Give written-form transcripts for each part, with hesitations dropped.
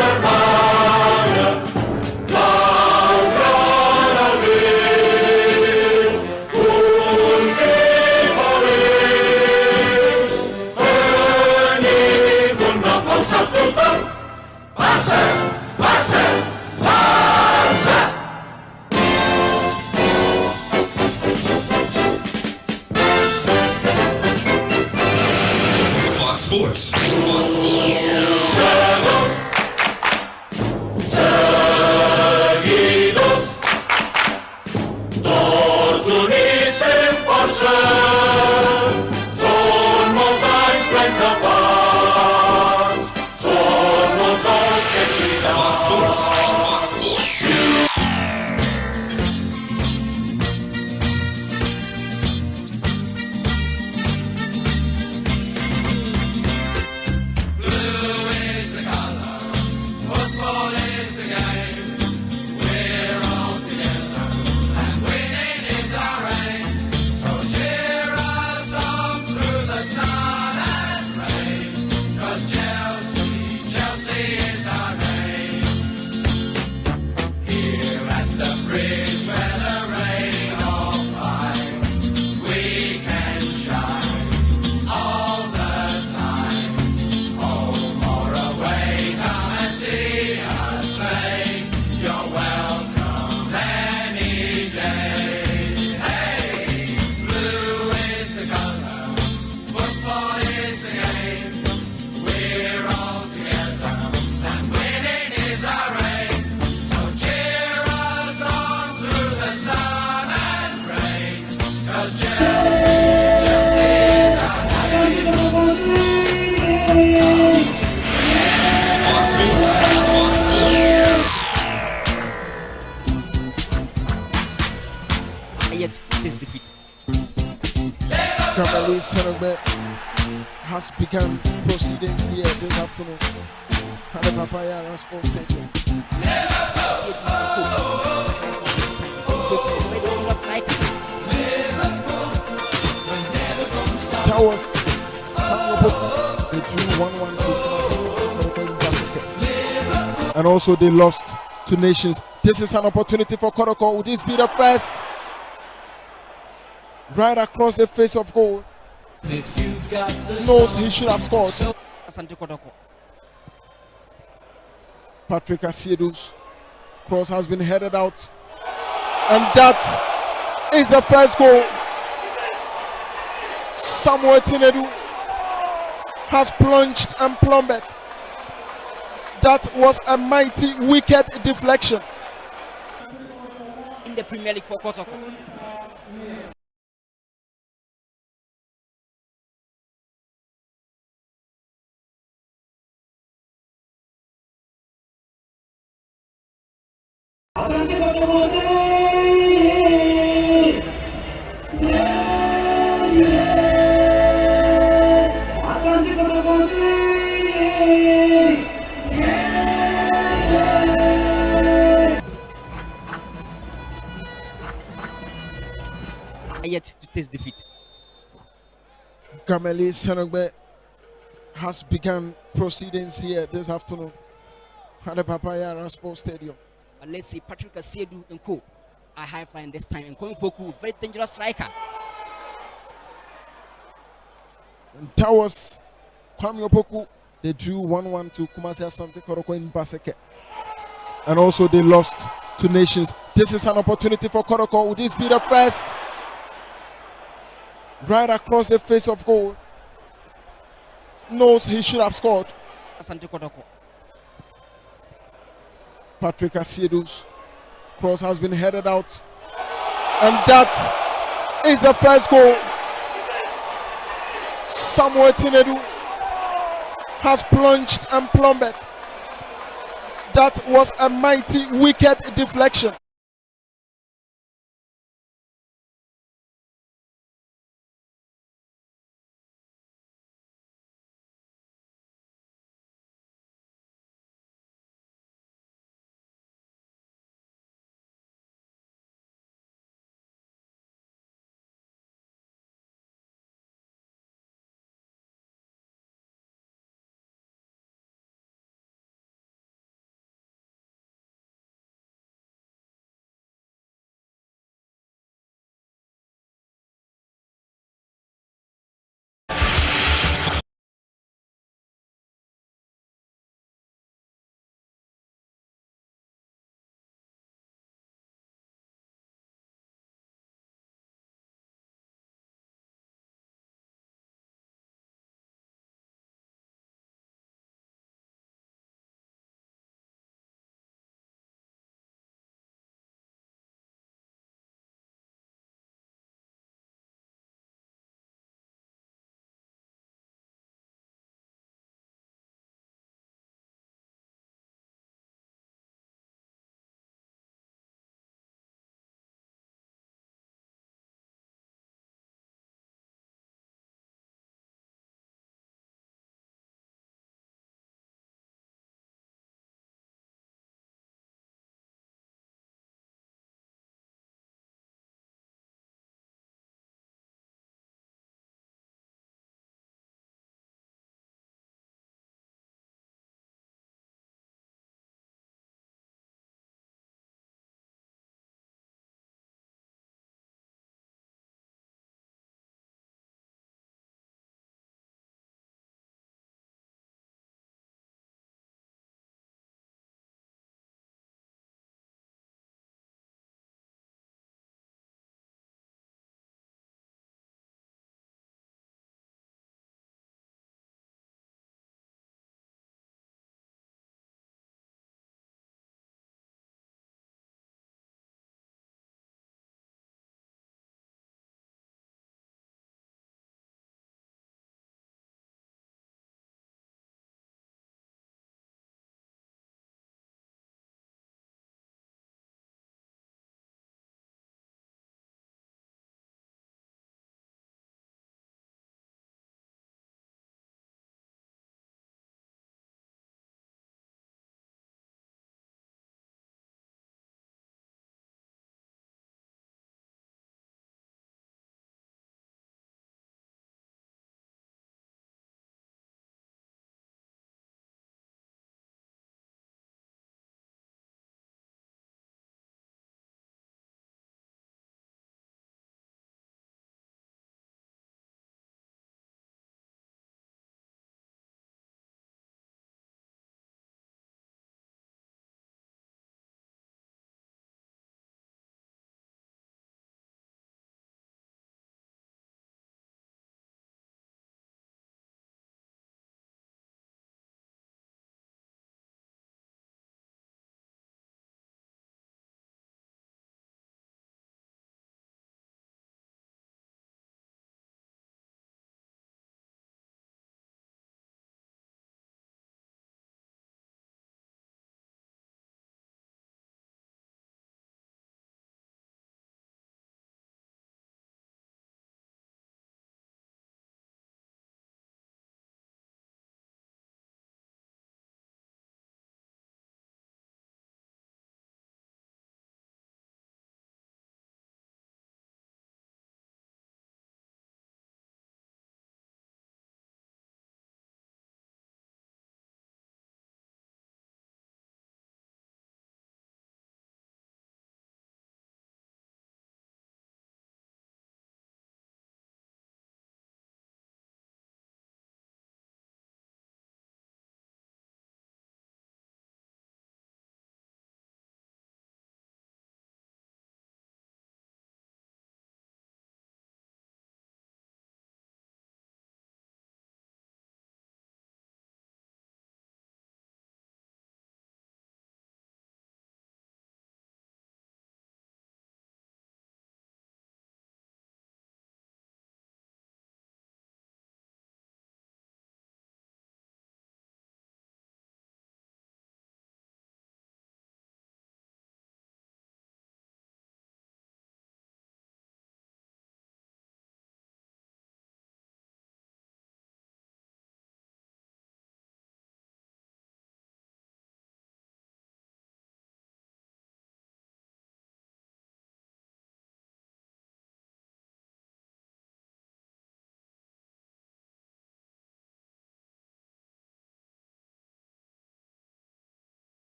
Germania, Laura will, ungeheurisch, König und noch aus Kultur, Barca, Barca, Barca. Fox Sports. Seguidos, tots units fem força, són molts anys plens de fans, són molts gols que hem cridat. Fox Sports. Yet this defeat. Kamali Senegbe has begun proceedings here this afternoon at the Papaya Sports Stadium. That was they drew 1-1 to and also they lost to Nations. This is an opportunity for Koroko. Would this be the first? Right across the face of goal. Knows he should have scored. Asante Kodoko. Patrick Asiedu's cross has been headed out. And that is the first goal. Samuel Tinedu has plunged and plummeted. That was a mighty wicked deflection. In the Premier League for Kotoko. Yet to taste defeat. Kamali Senegbe has begun proceedings here this afternoon at the Papaya Sports Stadium. But let's see, Patrick Asiedu and Co. are high flying this time, and Kwame Poku, very dangerous striker. And that was Kwame Opoku. They drew 1-1 to Kumasi Asante Koroko in Baseke. And also they lost to Nations. This is an opportunity for Koroko. Would this be the first? Right across the face of goal. Knows he should have scored. Asante Kodoko. Patrick Asiedu's cross has been headed out. And that is the first goal. Samuel Tinedu has plunged and plummeted. That was a mighty wicked deflection.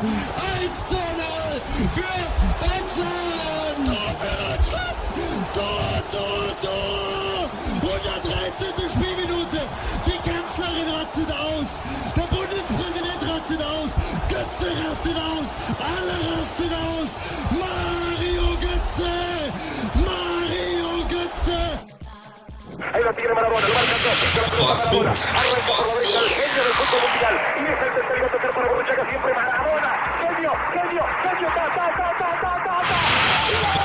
1:0 für Deutschland. Tor für Deutschland. Tor. 113. Spielminute. Die Kanzlerin rastet aus. Der Bundespräsident rastet aus. Götze rastet aus. Alle rasten aus. Mario Götze. Ahí lo tiene Maradona, lo marca Fox Sports. el genio del fútbol mundial. Y es el tercero a tocar para Borruchaga siempre Maradona. Genio,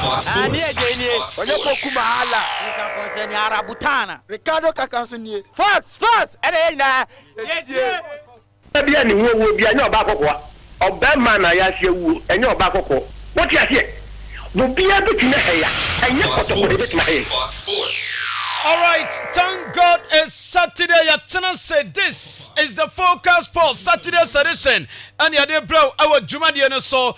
Fox Ani Sports. ejenye. Onye poku mahala. Isa konse ni arabutana. Ricardo Kakanso nie. Fox. Ere na. Yes. Bia ni wo bia nya oba kokwa. Oba ma na ya hye wu, enya oba kokko. Wo ti ase. Wo bia betuna heya. Enya Fox kotoko de Sports. betuna heya. Fox Sports. All right, thank God it's Saturday. Yatana said this is the Focus Sports Saturday's edition. And yade bro, our Jumadi and so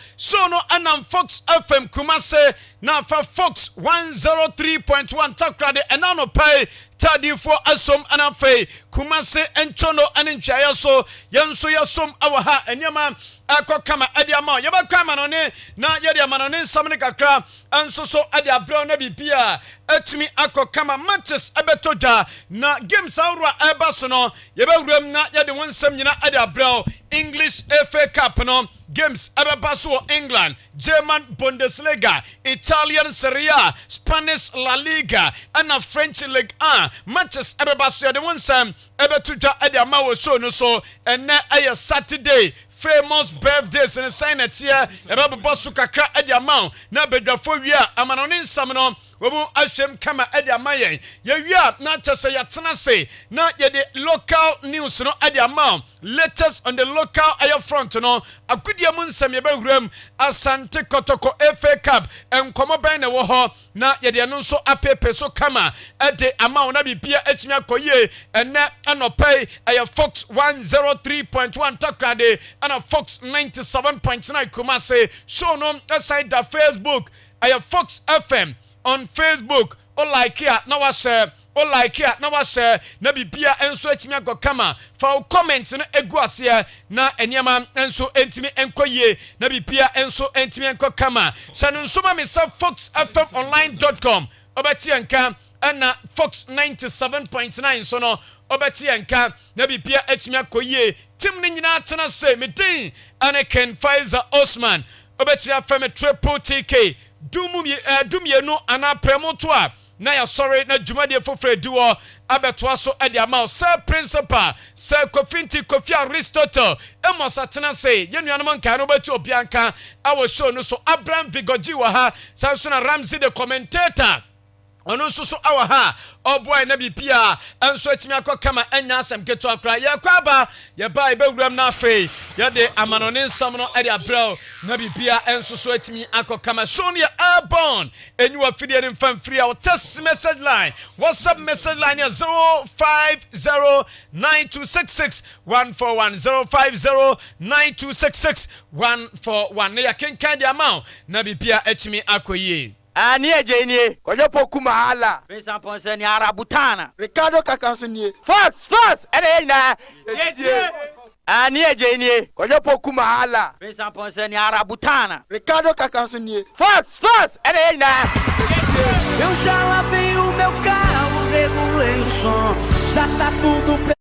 no anam Fox FM Kumase na for Fox 103.1 Takrade and ano pay tadi for asom anafe Kumase and Chono and Chaya so yanso yasom our ha and yama akọ kama adiama yaba kama no ne na yade ama no ne samne kakra anso so adia bro na bibia atumi akọ kama matches ebetoja na games awra ebaso no yaba wuram na yade wonsam nyina adia bro English FA Cup no games ebebaso England, German Bundesliga, Italian Serie A, Spanish La Liga and French Ligue 1 matches ebebaso yade wonsam ebetoja adia ma wo so no so and na aye Saturday famous birthdays in the sign at here about bosu kakra edi amount na bedwafo wi a amanone nsam no wo mu ahwem kama edi amayen ye wi a na chese yatena se na ye the local news no edi amount latest on the local air front no agudia mu nsam ye bewuram Asante Kotoko FA Cup enkomo ban na wo ho na ye de no nso apepe so kama edi amount na bibia etimi akoye ene anopai air Fox 103.1 Takrade and a Fox 97.9 Kumase show no aside the Facebook I Fox FM on Facebook o like here now I share o like here now I share na bibia enso etimi akokama fa comment no egu ase na enyama enso entimi enkoye na bibia enso entimi enkokama sanu nsoma me sa foxfmonline.com obati anka na Fox 97.9 so no obati anka na bibia etimi akoye tim ni nyina atena se medin Anaken Faiza Osman obeti afeme triple TK dumienu ana premoto a na ya sorry na dwumade fofre diwo abetoa so ade ama sir principal sir Kofi Aristotle emosatena se yenuanom nka no beti obianka awo show no so Abraham Vigoji wa ha Samson Ramsey the commentator ono susu awa ha oboy na bibia enso atimi akokama anya asem keto akra ye kwaba ye ba ibewuram na afei ye de amanone nsam no ade abrel na bibia enso so atimi akokama sonia airborne enyiwa fidie ne mfamfiri a text message line WhatsApp message line 0509266141 ne yakenkan di amount na bibia atimi akoye. Ani ejenye. Onye poku mahala. Isa konse ni arabutana. Ricardo Kakanso nie. Fox. Ere na. Yes. Ani ejenye. Onye poku mahala. Isa konse ni arabutana. Ricardo Kakanso nie. Fox. Ere na. Eu já lavei o meu carro, regulei o som, já tá tudo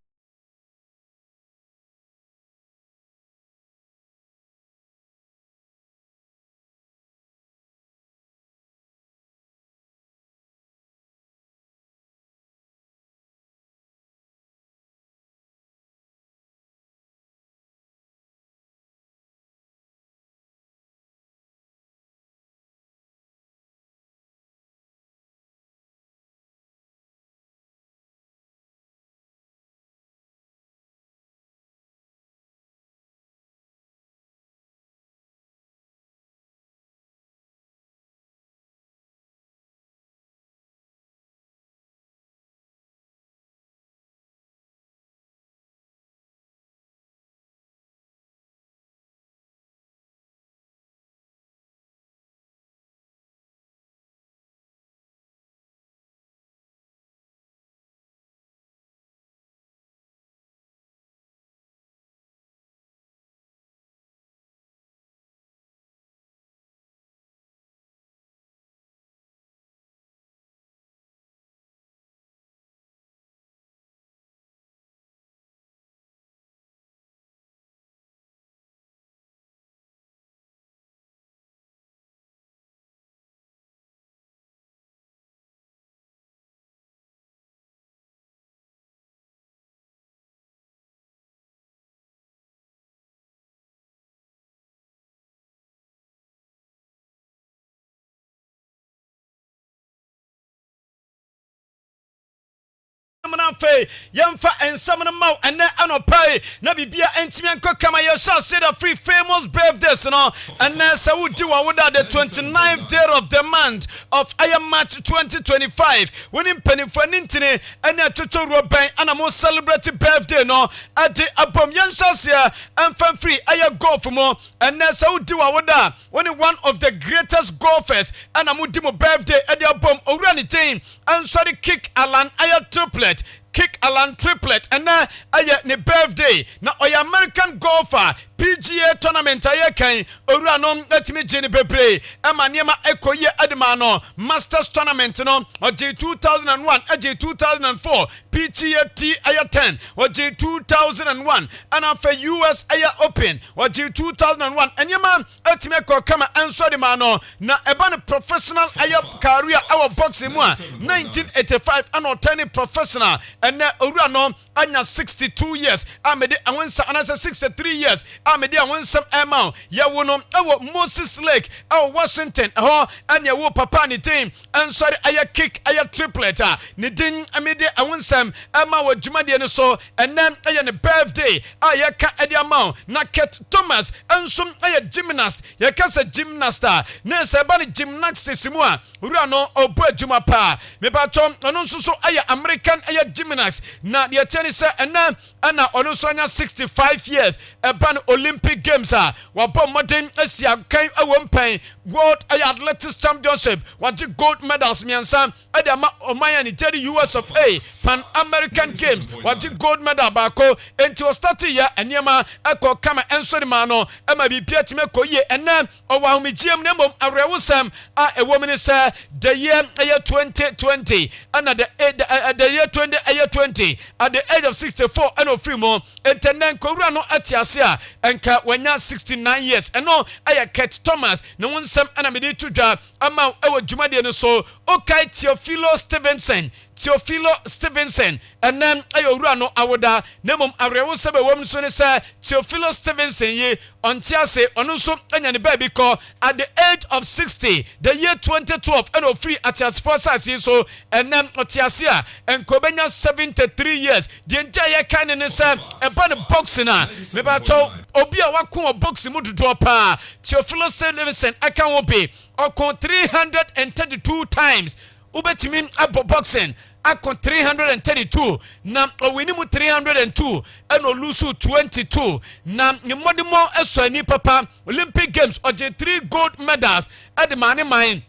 fe yemfa ensam no mau ene anopai na bibia entimi enko kama ye shall say the free famous birthdays no ene sa wudi wa woda the 29th day of the month of March 2025 when in penifo nintini ene atoto roban ana mo celebrate birthday no ade abom yen shall say emfa free golf mo ene sa wudi wa woda when one of the greatest golfers ana mo di mo birthday ade abom owura ni team and sorry kick Alan triplet kick Alan triplet and na ne birthday na oya American golfer PGA tournament ayekan owura no atimi gene bebre ema niema ekoye adema no Masters tournament no oje 2001 aje 2004 PGA T aya 10 oje 2001 and for US aya open oje 2001 enyema atimi ekọ kama enso de ma no na eba ne professional aya career our boxing mu 1985 and turning professional and owura no anya 62 years amede anwensa anasa 63 years amedi awonsam emao ya wono ewo Moses Lake ewo Washington ho anya wo papa ni team ansori aya kick aya triplet ni din amedi awonsam ema wo dwumade ne so enem aya ne birthday aya ka edi amao na Ket Thomas ensum aya gymnast ya kasa gymnast na se ba ni gymnastics mu a wura no obo adwuma pa me ba tom ono nso so aya American aya gymnast na de teni se enem ana ono so anya 65 years eba no Olympic Games wabo modern asia kan awompan World Athletics Championship waji gold medals miansa adama omaya ni tedi US of A Pan American Games waji gold medal bako enti o start ya eniema akọ kama ensori ma no ema bibia time koye ena owa humigiem na mom awrewosam ewomini se the year 2020 and the year 2020 at the age of 64 and of free mo entenen kowura no atiase enka wanya 69 years eno aya Ket Thomas no wonsam ana mede tudwa ama ewo dwumade no so okay Theophilo Stevenson and then ayowura no awoda nemom arewo sebe wom so ne se Theophilo Stevenson ye ontiase ono so anya ne baby ko at the age of 60 the year 2012 and of free atiase for sase so and then otiase enkobenya 73 years the entire kan ne se eba ne boxing me ba cho obi a wako boxing mu dodo pa Theophilo Stevenson aka wo be okon 332 times ubetimi abo boxing akon 332 na owinimu 302 eno lusu 22 na nyimodimo eso ani papa Olympic Games oje 3 gold medals at mane mine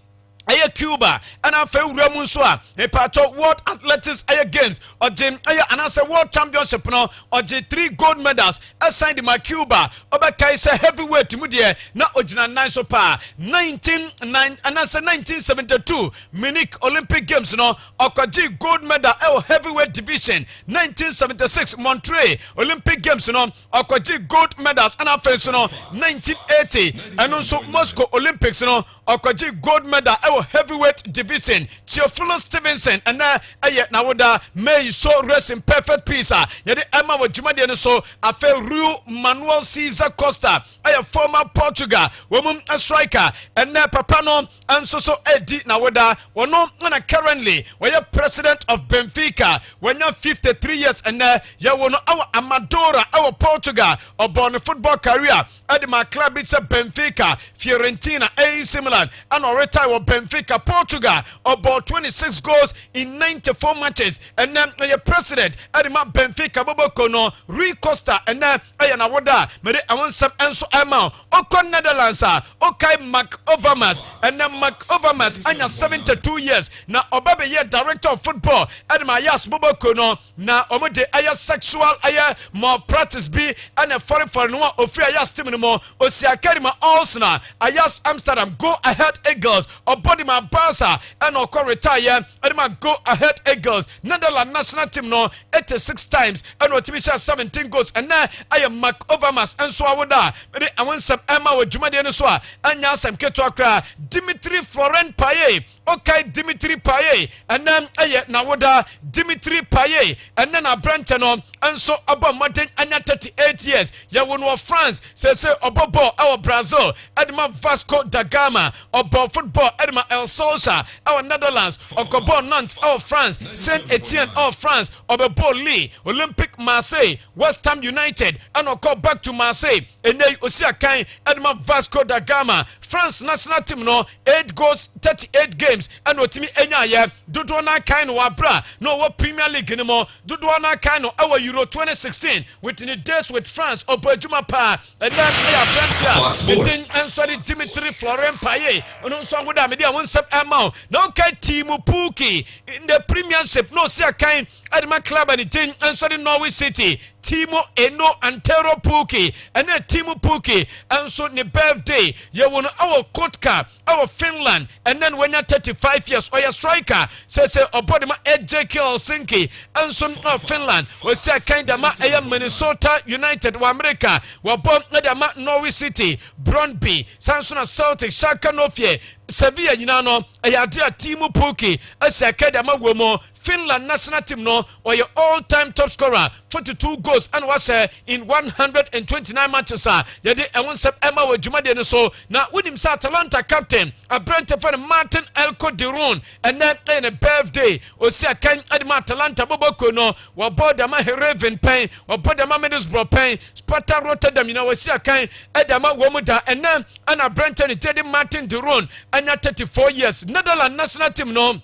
aya Cuba and afa wura mu nso a epacho World Athletics aya Games oje aya anasa World Championship no oje 3 gold medals assigned my Cuba obakai se heavyweight mu de na ogina nan so pa 1972 Munich Olympic Games no okoji gold medal heavyweight division 1976 Montreal Olympic Games no okoji gold medals and afa so no 1980 and also Moscow Olympics no okoji gold medal heavyweight division Theophilo Stevenson and na woda may so rest in perfect peace yede Emma wo dwumade no so afa Rui Manuel Cesar Costa former Portugal woman a striker and na papa no anso so edi na woda wono na currently we president of Benfica when you 53 years and ya wono our Amadora our Portugal born football career at my club it's a Benfica Fiorentina AC Milan and retire Benfica Portugal about 26 goals in 94 matches and then your president Adima Benfica Bobokono Rui Costa and then ayana woda mede awonsam enso ama okon Netherlands okay Mark Overmars and then Mark Overmars anya 72 years na obabe ye director of football Adima Yas Bobokono na omode aya sexual aya more practice be and a foreign no ofri aya team no mo osiakarima Arsenal Ayas Amsterdam go ahead Eagles body my Barca and or retire and my go ahead Eagles Netherlands national team no 86 times and what 17 goals and now I am Mark Overmars and so I would I want some Emma with Jumadi and so and now some Ketwakra Dimitri Florent Payet okay Dimitri Payet and then now would Dimitri Payet and then a branch and so about Martin Anya 38 years ya won France say Obobo our Brazil Edma Vasco da Gama about football Edma El Sousa our Netherlands Okobon Nantes our France Saint Etienne our France Obebo Lee Olympic Marseille West Ham United and Oko back to Marseille and they Osiakai Edma Vasco da Gama France national team no 8 goals 38 games and otimi enyaye dodo na kan no abra no wa Premier League anymore dodo na kan no our Euro 2016 within the days with France Obajuma pa and then Bentia and sorry Dimitri Florent Payet ono so ngoda media won sep amount no kai team Pookie in the Premiership no see kan Edma club and the and sorry Norwich City Timo Eno Antero Pookie and then Timo Pookie and so the birthday you want our Kotka our Finland and then when you're 35 years or your striker says Obodima AJ Helsinki and so Finland we say kind of Minnesota United wa America wa born at Norwich City Brøndby Samsung Celtic Schalke 04 Sevilla Yinano Ayadia Timo Pookie as a Kadama Womo Finland national team no or your all-time top scorer 42 goals and was in 129 matches yede ewon sep Emma wa Jumade no so na winim sa Atalanta captain Brent for Martin Elko de Roon and then in a birthday osia kan adima Atalanta boboko no wa Bodama Hereven pen wa Bodama Middlesbrough pen Sparta Rotterdam you know osia kan Edama Womuda and then and Brent and Teddy Martin de Roon and 34 years Netherlands national team no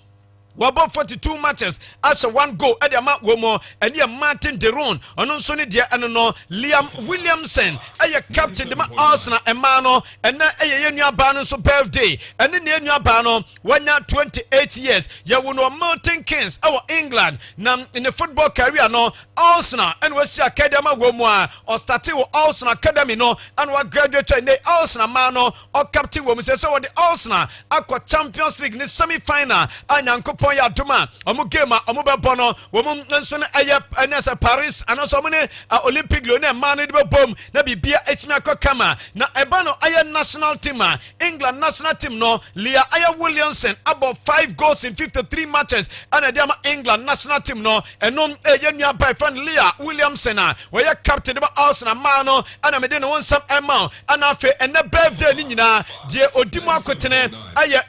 Wabo 42 matches as a 1 goal at the amount womo and near Martin de Roon on Sony dear and no Liam Williamson a captain the Arsenal and Mano and then a new Bano so birthday and then the new Bano 1 year 28 years ya wuno Milton Keynes our England nam in the football career no Arsenal and was your academy womo or starting with Arsenal academy no and what graduate in the Arsenal Mano or captain womo says so the Arsenal aqua Champions League in the semi-final and Yanko ya duma omu game omu bebono womu nso na ayɛ Paris and also mune Olympic lo na man de bom na bibia etimi akokama na eba no ayɛ national team England national team no Leah Aya Williamson about 5 goals in 53 matches and adama England national team no eno nua by fan Leah Williamson we ya captain de Arsenal man no ana me de no nsam ema ana afe ene birthday ni nyina die odimu akotene ayɛ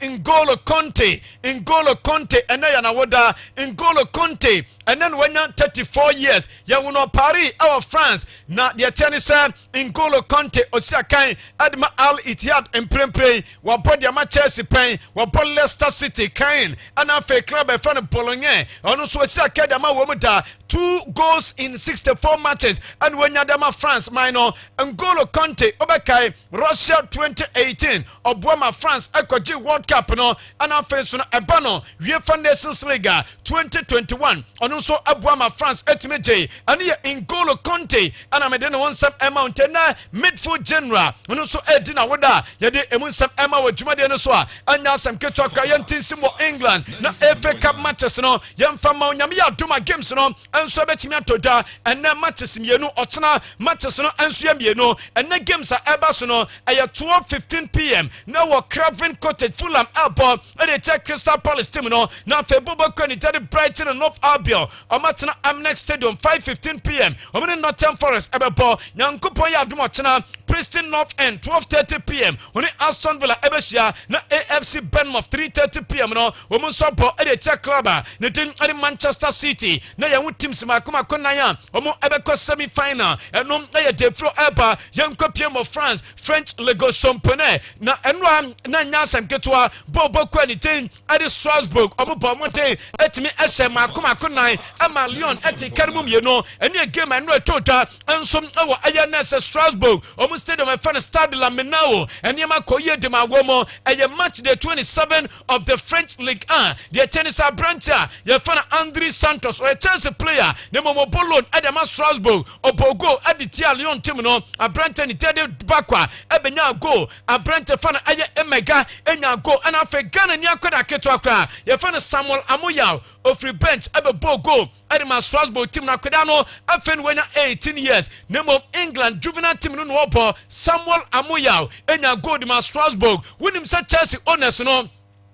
N'Golo Conte and then Woda N'Golo Conte and then when you're 34 years you will know Paris our France na the tennis N'Golo Conte Osiakai Adma Al Ittihad and Prempre wa body ama Chelsea pen wa Leicester City kain and afa club e fan Bologna ono so Osiakai da ma womuda 2 goals in 64 matches and when you're dama France minor N'Golo Conte obekai Russia 2018 Obuama France ekoji World Cup no and afa so ebano UEFA Nations League 2021 ono so Abuama France etmeje and here N'Golo Conte and amede no one some amount na midfield general ono so edina woda yede emun some ema wa dwumade no so anya some ketwa kra yentinsim wo England na FA Cup matches no yemfa ma onyame ya duma games no enso betimi atoda and na matches mienu otena matches no enso ya mienu and na games eba so no aya 12:15 p.m. na wo Craven Cottage Fulham Albion and the check Crystal Palace team no na fe bobo kwani tadi Brighton and North Albion omatena Amnex Stadium 5:15 p.m. omene Nottingham Forest ebebo nyankopon ya adum otena Preston North End 12:30 p.m. oni Aston Villa ebeshia na AFC Bournemouth 3:30 p.m. no omun sopo e de check club na tin ade Manchester City na ya teams makoma konanya omun ebeko semi final enom na de fro eba yankopiem of France French Ligue Championnat na enwa na nyasam ketwa bobo kwani tin ade Strasbourg omun bomoten etimi ehye makoma konan ama Lyon eti karmum ye no eni game enwa tota ensom ewo ayanese Strasbourg omun stadium e fan Stade La Menao eni ma koye de magomo eye match the 27 of the French Ligue 1 the tennis brancha ye fan André Santos or Chelsea player ne momo bolon adama Strasbourg obogo aditia Lyon team no abrante ni tede bakwa ebenya go abrante fan aye emega enya go ana fe Ghana ni akoda keto akra ye fan Samuel Amoyal ofri bench ebebo go adama Strasbourg team na akoda no afen wenya 18 years ne mom England juvenile team no obo Samuel Amoyal enya go de ma Strasbourg winim sa Chelsea owners no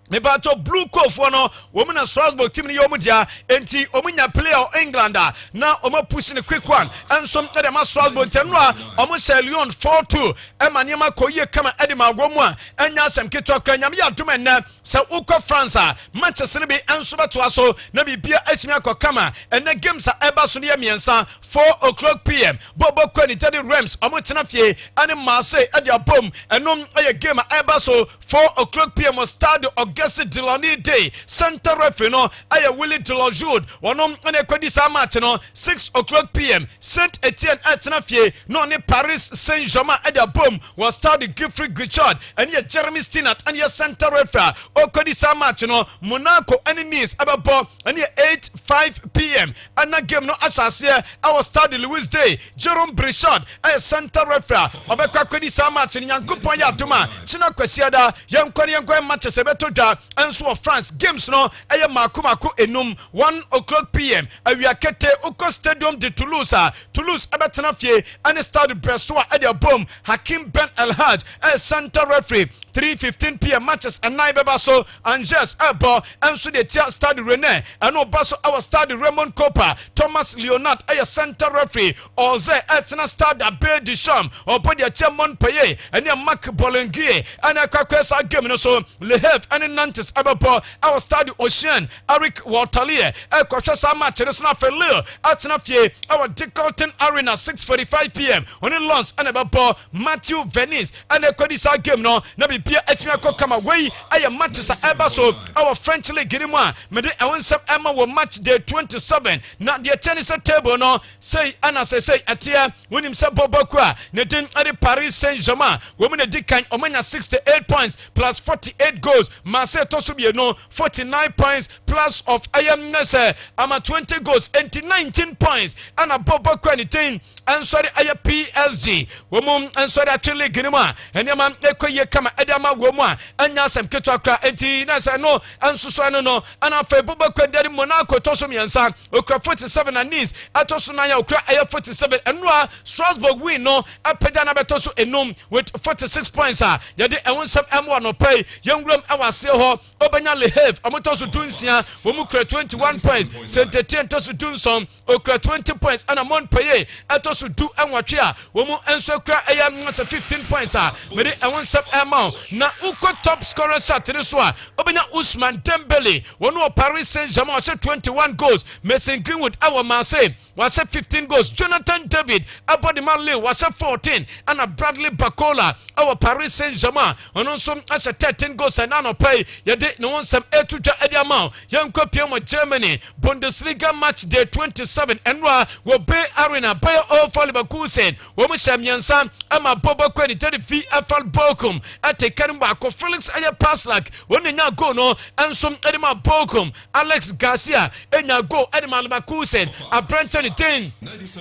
mebato blue coat no women na Strasbourg team ni yomu dia enti omunya player England na omo push ni quick one enso ede ma Strasbourg tem no omo share Lyon 4-2 e ma niam akoye kama ede ma gwomu enya asem keto akra nyam ya dum enne se ukọ France Manchester bi enso beto aso na bibia atimi akokama enne games eba so ne miensa 4 p.m. Bobo Kwani Teddy Rams omo tena fie ane Marseille ede abom enom aye game eba so 4 p.m. stade Auguste Delaunay Day center referee no aye Willie Delojoud wonom ane kwadi sa match no 6 p.m. Saint Etienne atena fie no ne Paris Saint-Germain ede abom was stade Geoffrey Guichard ane Jeremy Steinert ane center referee okwadi sa match no Monaco ane Nice ababo ane 8:05 p.m. ana game no asase our stade Louis Day Jerome Brichard aye center referee obekwa kwadi sa match ni yankopon ya duma china kwasiada yankwan match sebeto da enso of France games no aye makomako enum 1 p.m. awiakete uko stadium de Toulouse abetena fie ane stade Brestois ade bom Hakim Ben Elhad aye center referee 3:15 p.m. matches and nine beba so Angers ebo enso de tia stade Rennes and obaso our stade Raymond Cooper Thomas Leonard aye center referee Oze etena stade Abel Deschamps obodi a Chairman Paye and Marc Bolenguier and a kwakwesa game no so Le Havre and Nantes ababo our stade Ocean Eric Waltalier e kwasa match no na fe Lille atena fie our Dicolton Arena 6:45 p.m. on the Lens and ababo Matthew Venice and a kodisa game no na bibia etimi akokama wey aye matches eba so our French league girima me de awonsam ema wo match day 27 na the tennis table no say ana say atia wonim se bobokwa ne din ade Paris Saint-Germain wo me di kan omanya 68 points plus 48 goals Marseille tosubie no 49 points plus of ayamnese ama 20 goals and 19 points ana bobokwa ni tin and sorry aya PSG wo mum and sorry actually girima enema ekoye kama edama wo mu a anya sem keto akra enti na say no ansuso no ana fa bobokwa dari Monaco tosumiensa okra 47 na Nice atoso na ya okra aya 47 enwa Strasbourg win no apeda na betoso enum with 46 points ya de ewonsam M1 no pay yenwram awase ho obanya Le Havre amotoso dunsia wo mu kra 21 points Saint Etienne toso dunsom okra 20 points ana Montpellier atoso du enwatwe a wo mu enso kra aya 15 points mere ewonsam M na uko top scorer Saturday so obanya Ousmane Dembele wono Paris Saint-Germain was 21 goals Mason Greenwood our Marseille was 15 goals Jonathan David Abodiman Lille was 14 and Bradley Bacola our Paris Saint-Germain on some as 13 goals and no pay yade no one some etuja ediamount young copy Germany Bundesliga match day 27 and will be arena by all for Leverkusen wo mu shamyansa ama Bobo Kwani Teddy VFL Bochum at Karimba ko Felix Aya Paslak woni nya go no ensom edema Bochum Alex Garcia enya go edema Leverkusen a Brenton Tin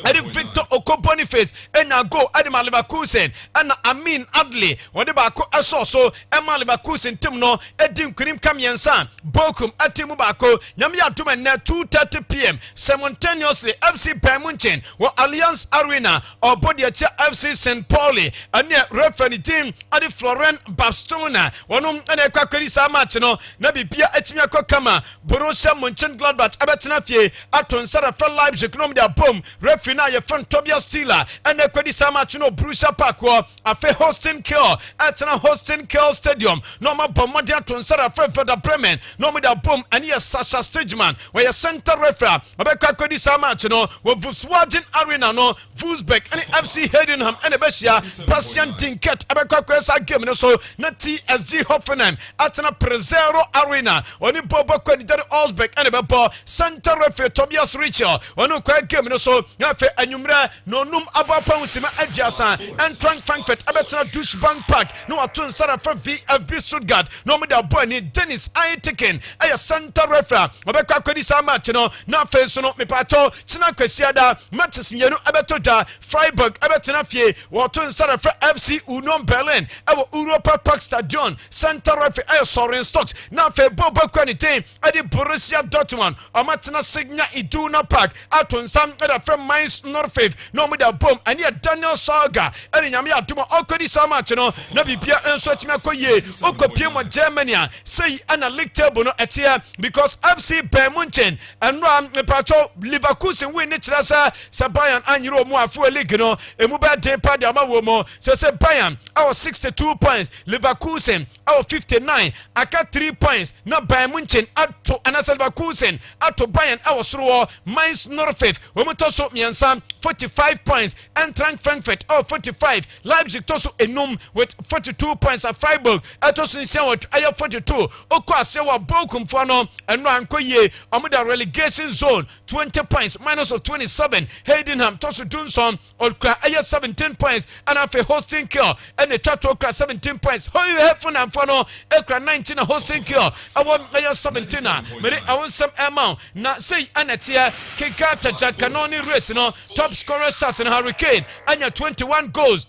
Eddie Victor Okoboniface enya go edema Leverkusen and Amin Adli wode ba ko asoso ema Leverkusen tim no edim krim kamyensa Bochum atimu ba ko nyame adom na 2:30 p.m. simultaneously FC Bayern Munchen wo Allianz Arena or Bodiacha FC St. Pauli and referee team adi Florent Bastona wonom ene kwakwari sa match no na bibia etimi akokama Borussia Mönchengladbach abetena fie atonsara for Leipzig no dia bom referee na ye fan Tobias Stiller ene kwadi sa match no Borussia Park wo afe hosting Kiel atena hosting Kiel Stadium no ma bomode atonsara for Werder Bremen no mo dia bom ani ye Sasha Stegman where ye center referee abekwa kwadi sa match no wo Volkswagen Arena no Wolfsburg and FC Heidenheim and Beshia Bastian Dinket abekwa kwesa game no so na TSG Hoffenheim atena Prezero Arena oni Bobo Kwani Osbeck and Bebo center referee Tobias Richel onu kwa game no so na fe anwumra no num abapa usima adjasa and Frankfurt abetena Duisburg Park no atun sara for VfB Stuttgart no me da boy ni Dennis Ayetiken aya center referee abekwa kwadi sa match no na fe so no me pato china kwasiada matches mienu abeto da Freiburg abetena fie wotun sara for FC Union Berlin awo Europa Park Stadion center referee aya Soren Stocks na fe Bobo Kwani team adi Borussia Dortmund amatena Signa Iduna Park atun miɛnsa ɛda fɛ Mainz 05 na ɔmo da bom ɛne Daniel Salga ɛne nyame adom ɔkɔdi saa match no na bibia nso atumi akɔ yie ɔkɔpie mu Germany a sei ana league table no ɛteɛ because FC Bayern Munchen ɛno a mepatɔ Leverkusen win ne kyerɛ sɛ Bayern anyere ɔmo afo league no emu bɛ den pa de ama wɔ mo sɛ Bayern our 62 points Leverkusen our 59 aka 3 points na Bayern Munchen ato anasa Leverkusen ato Bayern our soro Mainz 05 wɔn to so miɛnsa 45 points Eintracht Frankfurt our 45 Leipzig to so enum with 42 points at Freiburg ato so nsia wɔ ayɛ 42 okɔ ase wɔ Bochum no ɛno ankɔ yie ɔmo da relegation zone 20 points minus of 27 Heidenheim to so Dunson ɔkura ayɛ 17 points and after hosting kill and the Tato okura 17 points how you have fun and fun okura 19 hosting kill awɔ ayɛ 17 mede awɔ nsɛm ɛma na say anatia keka tajakanoni race no top scorer shot in Hurricane anya 21 goals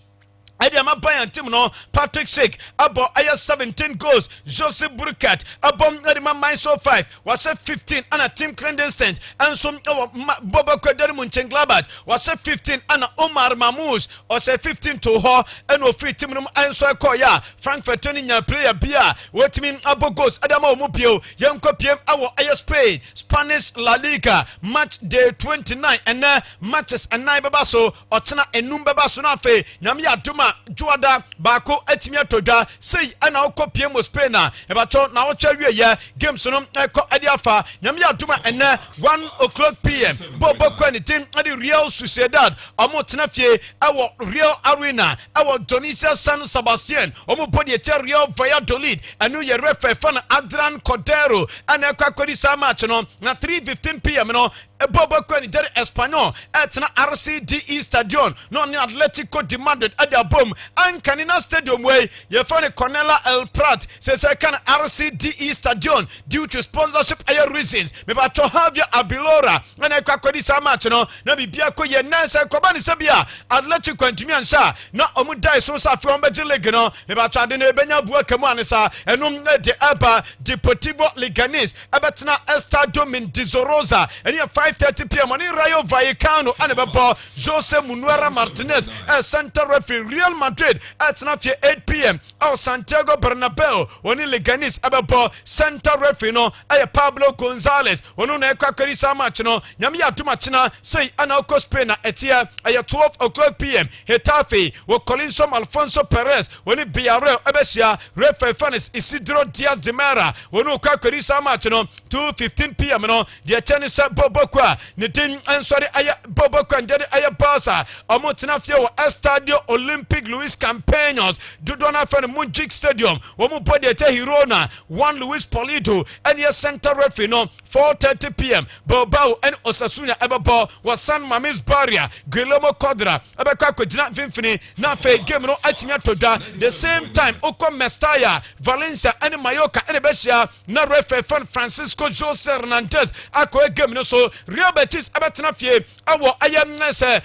Ayama Bayern team no Patrick Schick about 17 goals Joseph Burkhardt about Mainz 05 was 15 and a Tim Clandestin and some Boba Koderi Mönchengladbach was 15 and Omar Mamouche was 15 to her and no free team and so Koya Frankfurt turning your player Bia what mean about goals Adamo Mubio young PM our Spain Spanish La Liga match day 29 and matches and 9 babaso or Tana and Numbabaso Nafe Nyamia Duma Juada Bako Etimia Toda say ana okɔ PM Spain na ebato na wɔtwa wie ye games no ekɔ adiafa nyamia duma ene 1:00 PM Bobo Quanitin ade Real Sociedad ɔmo tena fie ɛwɔ Real Arena ɛwɔ Tunisia San Sebastian ɔmo body etia Real Valladolid anu ye refer fan Adrian Cordero ana ekɔ akɔdi sa match no na 3:15 PM no Bobo Quanitin Espanyol etena RCDE Stadion no ne Atletico de Madrid ade abom Ankanina Stadium way ye found Cornela El Prat says I can RCDE Stadion due to sponsorship reasons me ba to Javier Abilora na ekakodi sa match no na bibia ko ye nansa kobani sabia Atletico antumi ansa na omu dai so sa fi on be league no me ba to ade na ebenya bua kamu anisa enum de Aba Deportivo Leganés abetna Estadio Mendizorroza eni 5:30 PM on Rayo Vallecano anebebo Jose Manuel Martinez center referee Real Madrid at 8 PM or Santiago Bernabeu when Leganés abebo center referee no Pablo Gonzalez when na ekakari sa match no nyame atuma china say ana oko Spain etia 12:00 PM Getafe wo Colinson Alfonso Perez when Villarreal abesia referee Fanes Isidro Diaz de Mera when okakari sa match no 2:15 PM no de Chenisa Bobokwa ne din ansori aya Bobokwa ndede aya Barca omo tena fie wo Estadio Olympic Luis Campagnos Dudona Fan Munjik Stadium womu body ete Hirona 1 Luis Polito and your center referee no 4:30 PM Bilbao and Osasuna ebabo was San Mamés Barria Guillermo Codra ebeka kojina mfimfini na fe game no atimia toda the same time oko Mestalla Valencia and Mallorca and Besia na referee Fan Francisco Jose Hernandez akọ game no so Real Betis ebetena fie awo ayamnese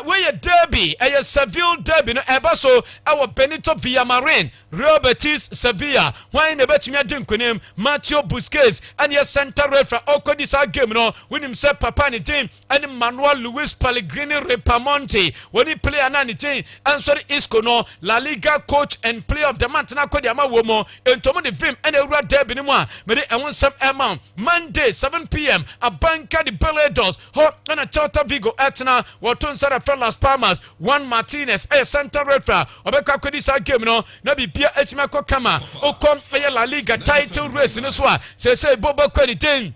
we derby Seville derby no ebaso awo Benito Villamarin Real Betis Sevilla when ne betumi adinkunim Mateo Busquets and your center referee okodi sa game no when him say papa ni team and Manuel Luis Pellegrini Ripamonti when he play anani team and sorry Isco no La Liga coach and player of the month na kodi ama wo mo entomo de vim and ewura derby ni mo a me de ewon sam amount Monday 7 PM Abanca de Beledos ho na Celta Vigo etna waton sara for Las Palmas Juan Martinez center referee obeka kodi sa game no na bibia etima ko kama okom La Liga title race no so a say Bobo Quanitin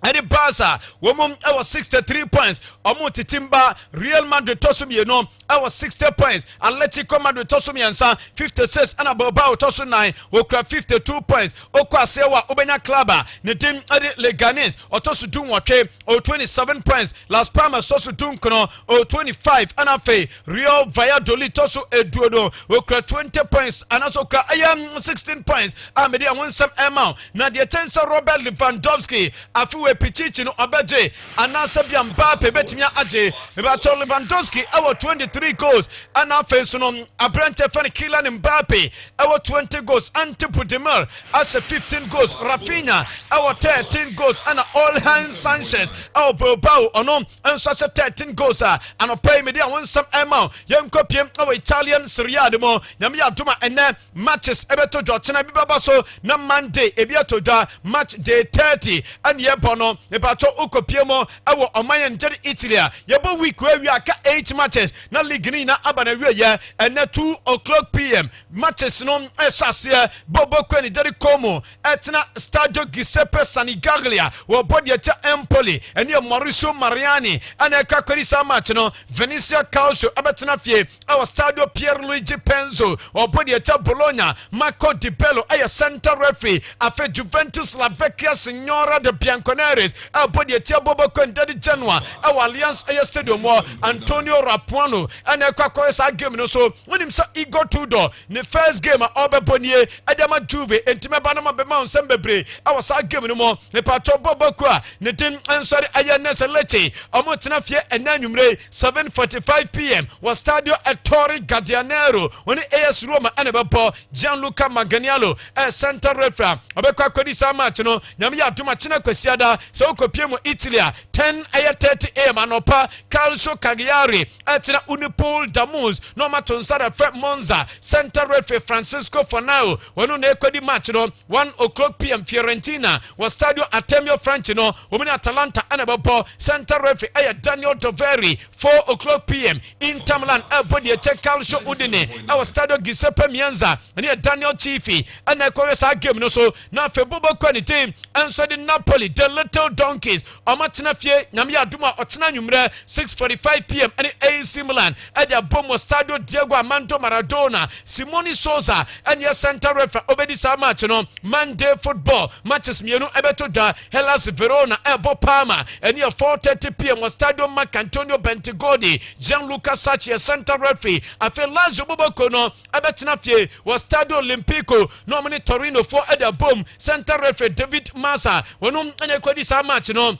Any Barca, woman, I was 63 points. Omo Titimba, Real Madrid Tosumi, no, I was 60 points. Atletico Madrid Tosumi and San 56, and Bilbao Tosu 9, Okra 52 points. Okwa Sewa, Ubenya Klaba, Nedim Adi Leganés, Otosu Dunwake, or 27 points. Las Palmas Tosu Dunkono, or 25, Anafe, Real Valladolid Tosu Eduodo, Okra 20 points, and also I am 16 points. Amedi, I want some amount. Nadia Tensa Robert Lewandowski, Afu ɛwɔ Pichichi no ɔbɛgye anasa bia Mbappe betumi agye mebato Lewandowski ɛwɔ 23 goals ɛna afei so no abrante fane Kylian Mbappe ɛwɔ 20 goals Antipu Demir ahyɛ 15 goals Rafinha ɛwɔ 13 goals ɛna Olhan Sanchez ɛwɔ Bilbao ɔno nso ahyɛ 13 goals a anɔpa yi mede a wɔnsɛm ɛma yɛnkɔ piem ɛwɔ Italian Serie A de mo nyame yɛ adom a ɛnɛ matches ɛbɛtɔ dwa ɔkyena bi baba so na Monday ebi atɔ dwa match day 30 ɛne yɛbɔ no mebato wokɔpie mu ɛwɔ ɔman yɛn gyere Italy a yɛbɔ week wɔ awie aka 8 matches na league ni na aba na wieyɛ ɛnɛ 2 o'clock PM matches no ɛhyɛ aseɛ Bobo Kwani Deri Como ɛtena Stadio Giuseppe Sanigaglia wɔ bɔdeɛ kyɛ Empoli ɛne Mauricio Mariani ɛna ɛka kɔri saa match no Venezia Calcio ɛbɛtena fie ɛwɔ Stadio Pierluigi Penzo wɔ bɔdeɛ kyɛ Bologna Marco Di Bello ɛyɛ center referee afɛ Juventus La Vecchia Signora de Bianconeri bɔdeɛ kyɛ Bobo Kwani Deri Genoa ɛwɔ Allianz ɛyɛ stadium wɔ Antonio Rapuano ɛna ɛkɔ akɔyɛ saa game no so wonim sɛ Igor Tudor ne first game a ɔbɛbɔ nie ɛdɛma Juve ntimi ba no ma bɛma nsɛm bebree ɛwɔ saa game no mu ne patɔ Bobo Kwa ne din ɛnsɔre ɛyɛ Nese Lecce ɔmo tena fie ɛna nwumre 7:45 PM wɔ Stadio Ettore Gadianero wɔne AS Roma ɛna bɛbɔ Gianluca Maganiello center referee ɔbɛkɔ akɔdi saa match no nyame yɛ adom akyena kwasiada sɛ wokɔpie mu Italy a 10:30 AM anɔpa Calcio Cagliari ɛtena Unipol Damus na ɔmato nsa da fɛ Monza center referee Francisco Fornal wɔno na ɛkɔdi match no 1 o'clock PM Fiorentina wɔ Stadio Artemio Franchi no wɔmene Atalanta ɛna bɛbɔ center referee ɛyɛ Daniel Doveri 4 o'clock PM Inter Milan ɛbɔ deɛ kyɛ Calcio Udine ɛwɔ Stadio Giuseppe Meazza ɛne yɛ Daniel Chifi ɛna ɛkɔyɛ saa game no so na afei Bobo Kwani team ɛnso de Napoli the Little Donkeys ɔmatena fie nyame yɛ adom a ɔtena nwummerɛ 6:45 PM ɛne AC Milan ɛde abom wɔ Stadio Diego Armando Maradona Simone Souza ɛne yɛ center referee obedi saa match no Monday football matches mienu ɛbɛtɔ da Hellas Verona ɛbɔ Parma ɛne yɛ 4:30 PM wɔ Stadio Marcantonio Bentegodi Gianluca Sacchi center referee afei Lazio Bobo Kono ɛbɛtena fie wɔ Stadio Olimpico na ɔmo ne Torino fo ɛde abom center referee David Massa wɔnom ɛne ɛkɔdi saa match no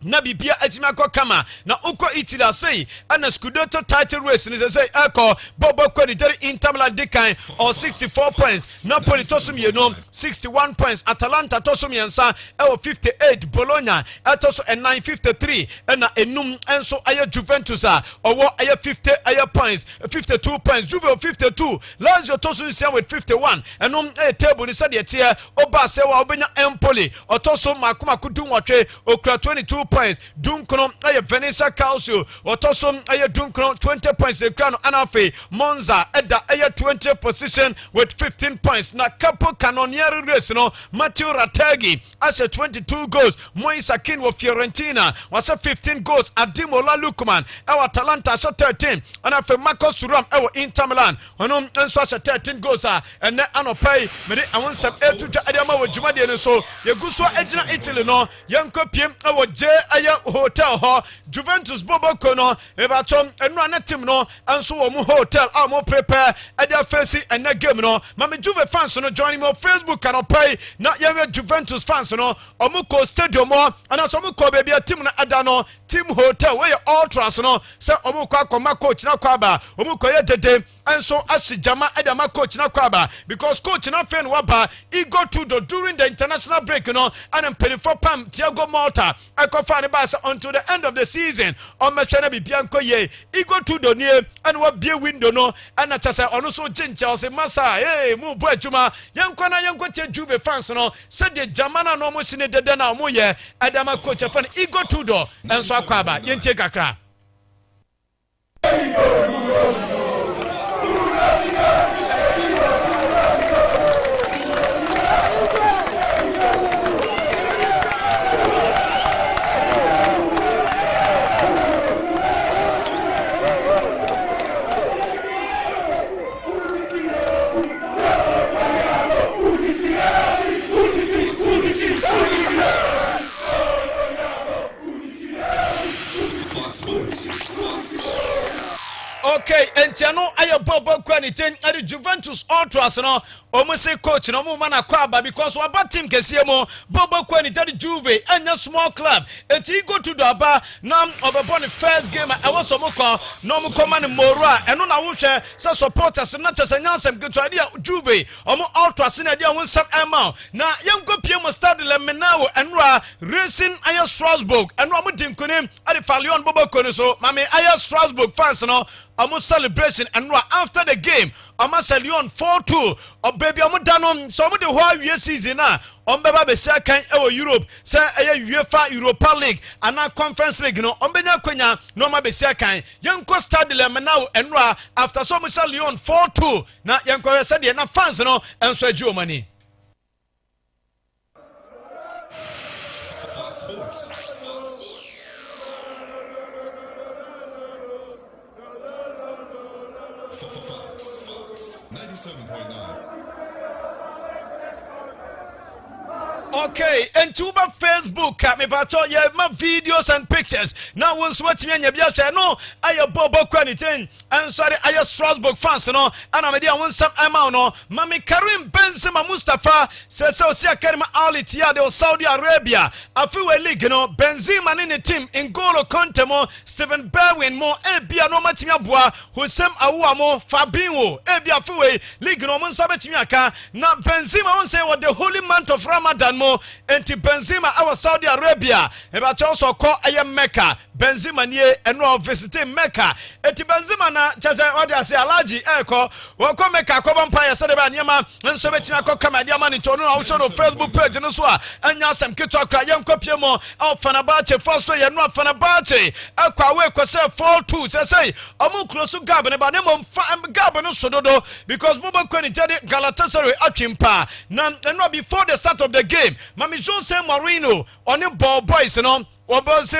na bibia atimi akɔ kama na uko Italy asɛi ana Scudetto title race ni sɛ ɛkɔ Bobo Kwani Deri Inter Milan dekan or 64 points Napoli tosum yeno 61 points Atalanta tosum yensa ɛwɔ 58 Bologna ɛtoso 953 ɛna enum ɛnso ayɛ Juventus a ɔwɔ ayɛ 50 ayɛ points 52 points Juve 52 Lazio tosum sia with 51 ɛnum ɛyɛ table ni sɛ deɛ teɛ oba sɛ wa obenya Empoli ɔtoso makomako dum wɔtwe okura 22 points Dunkono aye Venezia Calcio otoso aye Dunkono 20 points ekrano anafe Monza eda aye 20th position with 15 points na Capo Cannonieri race no Matteo Rategui ase 22 goals Moise Kean wo Fiorentina was 15 goals Ademola Lookman ewa Atalanta ase 13 anafe Marcos Thuram ewa Inter Milan ono enso ase 13 goals ene anopai mede awonsam etuta adema wo dwumade ne so yeguso agina Italy no yenko piem ewo je aye hotel ho Juventus Bobo Kono ebatom enu anetim no anso wo mu hotel a mo prepare e dey face ene game no mama Juve fans no join me on Facebook kanopai na yewe Juventus fans no omuko stadium mo anaso omuko baby team na ada no team hotel we ultras no se omuko akoma coach na kwaba omuko ye dede anso asijama edama coach na kwaba because coach na fan waba Igor Tudor during the international break no and penifo pam Thiago Motta akofa ne ba until the end of the season on mechana bibia nko ye Igor Tudor nie and wa bie window no and chase ono so Chelsea masa mu bo adwuma yenko na yenko che Juve fans no said the Germana no mo sine dede na mo ye adama coach fan Igor Tudor enso akwaba yentie kakra Okay, entiano ayo bobo kwaniten ade Juventus Ultras no omo coach no mo mana kwaba because waba team kese mo bobo kwaniten Juve anya small club enti go to the aba na obebo ne first game I was omoko no mo command morua eno na wo hwe se supporters na chese nyansem keto ade Juve omo Ultras na ade won sam amount na yenko pie mo stade le menawo enra Racing ayo Strasbourg eno mo dinkunim ade Falion bobo koni so mame ayo Strasbourg fans no almost celebration and after the game almost Lyon 4-2 or baby amudano some of the whole year season na beba be say kan e Europe say UEFA Europa League and na Conference League no benya kwanya no ma be say kan yenko stade le now enra after so much Lyon 4-2 na yenko say de na fans no enso agio mani Fox Sports. Fox 97.9. Okay, and to my Facebook, me bacho ye my videos and pictures. Now once watching me bia no, I bobo kwanitin and sorry I Strasbourg fans no, and I'm there one some amount no. Mami Karim Benzema Mustafa says so see Karim Al Ittihad of Saudi Arabia. Afiwe league no, Benzema in the team in N'Golo Kante mo, Steven Bergwijn mo, ebia no matimi aboa, Hussein Aouar mo, Fabinho, ebia afiwe league no monsa betimi aka. Na Benzema won say what the holy month of Ramadan enti Benzema our Saudi Arabia eba also call aye Mecca Benzema nie eno visit Mecca enti Benzema na chese odi ase alaji eko wo ko Mecca ko bampa ya sede ba niema nso betima ko kama dia mani to no awso no Facebook page no so a anya asem keto akra ye nkopie mo Fenerbahce foso ye no Fenerbahce akwa we ko se 4-2 say omu close gab ne ba ne mo gab no sododo because bobo kwani tade Galatasaray atwimpa na eno before the start of the game Mami Jose Mourinho on the ball boys no Wabose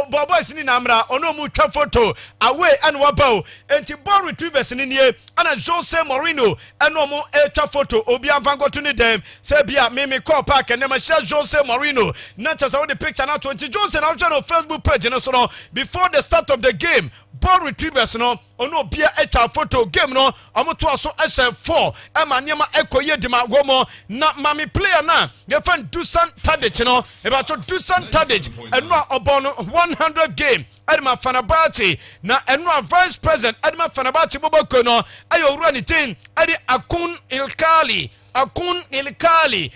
ball boys ni namra ono mu twa photo away and wabao enti ball retrievers ni nie ana Jose Mourinho eno mo twa photo obi anfango to ni dem say bia me call park and ma share Jose Mourinho na chasa with the picture na 20 Jose na on Facebook page no so no before the start of the game ball retrievers no ono bia twa photo game no omoto aso SF4 ema niema ekoye dima gomo na mami player na ye fan Dusan Tadic no e ba to Dusan Tadic eno obono 100 game Edma Fenerbahce na eno vice president Edma Fenerbahce boboko no ayo wura ni tin edi Akun Ilkali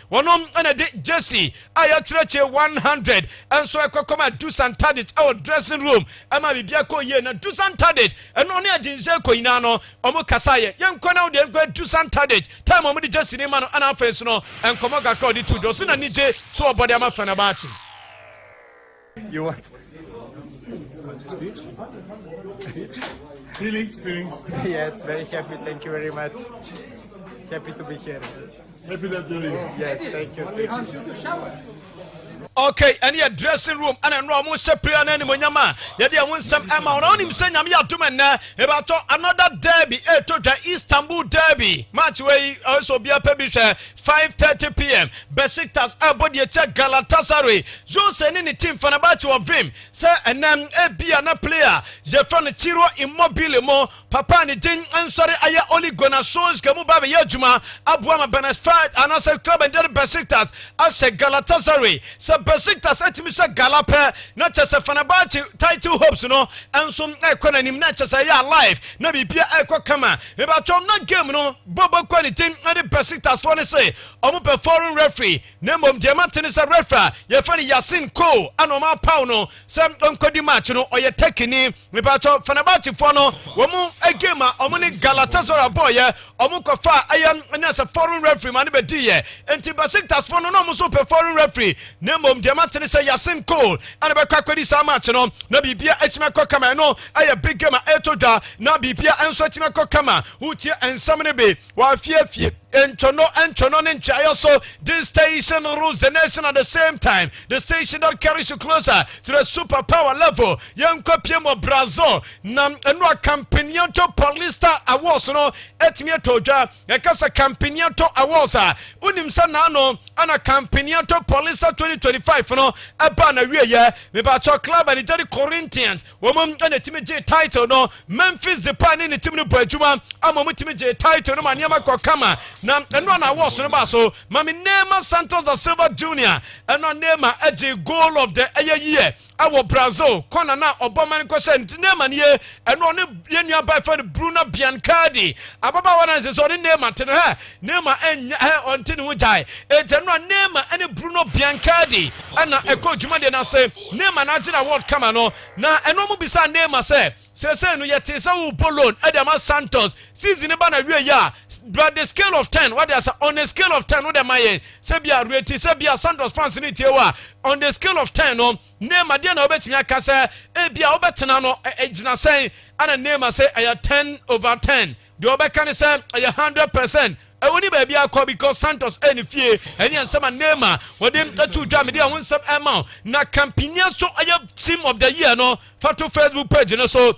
wonom ana de Jesse aya treche 100 and so ekokoma Dusan Tadic our dressing room ama bibia ko ye na Dusan Tadic eno ne adinse ko ina no omo kasaye yenko na de enko Dusan Tadic time omo de Jesse ni ma no ana afenso no enkomo kakra di 2 do so na nije so obode ama Fenerbahce You want? Feelings. Yes, very happy. Thank you very much. Happy to be here. Happy that you're here. Yes, thank you. Okay, and your dressing room and no mo player na nimonyama ye de won sam ama no nim say nyame atom na about another derby to the Istanbul derby match wey also be a bi 5:30 p.m. Besiktas abodi echa Galatasaray Jose ni team Fenerbahce of him say enam bia na player je fan Ciro Immobile mo papa ni din ansori aya Ole Gunnar Solskjaer mu ba be yadwuma aboa ma Benesford anasa club and Besiktas as Galatasaray Besiktas etimisa Galape na chese Fenerbahce title hopes no enso ekona nim na chese ya live na bibia ekọ kama e ba chom na game no bobo kwani team na the Besiktas for say omo performing referee na mom diamantini sa referee ye fani Yasin Ko anoma paw no sem onkodi match no oye tekini me ba chom Fenerbahce for no wo mu game a omo ni Galatasaray boy ye omo kofa ayan na sa foreign referee man be di ye enti Besiktas for no no so performing referee na mom diamantini say Yasin Cole and be kwakwedi sa match no na bibia etima kama no aye big game etoda na bibia enso etima kama utie ensam ne be wa fie Enchono ninja. So this station rules the nation at the same time. The station that carries you closer to the superpower level. Young Kopiemo Brazil. Nam enwa Campionato Paulista Awards no etime toja. Ekasa Campionato Awards unim sanano ana Campionato Paulista 2025 no aba na wie ye me ba cho club and the Corinthians woman ana time J title no Memphis Depay ni team no boadwuma amom team J title no maniama kokama na enwa na awards no ba so mami Neymar Santos da Silva Jr. enwa Neymar eje goal of the year our Brazil kona na Obama ko se Neymar ye enwa ne yenua ba fa Bruno Biancardi ababa wana se so ne Neymar te no ha Neymar onte ne hujai enwa Neymar ene Bruno Biancardi ana eko dwuma de na se Neymar na agina world kama no na eno mu bisa Neymar se no yete se wo Bolon Edema Santos season ba na wie ya but the scale of 10 what they say on a scale of 10 what am I se bia rate se bia Santos fans ni tie wa on the scale of 10 no Neymar de na obetimi aka se e bia obetena no egina sen ana Neymar say 10/10 the obeka ne say 100%. I won't be a call because Santos any fear and yan some Neymar what them two jam they won some amount na Campinha so I team of the year no for to Facebook page no so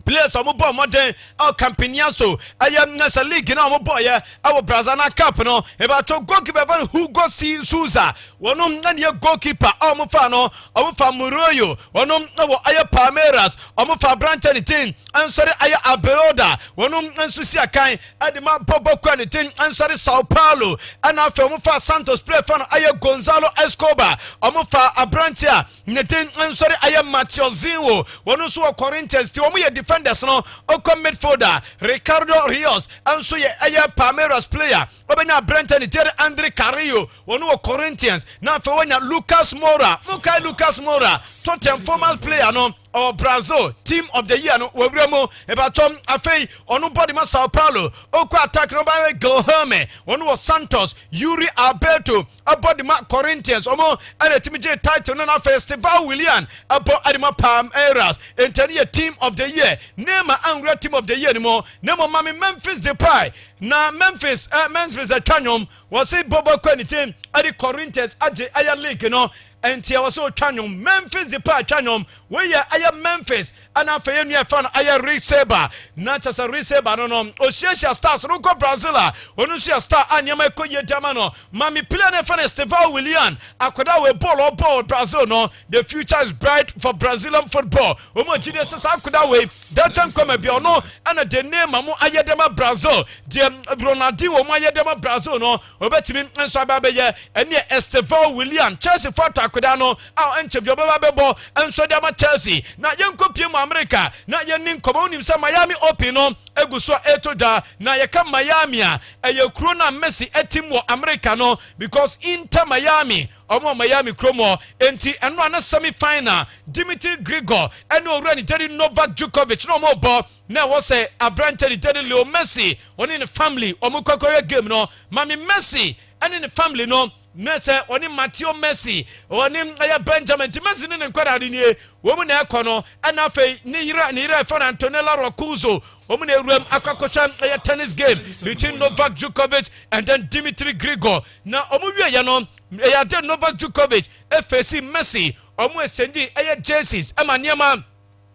players omo boy modern our Campinha so I am nasa league na omo boy our Brazana Cup no about to goalkeeper Hugo Souza wonom na ne goalkeeper omo fa no omo fa Muroyo wonom na wo aya Palmeiras omo fa Branton team ansori aya Abeloda wonom nso si akan adema Bobo Quanitin ansori Sao Paulo ana fa omo fa Santos play fa no aya Gonzalo Escobar omo fa Abrantia netin ansori aya Matiozinho wono so Corinthians ti omo ye defenders no oko midfielder Ricardo Rios anso ye aya Palmeiras player obenya Branton Terry Andre Carrillo wono Corinthians na fa wonya Lucas Moura Tottenham former player no or Brazil team of the year no wabramo ebatom afei onu body ma Sao Paulo okwa attack no by Guilherme one was Santos Yuri Alberto abody ma Corinthians omo and team J title no na Festival William abo adima Palmeiras entire team of the year Neymar angra team of the year anymore Neymar mami Memphis Depay na Memphis atwanyom was say Bobo Quanitin adi Corinthians aje aya league no enti ya waso twanyom Memphis Depay twanyom we ya aya Memphis ana afeye nua fan aya Receiver na chasa Receiver no Oshia Stars no go Brazil onu so star anyama ekoye dama no mami player ne fan Festival William akoda we ball Brazil no the future is bright for Brazilian football omo jide sasa akoda we that time come bia no ana de name mo aya dama Brazil de Ronaldinho mo aya dama Brazil no obetimi enso ababeye ene Festival William Chelsea photo akoda no a enche bia bababo enso dama Chelsea na yenkopie mu America na yenin komo nim sa Miami Open no eguso etoda na yeka Miami a eyekuro na Messi etim wo America no because Inter Miami omo Miami kromo enti eno na semi final Dimitri Grigor eno owura ni Teddy Novak Djokovic no mo bo na wo say Abrante ni Teddy Leo Messi oni ne family omo kokoye game no mami Messi ani ne family no nese oni Matteo Messi oni aya Benjamin Messi ne nkwara ni wo mu na ekono ana fe ni yira fa Antonella Roccuzzo wo mu na ewuram akakosha aya tennis game between Novak Djokovic and then Dimitri Grigor na omu wie ya no aya de Novak Djokovic FSC Messi omu exchange aya jerseys amaniema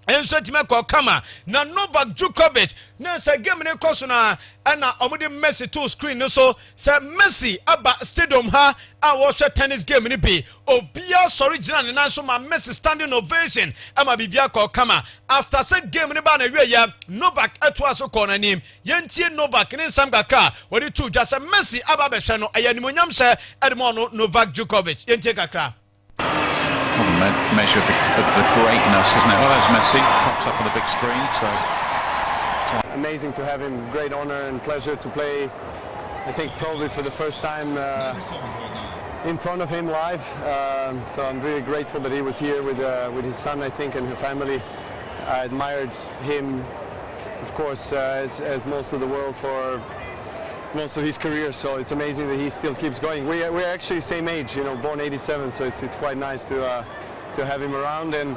enso time ko kama na Novak Djokovic na sa game ne koso na ana omudi Messi to screen no so sa Messi aba stadium ha a wo hwe tennis game ni bi obia original na so ma Messi standing ovation ama bibia ko kama after sa game ni ba na wie ya Novak atu aso ko na nim yentie Novak ni sam kakra wodi tu just Messi aba be hwe no ayanimonyam se edmo Novak Djokovic yentie kakra. Measure of the greatness, isn't it? Well, there's Messi, pops up on the big screen. So amazing to have him. Great honor and pleasure to play. I think probably for the first time in front of him live. So I'm really grateful that he was here with his son, I think, and her family. I admired him, of course, as most of the world for most of his career, so it's amazing that he still keeps going. We're actually same age, you know, born 87, so it's quite nice to have him around. And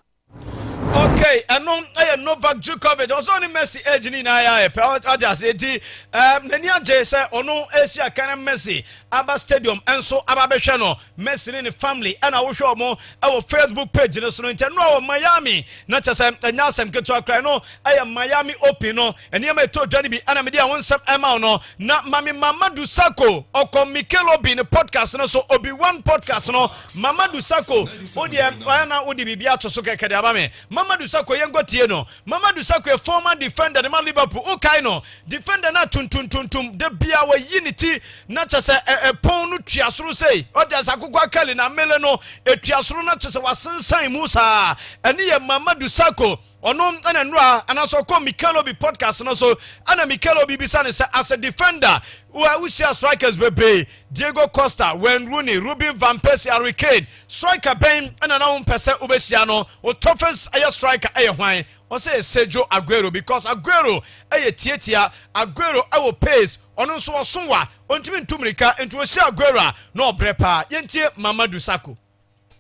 Okay, ɛno ɛyɛ Novak Djokovic ɔsɔ ne Messi age ni na ya pɛ ɔgya sɛ eti n'ani agye sɛ ɔno esi akana Messi aba stadium ɛnso aba bɛhwɛ no Messi ne ne family ɛna wohwɛ ɔmo ɛwɔ Facebook page no so no nkyɛn no wɔ Miami na kyɛ sɛ ɛnya asɛm ketewa kra no ɛyɛ Miami Open no ɛnneɛma ɛtɔ dwane bi ɛna mede a wɔn nsɛm ɛma no na Mami Mamadou Sakho ɔkɔ Mikel Obi ne podcast no so Obi One podcast no Mamadou Sakho ɔdeɛ ɛna ɔde biribi ato so kɛkɛ de aba me Mamadou Sakho yengo tie no Mamadou Sakho a former defender de Liverpool okay no defender na tuntuntuntum de bia wa yiniti na chese pon no tuasoro sei ode asakoko akale na mele no etuasoro na chese wasensan mu saa ene ye Mamadou Sakho ono ana nura anaso ko Mikel Obi podcast no so ana Mikel Obi bisa ne as a defender we see strikers bebre Diego Costa, Wayne Rooney, Ruben van Persie, Harry Kane striker ben ana na pese obesia no o toughest air striker air hwan o say Sergio Aguero because Aguero aye tietia Aguero awo pace ono nso osonwa ontimi ntumrika ento o see Aguero no brepa yentie Mamadou Sakho.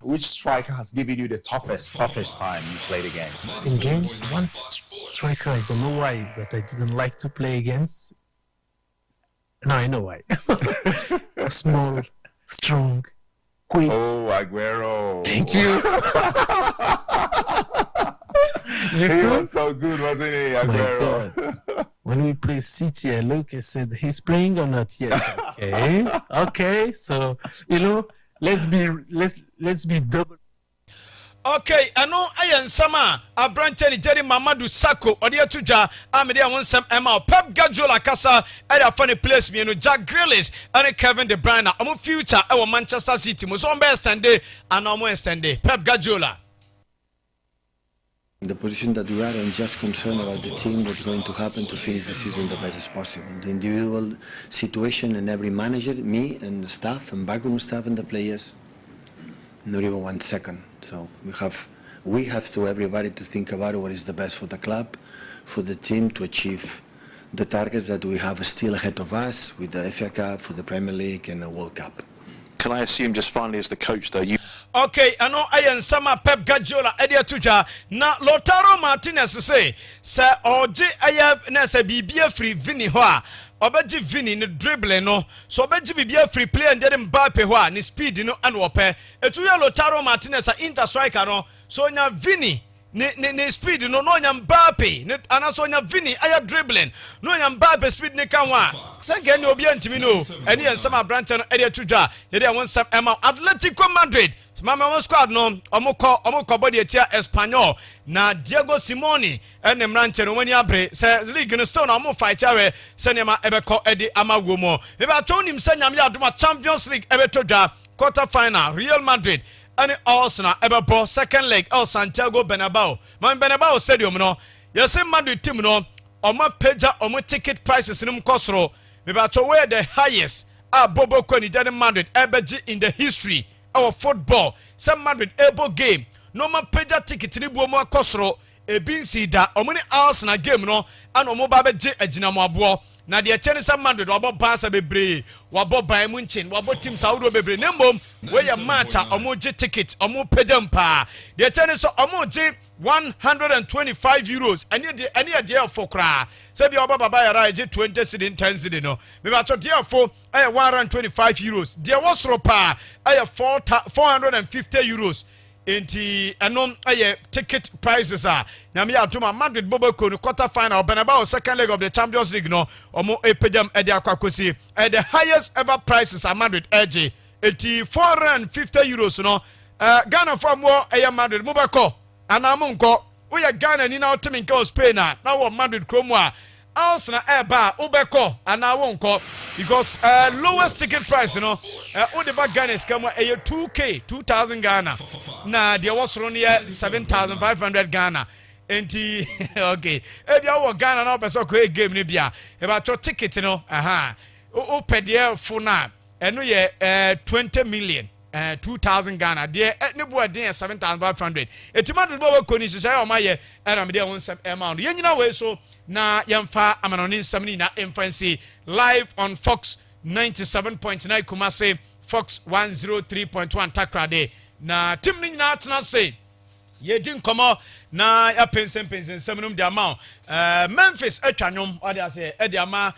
Which striker has given you the toughest time you played against? In games, one striker, I don't know why, but I didn't like to play against. No, I know why. Small, strong, quick. Oh, Aguero. Thank you. He was so good, wasn't he, Aguero? My God. When we play City, I look, I said, he's playing or not? Yes. Okay. Okay. So, let's be double. Okay, ano ayen sama abranche ni Jerry Mamadou Sakho ode atudwa amede a wonsam ema Pep Guardiola kasa area fa ne place me no Jack Grealish and Kevin De Bruyne omo future e Manchester City mo so best ande and omo extend Pep Guardiola. In the position that we are, I'm just concerned about the team, what's going to happen to finish the season the best as possible. The individual situation and every manager, me and the staff and backroom staff and the players, not even 1 second. So we have to everybody to think about what is the best for the club, for the team to achieve the targets that we have still ahead of us with the FA Cup, for the Premier League and the World Cup. Can I assume just finally as the coach though, you Okay, ano ayen sama Pep Guardiola edia tuja na Lautaro Martinez say oje aya na se bibia free Vini ho a obeji Vini ne dribble no so obeji bibia free play and dem Mbappe ho a ne speed no an ope etuya Lautaro Martinez a inter striker no so nya Vini ne speed no nya Mbappe ne anaso nya Vini aya dribbling no nya Mbappe speed ne kan wa sanke ne obi antimi no eni ensama branch no edia tuja ye de won sam ema Atletico Madrid Mama one squad no omoko body etia Espanyol na Diego Simeone ene mranche no wani abre se league no still na omo fight awe se nema ebeko edi amago mo e ba tonim se nyame adoma Champions League ebetodwa quarter final Real Madrid and Arsenal ebebo second leg El Santiago Bernabeu man Bernabeu stadium no yesi Madrid team no omo peja omo ticket prices nim kosoro me ba to where the highest bobo kwani jade Madrid ebeji in the history our football some Madrid able game no man peja ticket ni buomo akosoro ebinsi da omuni Arsenal game no and omo ba beje aginamo abo na de chene some Madrid wabo Barca bebre wabo Bayern Munich wabo team Saudi bebre nembom we ya match omo je ticket omo peja mpa de chene so omo je 125 euros any deal for kra say bi oba baba ya je 20 cedi 10 cedi no me ba to deal for 125 euros there was ropa 450 euros enti enom ticket prices are nyame atoma Madrid boboko no quarter final Bernabeu second leg of the Champions League no omo epedam edi akwakosi the highest ever prices are Madrid edge enti 450 euros no Ghana from wo Madrid mobako anamunko we Ghana ni na otimi nke Spain na wo Madrid kromo a Arsenal eba ubeko anawonko because lowest ticket price you know Udeba Ghana is come 2k 2000 Ghana na there was run here 7500 Ghana enti okay ebia wo Ghana na person ko game ni bia e ba to ticket no o pedie funa eno ye 20 million 2000 Ghana de ne bo den 7500 etima do bo ko ni shisha o maye na me de won sem amount ye nyina we so na yemfa amanoni nsam ni na infancy live on Fox 97.9 Kumasi Fox 103.1 Takrade na team ni nyina atena say ye din komo na ya pensen num de ama Memphis atwanwom ode ase e de ama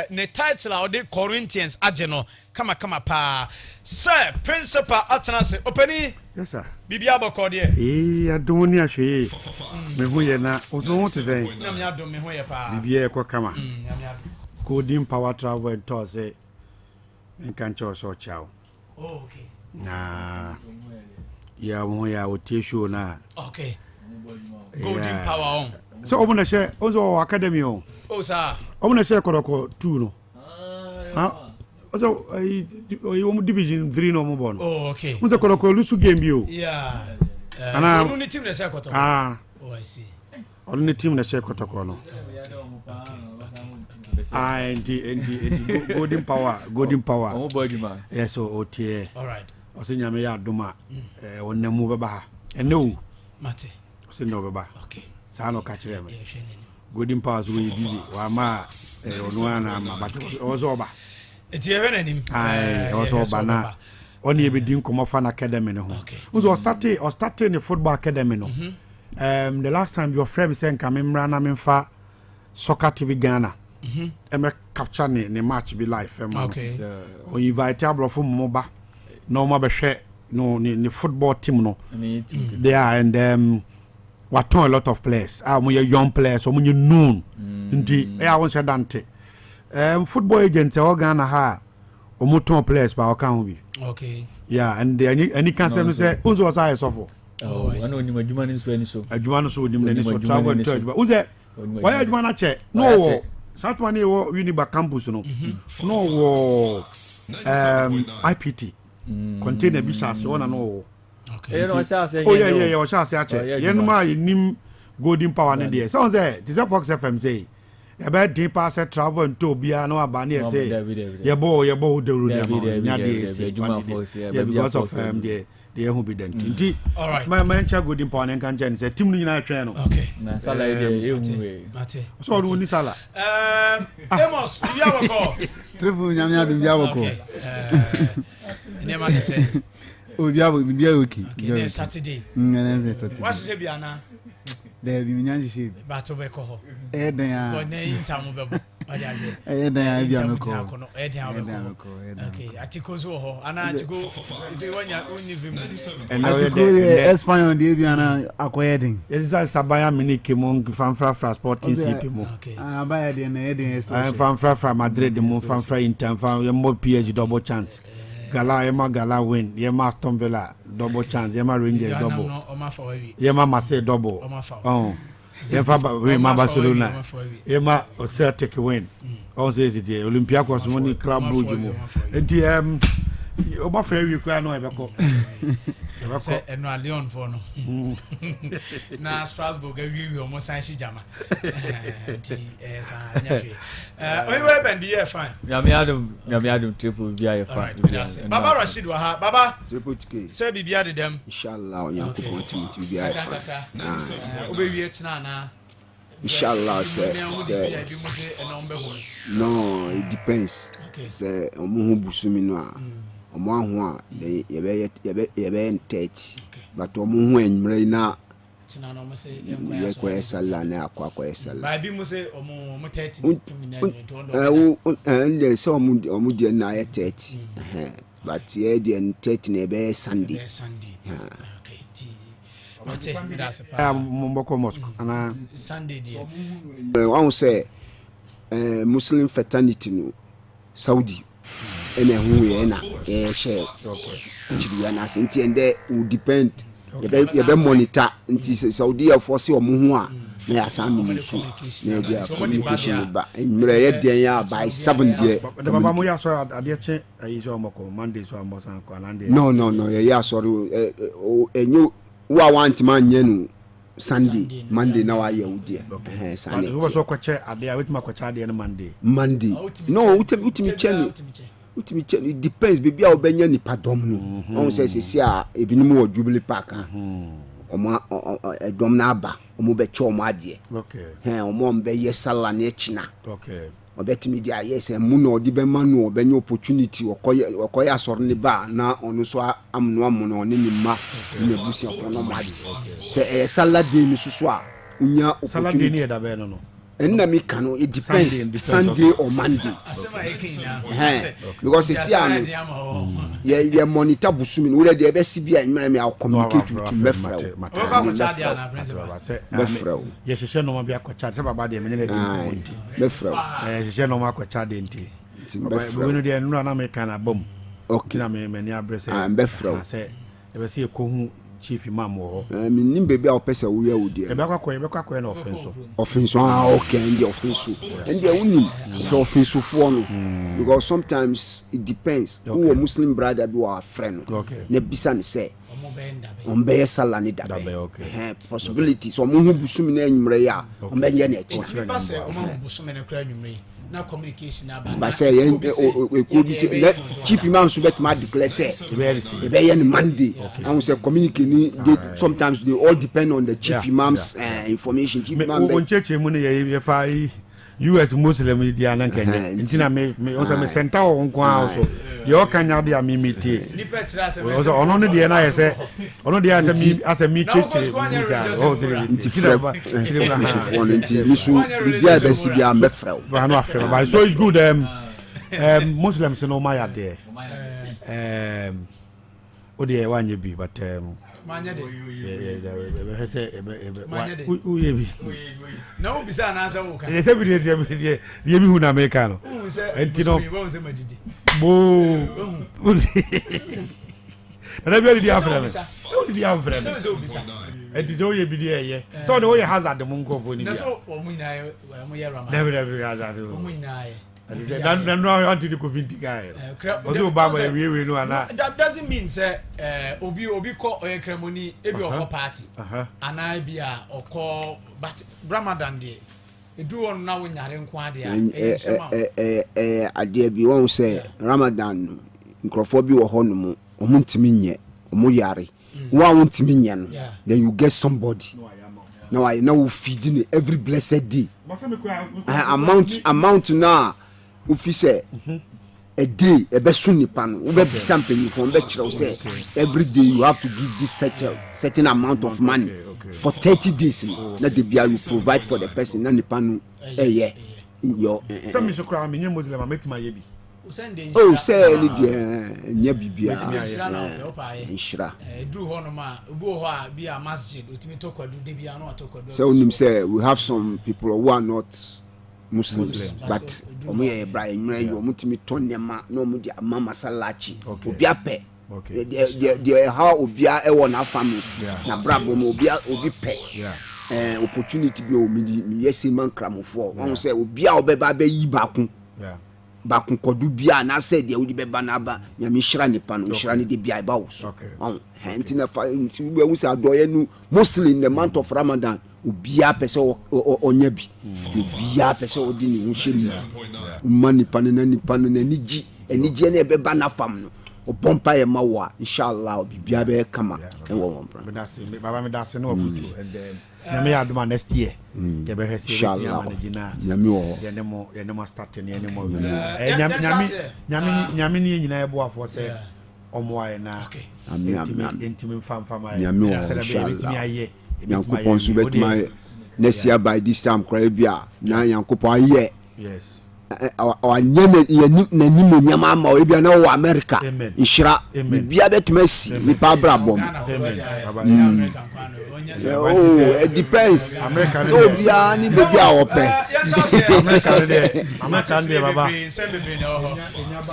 ne title a ode Corinthians ageno kama pa sir principal atanase opani yes sir bibia bokode adom ni ahwe me hu ye na ozo ho te say na me adom me hu ye pa bibia e ko kama Golden Power Travel and Tour say nkan cho so chao okay na ya mo ya show na okay Golden Power on so omo na share ozo academy on sir omo na share koroko 2 no ozo omo division 3 no mo bon okay ozo koroko lusu game bi o ana onu ni team na share koroko I see onu ni team na share koroko no Golden Power omo body man yes so otie all right osenyame ya adoma onnamu beba ha ene mate osenno beba okay sa no ka kire me Golden Power so we busy wa ma onu ana ma bato ozo oba etie we nanim ozo oba na oni ebedi nkomo fa na academy ne ho ozo start in the football academy no the last time your friend said come mra na memfa Soccer TV Ghana eme capture ne match be live okay o invite abrofo moba no ma be hwe no ni football team no they are and what a lot of players mo young players o mo known ndi I won say dante football agent e Ghana ha o mo ton players ba o kan ho bi okay yeah and any can say unzo was I suffer ano ni madjuma ni so ani so adjuma no so ni so travel to uze why adjuma na che no Satwani wo Uniba campus no no wo IPT container bi sase wona no okay no sase yeah o sase ache yenuma nim Golden Power ne dey so say this Fox FM say e be dey pass travel to bia no aba ne say ye bo de ru dem nya dey say because of they who be then tinti all right my mancha Golden Power and can say team ni na twen no okay na sala dey mate so do ni sala Amos bia wako triple nyame adu bia wako ne mate say o bia oki okay Saturday what's say bia na there be nyanji she ba to be ko ho den ya ko ne intamu bebo ade ase den ya bia no ko okay atiko so ho ana atiko is wanya univim Espanyol de bia na akoyedin esa sabaya minike mo fanfra sporting CP mo abaya de na eden fanfra Madrid mo fanfra Inter fan mo PSG double chance Gala win Yema Aston Villa double chance Yema Rangers double Yema Marseille double Yema Barcelona Yema Celtic win on says it Olympiacos money club Brugge mo enti oba fa wi kwa no ebeko eno Lyon for no na Strasbourg wi o mo san shi jama enti sa nyahwe we ben be fine nyame adum triple via fine Baba Rashid wa ha Baba triple tk say bibia de dem inshallah onyankopon timi via obewie tena na inshallah no it depends say omo hu busumi no a omo ahu a ye be 30 but omo hu enmre na tina no mo say ye ko esala na akwa esala ba bi mo say omo 30 and so omo die na ye 30 but ye die 30 na be Sunday okay mate me da se pa mboko mosque ana Sunday dia I say Muslim fraternity no Saudi ene hu ye na share chiri na senti ende will depend ye be monitor nti Saudi ya force o mu hu a na ya san mi su na dia communication ba mre ye den ya by 7 dia baba mo ya so ade che ayi so moko Monday so amosan ko alande no ye ya sorry enyu wa want man yenu Sunday Monday na wa ye udie Sunday wo so ko che ade a wetima ko cha ade na Monday no utimi cheni it depends baby a obenya ni padom no on say sisi a ebinim wo Jubilee Park omo edom na aba omo be che omo ade okay omo mbe ye sala na echina okay obetimi dia yes mu no odi be manu obenye opportunity okoye asoro ne ba na onu so amno amono ne ni ma ne busia fo no madi se salade ni susu a unya opportunity salade ni da be no and na me can it depends Sunday or Monday because it's yeah monitor busumi we dey be sibia nyere me communicate with mefra ye hye no ma bia kwacha se baba de menye na de mefra hye no ma kwacha de nti we no de no na me kan abom okay na me ni abrese mefra se e be se ko hu chief imam wo me nim baby a opesa wo ya wo de e be kwakwa na offense okay and the offense and the uni the offense for no because sometimes it depends who a Muslim brother be our friend na bisa ne say ombe sala ni da possibility so mo hu busumi na anwumre ya ombe nye na echi ba say o ma hu busumi na kra anwumre na communication aba ba say e ko bi se chief imam so bet ma declare say e be yen Monday and say communicate ni sometimes they all depend on the chief imam's information chief imam on cheche mu ne ye fa US Muslim dia na Kenya ntina me on say me center on kwa also yo kanya dia me meeting ni pe tira se me ono ne dia na ye say ono dia say me ase me cheche nti freba nti misu dia da si dia me frel ba no afre ba so it's good Muslims no ma ya there o de wanye bi but manya de be say u ye bi na obi sa na asa wo kan e se bi de bi hu na America no entino wo se madidi bo na bi di afra me o di afra me e di so ye bi de ye so de wo ye hazard mo nko fo ni bi na so o mu ina ye mo ye rama de hazard o mu ina ye dan no anti the covid guy ozo baba we no ana that doesn't mean say obi ko kremoni ebi okọ party ana bia okọ but Ramadan de edu on na wo nyare nko ade a ade bi won say Ramadan nkrofo bi wo hono mu omo ntimi nye omo yare wo awon ntimi nye no then you get somebody now I know feeding every blessed day amount na officer a day a best nipan we be something from be kire say every day you have to give this certain amount of money for 30 days na the bia you provide for the person na nipan your some so kra me Muslim ametima ye bi oh say ni dia nya bibia inshira do ho no ma obi ho a bia masjid otimi tokwadu de bia na tokwadu so unim say we have some people who are not Muslims but omo Ibrahim you mutimi tonema no omo dia mama salachi obi ape the how obi a e na family na brabo mo obi pe opportunity bi o mi yesi man kramofo won say obi a obeba be yi bakun kodu bia na say de odi beba na ba nyame hira nipa no hira ne de bia ba wo so henti na fa we wu say adoye nu Muslim in the month of Ramadan obia pese onya bi obia pese odi ni nhye ni mani panena ni panena ni ji enije na beba na fam no opompa ye mawa inshallah obia be kama enwo won bra baba me dase no futu and then nyame ya aduma next year ye be hese wetin ya manage na nyame wo ye nemo start ne nemo nyame ni nyina ye boafo se omo aye na intimi fam aye nyame wo inshallah yankopon so betima next year by this time cry bia na yankopon aye yes awanyeme na nimo nyama ama o bia na wo America inshira bia betima si ni pa brabom oh it depends so bia ni baby a ope America de baba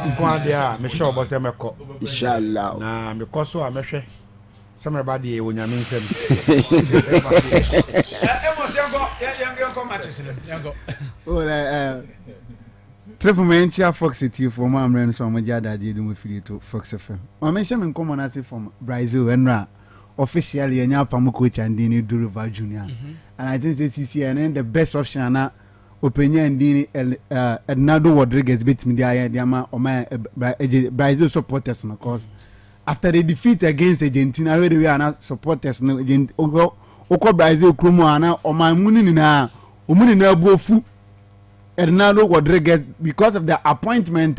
nko ade a me sure bo se meko inshallah na me koso a mehwe somebody e wonyame nsem yango matches yango oh Triple Manchia Fox City for my friends from Majada did with to Fox FM. I mentioned in common as from Brazil and Ra officially and Yapamu coach and Dini Duruva Jr. And I think CCN the best option na opinion and Dini Ednardo Rodriguez beat me the Diama or my Brazil supporters of course. After the defeat against Argentina, where we are not supporters no Oko Brazil Krumoana or my Munina Umunina Bofu. Hernando Rodriguez because of the appointment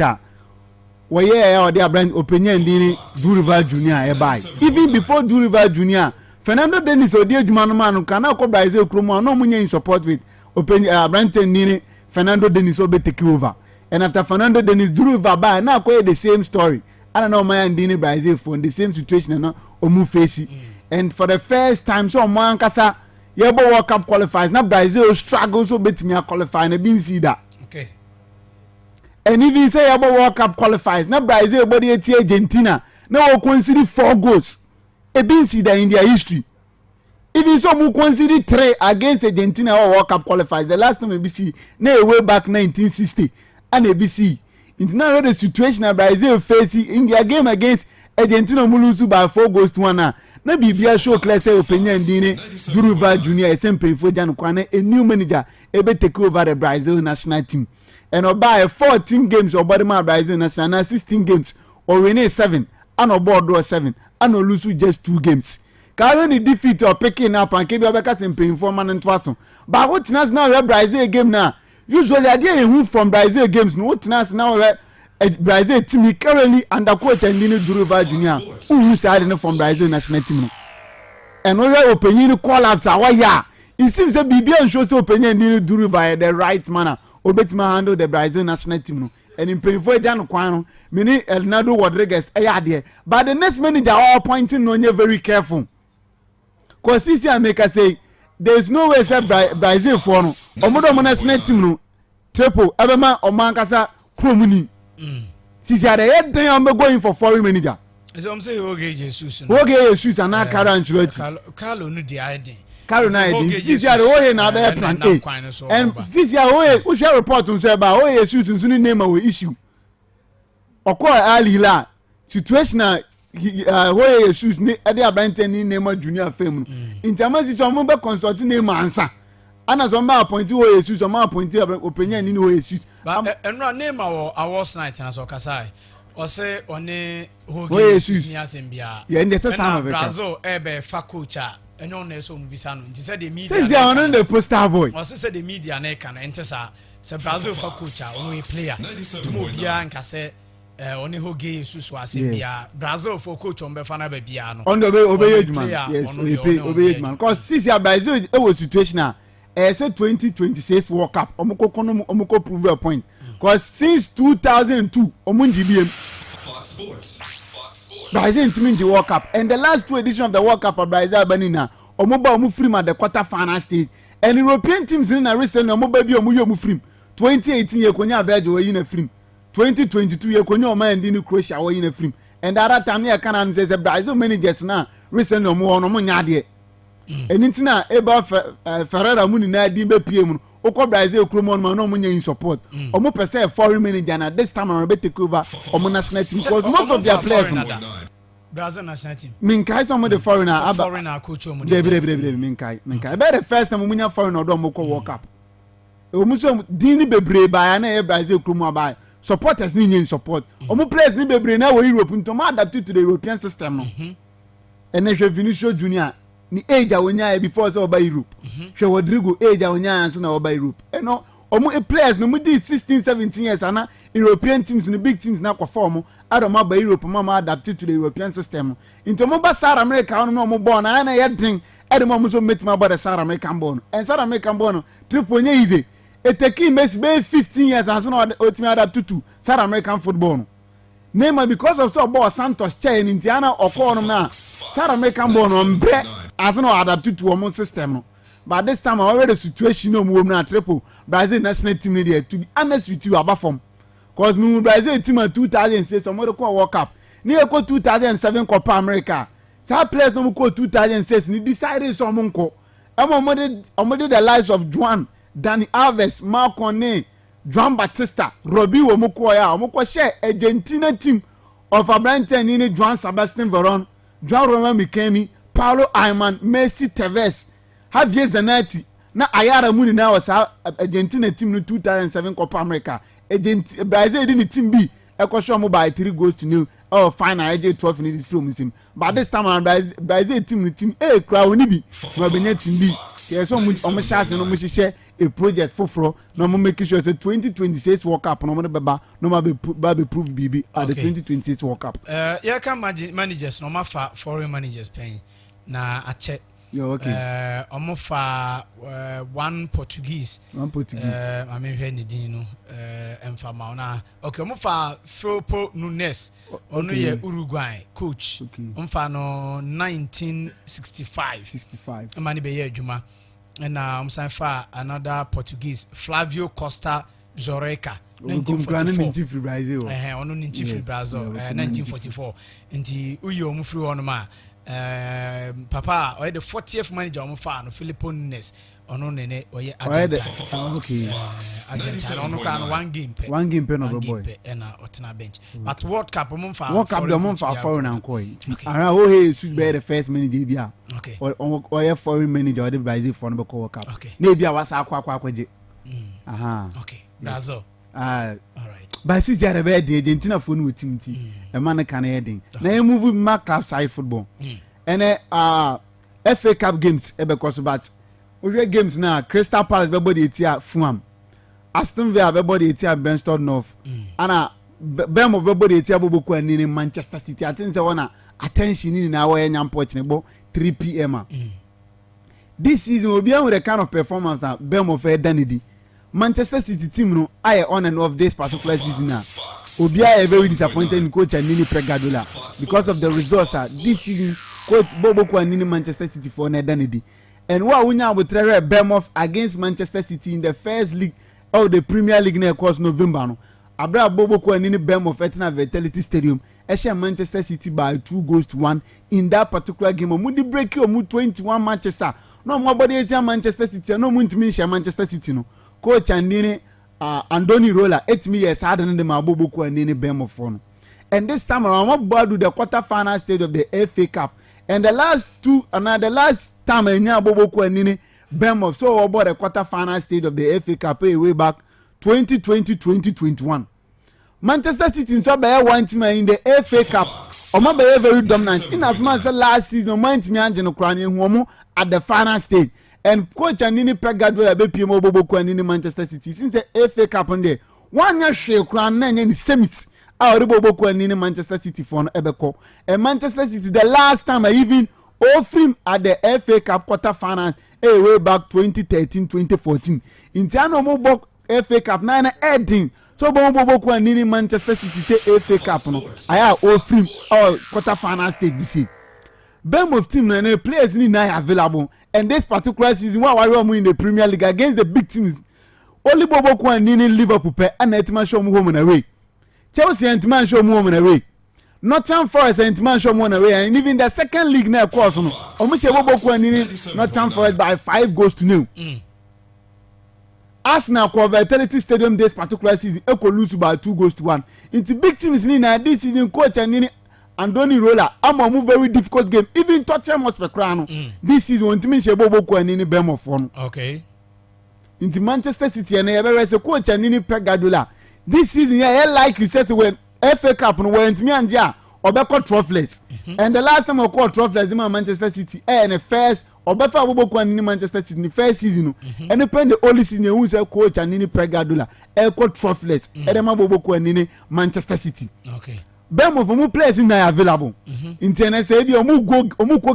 where they are brand opinion dini Durival Junior buy. Even before Durival Junior, Fernando Dennis or dear Jumanman can now come by Brazil Chroma no money in support with opinion Branton Nini Fernando Dennis will be take over. And after Fernando Dennis Durival buy now quite the same story. I don't know my and Dini Brazil for the same situation and Omu Facey. And for the first time so man kasa Yebo World Cup qualifies. Now Brazil struggle so bit me qualify and been see that. Okay. And even say Yebo World Cup qualifies. Now Brazil body at Argentina. Now we consider 4 goals. A been see that in their history. Even some who consider 3 against Argentina or World Cup qualifies. The last time ABC now way back 1960 and ABC. It's now the situation that Brazil facing in their game against Argentina Mulusu by 4 goals to 1. Na bibia show clear say opinion dini Durival Junior is painful Jan Kwane a new manager ebe take over the Brazil national team and oba 14 games or body Brazil national na 16 games or win 7 and oba draw 7 and lose just 2 games currently defeat or picking up and keep obeka sem painful man ntwaso but what now Brazil game now usually I dey who from Brazil games no what now Brazil team currently under coach and Durival Junior who side from Brazil national team and all opinion collapse awaya it seems that BBN shows opinion Durival the right manner obetima handle the Brazil national team and in painful Jan Kwano mini Hernando Rodriguez there but the next manager all pointing on you very careful cause this year make us say there's no way say Brazil for no omodo national team no triple ebema omankasa kromuni Sisi are head thing I'm going for foreign manager. As I'm saying, okay, Jesus. Okay, Jesus, and now Carlo Ancelotti. Carlo no the idea. Carlo na idea. Sisi are way na be plan A. And sisi are we shall report on say about Jesus nso name we issue. Oko Ali Hilal situation na where Jesus ne e dey Abrante ni name junior fame. Intermasi so mo be consult name answer. Ana so ma appoint wo Jesus so ma appoint opinion ni wo Jesus. But enra name our night na so kasai. O say one hoge Jesus ni asembia. Yeah, in the time of Brazil ebe fa coach a enyo na so mbisa no. Nti say the media. Say on the poster boy. O say the media na ka na ntesa. Say Brazil fa coach a ono player. Tumo bia nka say one hoge Jesus wa asembia. Brazil for coach on be fa na ba bia no. On the obey man. Yes, obey man. Cause since Brazil e was situation say 2026 World Cup omoko prove a point because since 2002 omunji biem Brazil team the World Cup and the last 2 editions of the World Cup of Brazil banina omo free at the quarter final stage and European teams in a recent omo bi omo free 2018 yekonya abejo we in free 2022 yekonya o man in Croatia we in free and that time here can say Brazil managers now recently omo nya de enitina eba Ferreira muni na di be PM okọ Brazil kromon man no munye in support omo pese foreign manager na this time around be take over omo national team because most of their players Brazil national team minkai some of the foreigner coach omo minkai be the first time munya foreigner do omo World Cup omo so dini bebre ba na Brazil kromon ba supporters ni in support omo players ni bebre na we Europe nto ma adapt to the European system no and then Vinicius Junior ni age awonya before say oba Europe hwe Rodrigo age awonya anse na oba Europe no omo players no mudi 16 17 years ana European teams ni big teams na perform adoma ba Europe mama adapt to the European system into mo ba South America no mo born na yedin edemo mo so metima ba the South American born and South American born triple nya easy it take Messi be 15 years anse na otimi adapt to South American football no Neymar because of so about Santos chair in Indiana or na South American born on bre as no adapt to our system no but this time already situation no mo na triple Brazil national team there to be honest with you about form cause me Brazil team in 2006 some of World Cup ni e ko 2007 Copa America some players no ko 2006 ni decided so mo nko e the lives of Juan Dani Alves Marcone Juan Batista Robbie Womoko share Argentina team of Abrante ni Juan Sebastian Veron Juan Román Mikemi Paulo Ayman Messi Tevez Javier Zanetti na Ayara Muni na was Argentina team in 2007 Copa America Brazil didn't team B show mo by 3 goals to 0 final AJ 12 in this film him but this time around Brazil team crowd ni bi no be team B so omo chance no mo hihye a project for no more making sure say 2026 World Cup no more beba no more be prove BB at the 2026 World Cup. Yeah, can managers no more for foreign managers paying na a check. Okay. Omofa one Portuguese. I mean Venidino and Famauna. Okay, Omofa Filipe Nunes. Onu ye Uruguay coach. Omfano 1965. Mani be Juma. And Omsanfa another Portuguese Flavio Costa Zoreca. 1944. Onu Ninchi Brazil 1944. Inti uyo mufri onoma. Papa or the 40th manager on fan Filipe Nunes ono nene oye Argentina. Okay. Argentina ono kan one game no boy and otena bench. But World Cup the foreign and koi. Ara ho he should be the first manager bia. Okay. Or foreign manager the Brazil for no World Cup. Okay. Na bia wasa akwa je. Aha. Okay. Brazil. All right. But since you are the Argentina phone with team a man can heading. Now you move back outside football. And FA Cup games because but we games now Crystal Palace everybody here Fulham. Aston Villa everybody here Brentford North. And Bem of everybody here Bobo in Manchester City. I think one attention in our unfortunate 3 p.m. This season will be with the kind of performance that Bem of Danity. Manchester City team no I on and off this particular season now. Obia very disappointed in coach Nini Pregadola because of the results this season coach Bobo Kwanini Manchester City for Nedanidi. And what we now will try Bournemouth against Manchester City in the first league of the Premier League near course November no. Abra Bobo Kwanini Bournemouth Etna Vitality Stadium Esha Manchester City by 2-1 in that particular game. Mudi break you 21 matches. No more body Manchester City no muntimi Manchester City no. Coach Andini Andoni Rola 8 years harder than the Mabubuku and Nini Bemo phone. And this time around, what about the quarter-final stage of the FA Cup? And the last time in Yabubuku and Nini Bemo, so about the quarter-final stage of the FA Cup way back 2020-2021. Manchester City in one team in the FA Cup. Omabe very dominant. In as much as last season, mind me and Ukrainian at the final stage. And coach Nini Pregadola be PMO Bobo Kwanini Manchester City since the FA Cup on there. 1 year share crown nine semis. Our Bobo Kwanini Manchester City for Ebeko. And Manchester City the last time I even offering at the FA Cup quarter final way back 2013-2014. In Tiano Mobo FA Cup 9 ending. So Bobo Kwanini Manchester City say FA Cup no. I have offering all quarter final stage BC. Bournemouth team and players in available. And this particular season, what we are in the Premier League against the big teams, only Bobo Kwanini Liverpool and Etman show home and away. Chelsea and Etman show home and away. Nottingham Forest and Etman show home and away. And even the second league now, of course, Bobo Kwanini Nottingham Forest by 5-0. Arsenal for Vitality Stadium this particular season, Echo lose by 2-1. Into big teams in this season, coach and Nini. Andoni Rola, I'm a very difficult game. Even Tottenham was Crown. This is one to me, Bobo Kwanini Bemo phone. Okay. Into Manchester City and ever as a coach and Nini Pregadola. This season, yeah, like you said, when FA Cup went me and yeah, Obeko Trophless. And the last time I called Trophless, in Manchester City, and the first, Obefa Bobo Kwanini Manchester City, the first season, and the only season who is a coach and Nini Pregadola, Eko Trophless, and the Bobo Kwanini Manchester City. Okay. Bem of mu players in available. Internet say bi omu go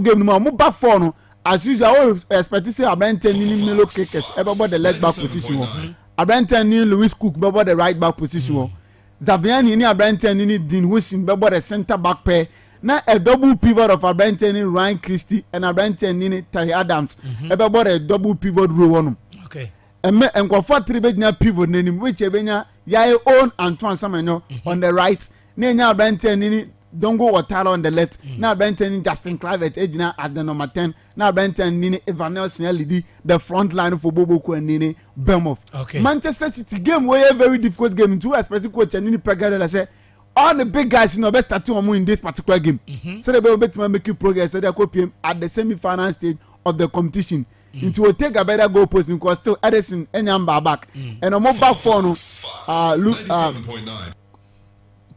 game no omu back for no as usual I expect to say Abrante ni Melo Kekes about the left back position. Abrante ni Louis Cook about the right back position. Zabiani ni Abrante ni Dean Wilson about the center back pair. Na a double pivot of Abrante ni Ryan Christie and Abrante ni Terry Adams about a double pivot role on. Okay. And go for three pivot name which ebenya ya own Antoine Sameno on the right. Nenya Brenton Nini Dongo Watara on the left. Now Brenton Justin Clivett Edina at the number 10. Now Brenton Nini Evanel Snelly the front line for Bobo and Nini Bournemouth. Okay. Manchester City game was a very difficult game. In two aspects, coach and Nini Pregadola say all the big guys in the best tattoo in this particular game. So they will be to make progress. So they could at the semi-final stage of the competition. It will take a better goal post because still Edison and Yamba back. And a more back for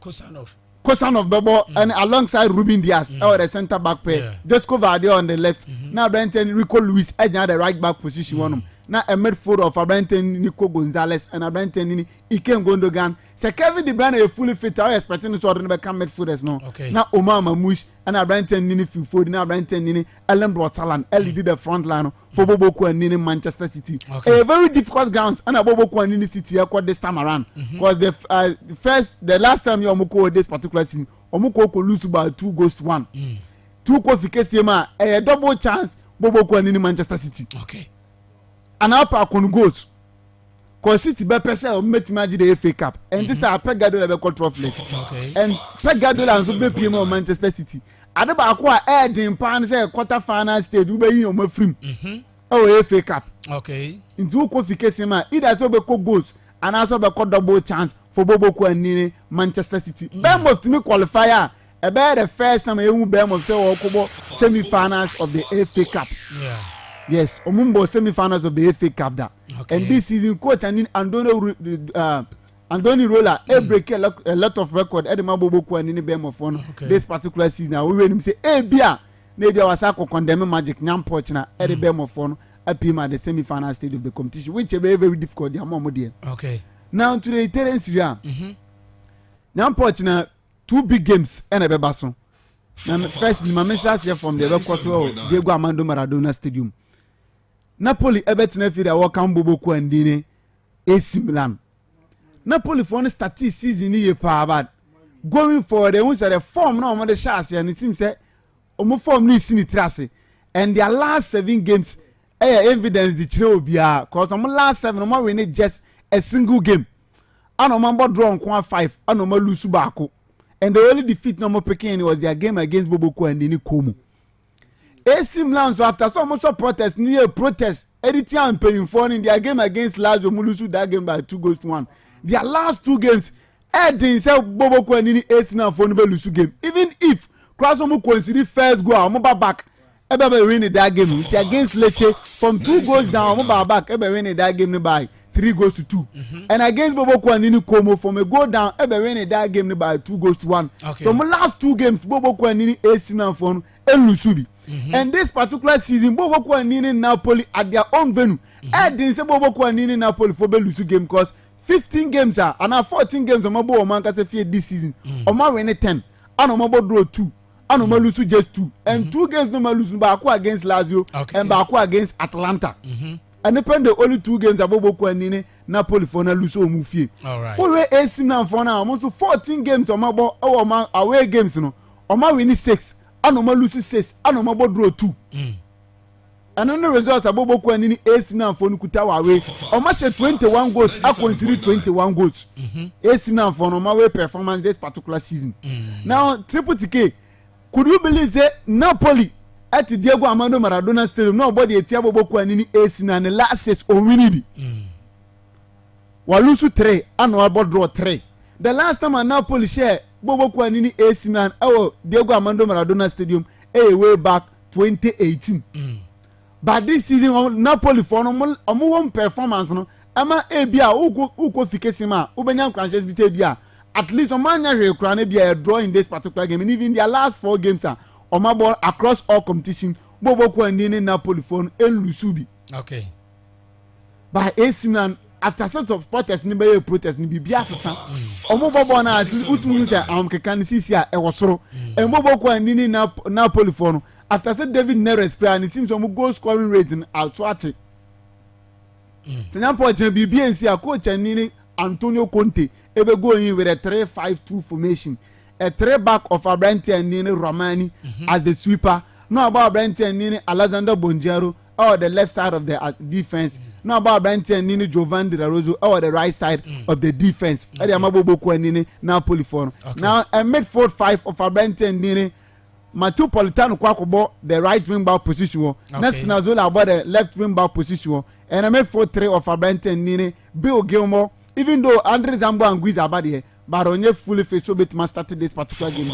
Kosanov Bebo and alongside Ruben Diaz or the centre back pair. Josco Vardio on the left. Now Brenton Rico Luis at the right back position. na a midfield of Abraham Nico Gonzalez and Abraham Ikem Gondogan. So Kevin De Bruyne is fully fit. I expecting to become midfielders now. Okay. Now Omar Mamouche and Abraham Nini Fifod and Abraham Nini Ellen Brotsalan. Ellie did the front line for Boboku and Nini Manchester City. Okay. A very difficult grounds and Boboku and Nini City acquired this time around. Because the last time you Omuko this particular season, Omuko could lose by 2-1. 2 qualifications, a double chance. Boboku and Nini Manchester City. Okay. And up our goals. Cause City be person o met imagine the FA Cup. And this are Pep Guardiola be control flex. Okay. And Pep Guardiola and so be PM of Manchester City. Ade ba ko a air din pan say quarter final stage we be yin o mafrim. Oh FA Cup. Okay. Into who qualification ma either so be ko goals and also be ko double chance for Boboku and Nini Manchester City. Bournemouth to me qualifier. About the first time you Bournemouth say o ko semi-finals of the FA Cup. Yeah. Yes, Omumbo semi-finals of the FA Cup that. Okay. And this season, coach and Andoni Rola, break a lot of record. Edema Boboku and Nini Bournemouth on this particular season. We will say, Bia, maybe I was condemn Magic Nyam Pochna, Eddie Bournemouth on at the semi-final stage of the competition, which is very, very difficult. Okay. Now to the Italian Syria, Nyam Pochna 2 big games and a bebason. First, the message here from the record Diego Armando Maradona Stadium. Napoli Everton Fida welcome Boboku and Nini AC Milan. Napoli for the start season here bad. Going forward, they want the form now on the chassis and it seems that form ni sini trase. And their last 7 games evidence the trail bia cause last 7 win just a single game. Anomamba draw on 5, anoma lose baako. And the only defeat no picking was their game against Boboku and Nini Como. AC Milan so after some protest near protest anytime paying for in their game against Lazio Mulusu that game by 2-1. Their last 2 games Edin say Boboku and Nini AC Milan for no lose game. Even if Krasomu consider first goal Omoba back ebe win that game it's against Lecce from 2 goals down Omoba back ebe win that game by 3-2. And against Boboku and Nini Como from a goal down ebe win that game by 2-1. Okay. So my last 2 games Boboku and Nini AC Milan for Elusubi. And this particular season, Boboku and Nini Napoli at their own venue. I didn't say Boboku and Nini Napoli for Belusu game because 15 games are and 14 games on my boy man can say this season. On my win 10, and on my draw 2, and on my lose just 2, and 2 games no my lose Baku against Lazio and Baku against Atalanta. And depend the only 2 games are Boboku and Nini Napoli for na lose Mufie. All right. We AC now for now almost 14 games on my ball away games no. On my winning 6. Anoma lose 6, anoma draw 2. And on the results of Boboku and Nini AC now for Nukutawa away. Almost 21 goals, I consider 21 goals. AC now for no way performance this particular season. Now, Triple TK, could you believe that Napoli at the Diego Armando Maradona Stadium, nobody at Boboku and Nini AC now in the last 6 or winning? Walusu 3, anoma draw 3. The last time a Napoli share Boboku and Nini AC Milan Diego Armando Maradona Stadium way back 2018. But this season Napoli for no performance no ama bia uko fikesima ubenya franchise bi bia at least omanya hwe bia draw in this particular game and even their last 4 games are ball across all competition Boboku and Nini Napoli for Elusubi. Okay. By AC Milan after sort of protest ni be protest ni bibia sesa omobobo na utumu say kekan sisi a ewosoro Boboku and Nini Napoli for no after say David Neres play and it seems some goal scoring rate in Altuati Senampo bibia nsi a coach Nini Antonio Conte ebe going with a 3-5-2 formation, a 3 back of Abrante and Nini Romani as the sweeper, no about Abrante and Nini Alexander Bonjero or the left side of the defense. No about Abrante and Nini Giovanni De La Rosa or the right side of the defense. Boboku and Nini Napoli for now a midfield 5 of Abrante and Nini. Matthew Politano Kwakobo the right wing back position. Next Nazola about the left wing back position. And I midfield 3 of Abrante and Nini. Bill Gilmore. Even though Andre Zambo and Guiz are bad here, but on your fully face so bit must start this particular game.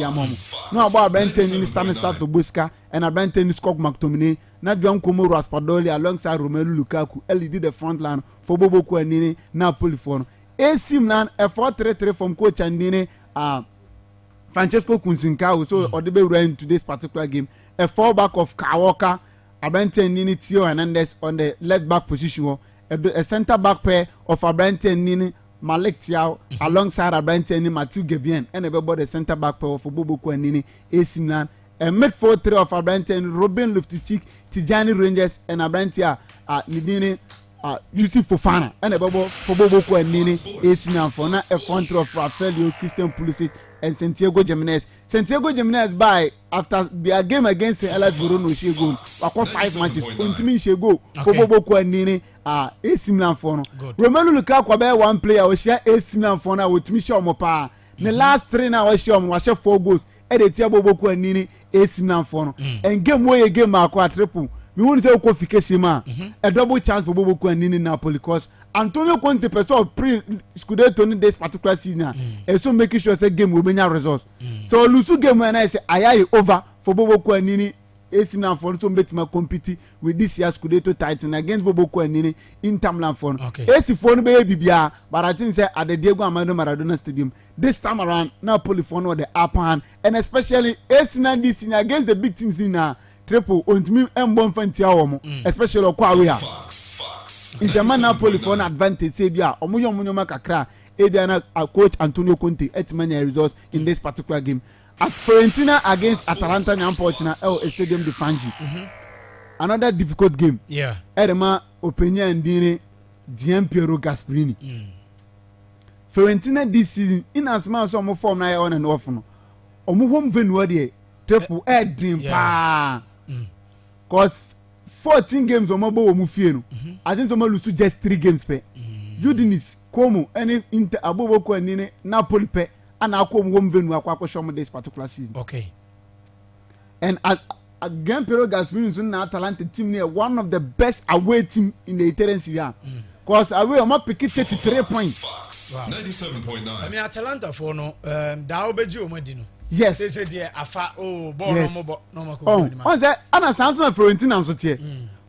No about Abrante Nini start to Busca and Abrante Nini Scott McTominay. Not John Komo Raspadoli alongside Romelu Lukaku. Eli did the front line for Boboku and Nini Napoli for AC Milan a 4-3-3 from coach and Nini Francesco Kunsinka so or the way into this particular game. A 4 back of Kawaka Abrante Nini Theo Hernandez on the left back position. A centre back pair of Abrante Nini Malik Thiaw alongside Abrante Nini Mathieu Gebien and everybody the centre back pair of Boboko and Nini AC Milan. A midfield three of Abrante and Robin Loftus-Cheek, Tijani Rangers and Abrante Nini Yusuf Fofana and a bubble for Boboko and Nini AC Milan for now a front of Rafael Christian Pulisic and Santiago Jimenez. Santiago Jimenez by after their game against LS Verona she go. Wako 5 matches. Untimi she go. For Boboko and Nini AC Milan for no. Romelu Lukaku be one player we share AC Milan for now with Michel Mopa. The last 3 now we share 4 goals. E dey tia Boboko and Nini AC Milan for no. And game way game akwa triple. We want to say Kofi ma a double chance for Boboko and Nini Napoli because Antonio Conte person pre Scudetto in this particular season and so making sure say game will be now results. So lose game when I say I over for Boboko and Nini AC Milan for so make my compete with this year's Scudetto title against Boboko and Nini in Milan for. AC for no be bibia but I think say at the Diego Armando Maradona Stadium this time around Napoli for no the upper hand and especially AC Milan this year against the big teams in triple ontimi embon fantia wo especially okwa we a Inter Napoli for an advantage say bia omuyo makakra e bia na coach Antonio Conte etmanya results in this particular game at Fiorentina against Atalanta Nyampochina Stadium de Fangi. Another difficult game Edema Openia Ndine Gianpiero Gasperini. Fiorentina this season in as much some form na on and off no omu home venue dey triple dream pa cause 14 games on mobile mufie no I think some lose just 3 games pe Udinis Como any Inter Aboboko and Nini Napoli pe and akom home venue akwa show this particular season. And again Piero Gasperini na Atalanta team near one of the best away team in the Italian Serie A cause away am pick 33 points. 97.9. I mean Atalanta for no da obeji omadi no. Yes. Say there afa ball no mo on say ana Samson Fiorentina nso tie.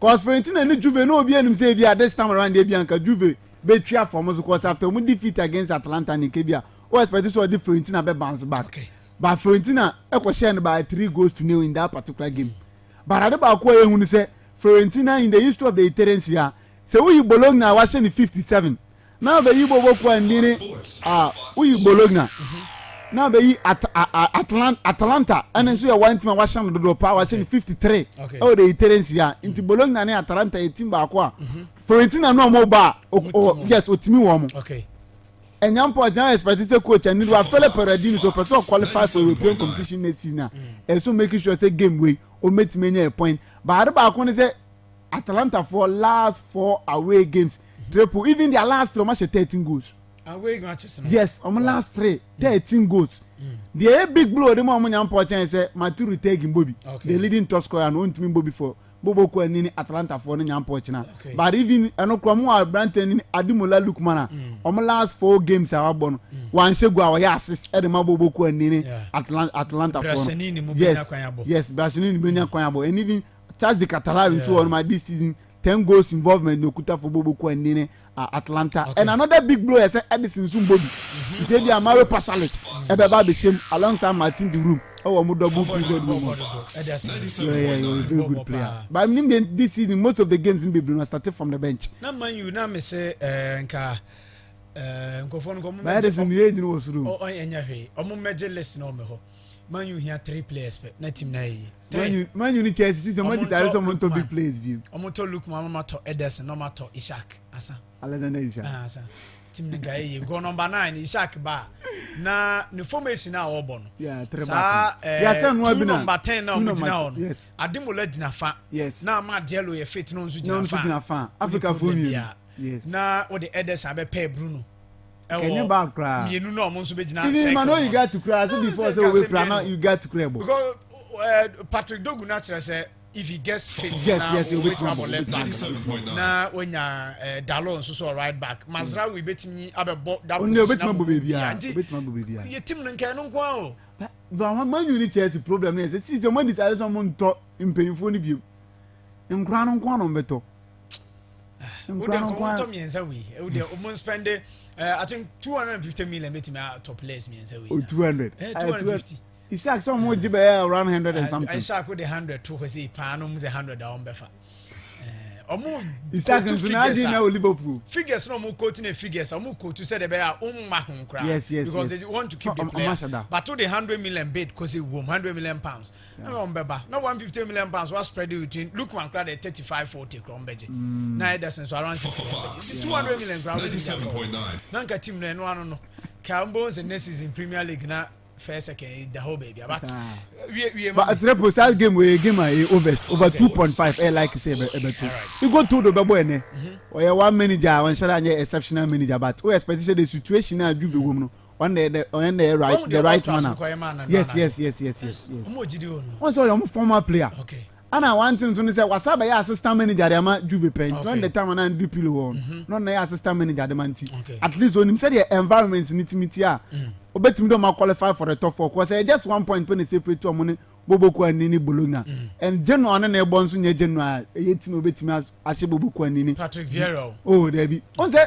Cause Fiorentina ni Juve no obi anim say bia this time around dey bia nka Juve be tria for us cause after we defeat against Atalanta ni kebia. O expect so the Fiorentina be bounce back. But Fiorentina e ko share by 3-0 in that particular game. But ade ba ko ehun say Fiorentina in the history of the Italian Serie say we Bologna was in 57. Now be Boboko and Nini we Bologna. Now be Atalanta and so one team was on the power 53. Oh the Italian Serie into Bologna and Atalanta a team ba kwa. Fiorentina no more bar yes otimi wo mo. And Nyampo Jan expect say coach and Nilo Felipe Peredini so person qualify for European competition next season and so making sure say game way o make many a point. But ba ko say Atalanta for last 4 away games triple even their last 3 match 13 goals. Away matches. Yes, on last 3 13 goals. The big blow the mo Nyampo Jan say Maturu taking Bobby. The leading top scorer and won't mean Bobby for Boboko and Nini Atalanta for Nyampo China. But even Anokwamu Branton Adimola Lukmana on last 4 games are born. One Shegwa assist at the Maboboko and Nini Atalanta for. Yes, Brasini Bunya Kwayabo and even Charles de Catalabi so on my this season 10 goals involvement no kuta for Boboko and Nini Atlanta. And another big blow is Edison Zumbobi. They be Amaro Pasalic Ebeba Bishim alongside Martin the room. Oh, I'm double very good player. But I mean this season most of the games in Biblina started from the bench. Na man you na me say nka nkofon ko mo but Edison the age no was room. Oh enya hwe. Omo meje list na o me ho. Man you here 3 players pe na team na yi. Man you need Chelsea see somebody decided someone to big players view. Omo to look mama to Edison no ma to Ishak asa. Alexander Ishak. Asa. Team nga yi go number 9 Ishak ba. Na the formation na o bon. Yeah, sa number 10 na o gina on. Yes. Ademola gina fa. Yes. Na ma Diallo ye fit no nso gina fa. Africa for me. Yes. Na o the Edison be pair Bruno. Can you back cry? Mienu no mo nso be gina second. Even man you got to cry as before so we cry now you got to cry. Because Patrick Dogu naturally say if he gets fit now wait my left back na when Dalon so right back Mazraoui betimi abebo that position your team nka no kwa o but man you need Chelsea problem is see someone decide someone to impeyfo ni bio nkra no kwa no beto nkra no kwa to mienza we we dey almost spend I think 250 million betimi top less mienza we 200 250 Isaac some more jibe around 100 and something. Isaac with the 100 to say panum the 100 down befa. Omo Isaac figures now Liverpool. Figures no more quoting figures. Omo quote to say the bear mahun yes, because they want to keep the player. But to the 100 million bid because it won 100 million pounds. No beba. No 150 million pounds was spread between look one crowd at 35-40 crown beje. Now it doesn't so around 60 beje. 200 million crown 97.9. Nanka team no. Cowboys and Nesses in Premier League now. First second the whole baby but at the side game we game over 2.5 like say you go to the babo ene or one manager one shall exceptional manager but we expect the situation now do the woman one the right manner yes one so your former player okay and I want him to say wasaba ya assistant manager dem Juve pen when the time na do pillow one no na assistant manager dem anti at least when him say the environment nitimitia obetimi do ma qualify for the top 4 cause just 1 point pen separate to money Boboku Anini Bologna and Genoa na ebo nso nya Genoa yetim obetimi ashe Boboku Anini Patrick Vieira oh there be on say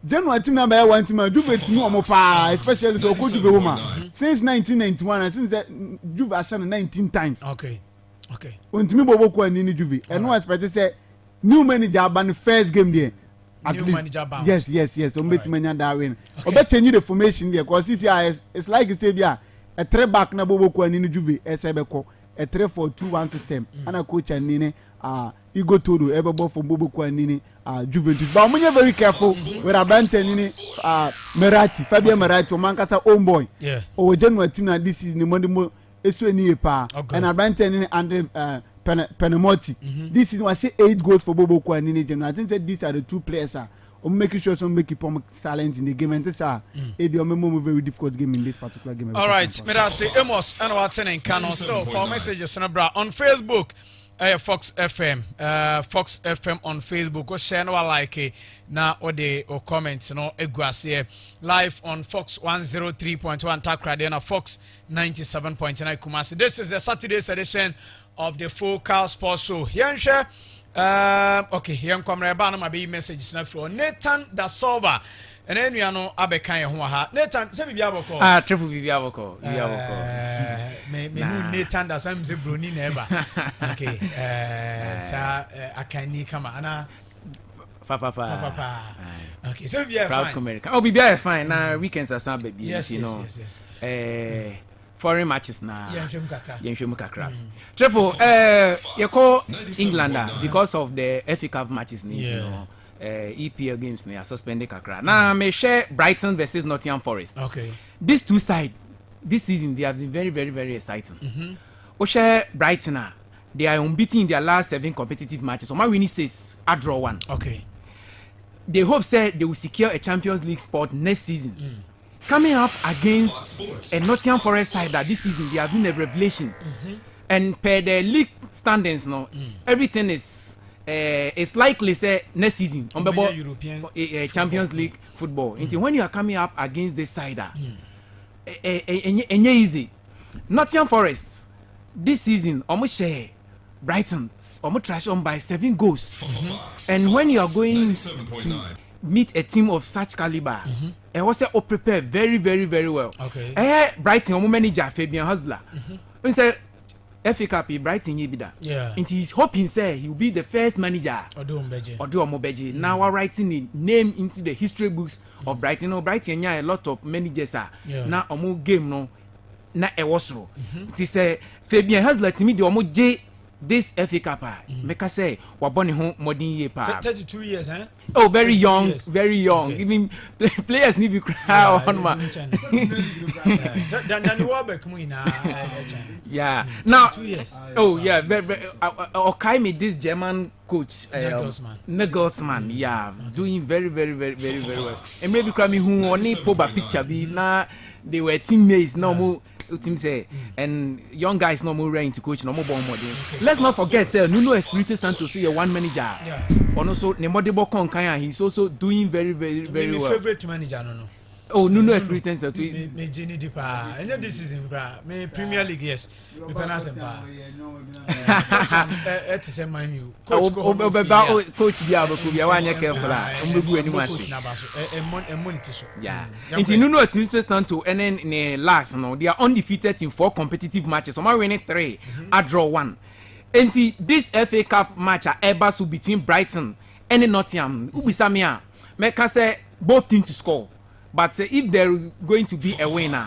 Genoa team number 1 team Juve team omo pa especially so ko Juve woman since 1991 and since Juve has 19 times okay Untimi Boboku Anini Juve and no expect say new manager ban first game there at new least, manager bounce. Yes. Manager that win. Change the formation there because it's like you say a 3 back na Boboku Anini Juve SBK a 3-4-2-1 system. And a coach Anini Igo Todo everybody for Boboku Anini Juventus. But I'm very careful with Abantenini Merati Fabian Merati or Mankasa own boy. Yeah. Or Genoa team na this is the Monday Esu ni pa and Abantenini and Penamoti. This is what 8 goals for Boboku Anini Genoa. I think that these are the two players making sure some make it silent in the game and this it be a very difficult game in this particular game. All right, Mirasi Amos and what's in Canon. So for messages on Facebook, Fox FM on Facebook. Or share no like na or the or comments no eguasie live on Fox 103.1 Takrade and Fox 97.9 Kumasi. This is the Saturday's edition of the Focal Sports Show. Here okay, here come Rebana my messages now from Nathan Da Silva. And then we are no Abekan ho ha. Nathan, say bi aboko. Triple bi aboko. Me Nathan da sam ze broni never. Okay. Sa akani kama ana Papa. Okay, so we are proud fine. America. Oh, be fine. Now weekends are some baby, yes, you know. Yes. Foreign matches na. Yenhwem kakra. Triple you call Englander because of the FA Cup matches you know. EPL games they are suspended kakra. Now me share Brighton versus Nottingham Forest. Okay. These two sides this season they have been very, very, very exciting. Share Brighton they are unbeaten in their last 7 competitive matches. So my winning 6, I draw 1. Okay. They hope say they will secure a Champions League spot next season. Coming up against a Nottingham Forest side that this season they have been a revelation. And per the league standings now, everything is it's likely say next season on the Champions League football. Until when you are coming up against this side, easy. Nottingham Forest this season almost share Brighton almost trash on by 7 goals. And when you are going to meet a team of such caliber, and was prepare very, very, very well. Okay. Brighton manager Fabian Hustler. When say FA Cup Brighton Yebida. Yeah. And he's hoping say he will be the first manager. Oduomobeji. Now we're writing the name into the history books of Brighton. No, Brighton a lot of managers are. Now omo game no na ewosro. It is Fabian Hustler to me the omo J this FA Cup make us say waboni ho modern year pa 32 years oh very young okay. Even players need to cry on ma yeah now 2 years oh yeah okay me this German coach Nagelsmann yeah doing very, very, very, very, very well and maybe cry me who only poba picture be na they were teammates no more team say and young guys no more ready to coach no more born more. Let's not forget Nuno Espirito Santo see a one manager and also Nemodebo Konkaya he's also doing very, very, very well. Favorite manager no Oh, Nuno Espirito Santo. Me Jenny Dipa. And this season, me Premier League, yes. Me Penas and Bar. It is a manu. Coach Bia one year careful. Yeah. Into Nuno Espirito Santo and then in last, no, they are undefeated in 4 competitive matches. Some are winning 3, I draw 1. And this FA Cup match at Ebasu between Brighton and Nottingham, Ubisamia, make us say both teams to score. But if there is going to be a winner,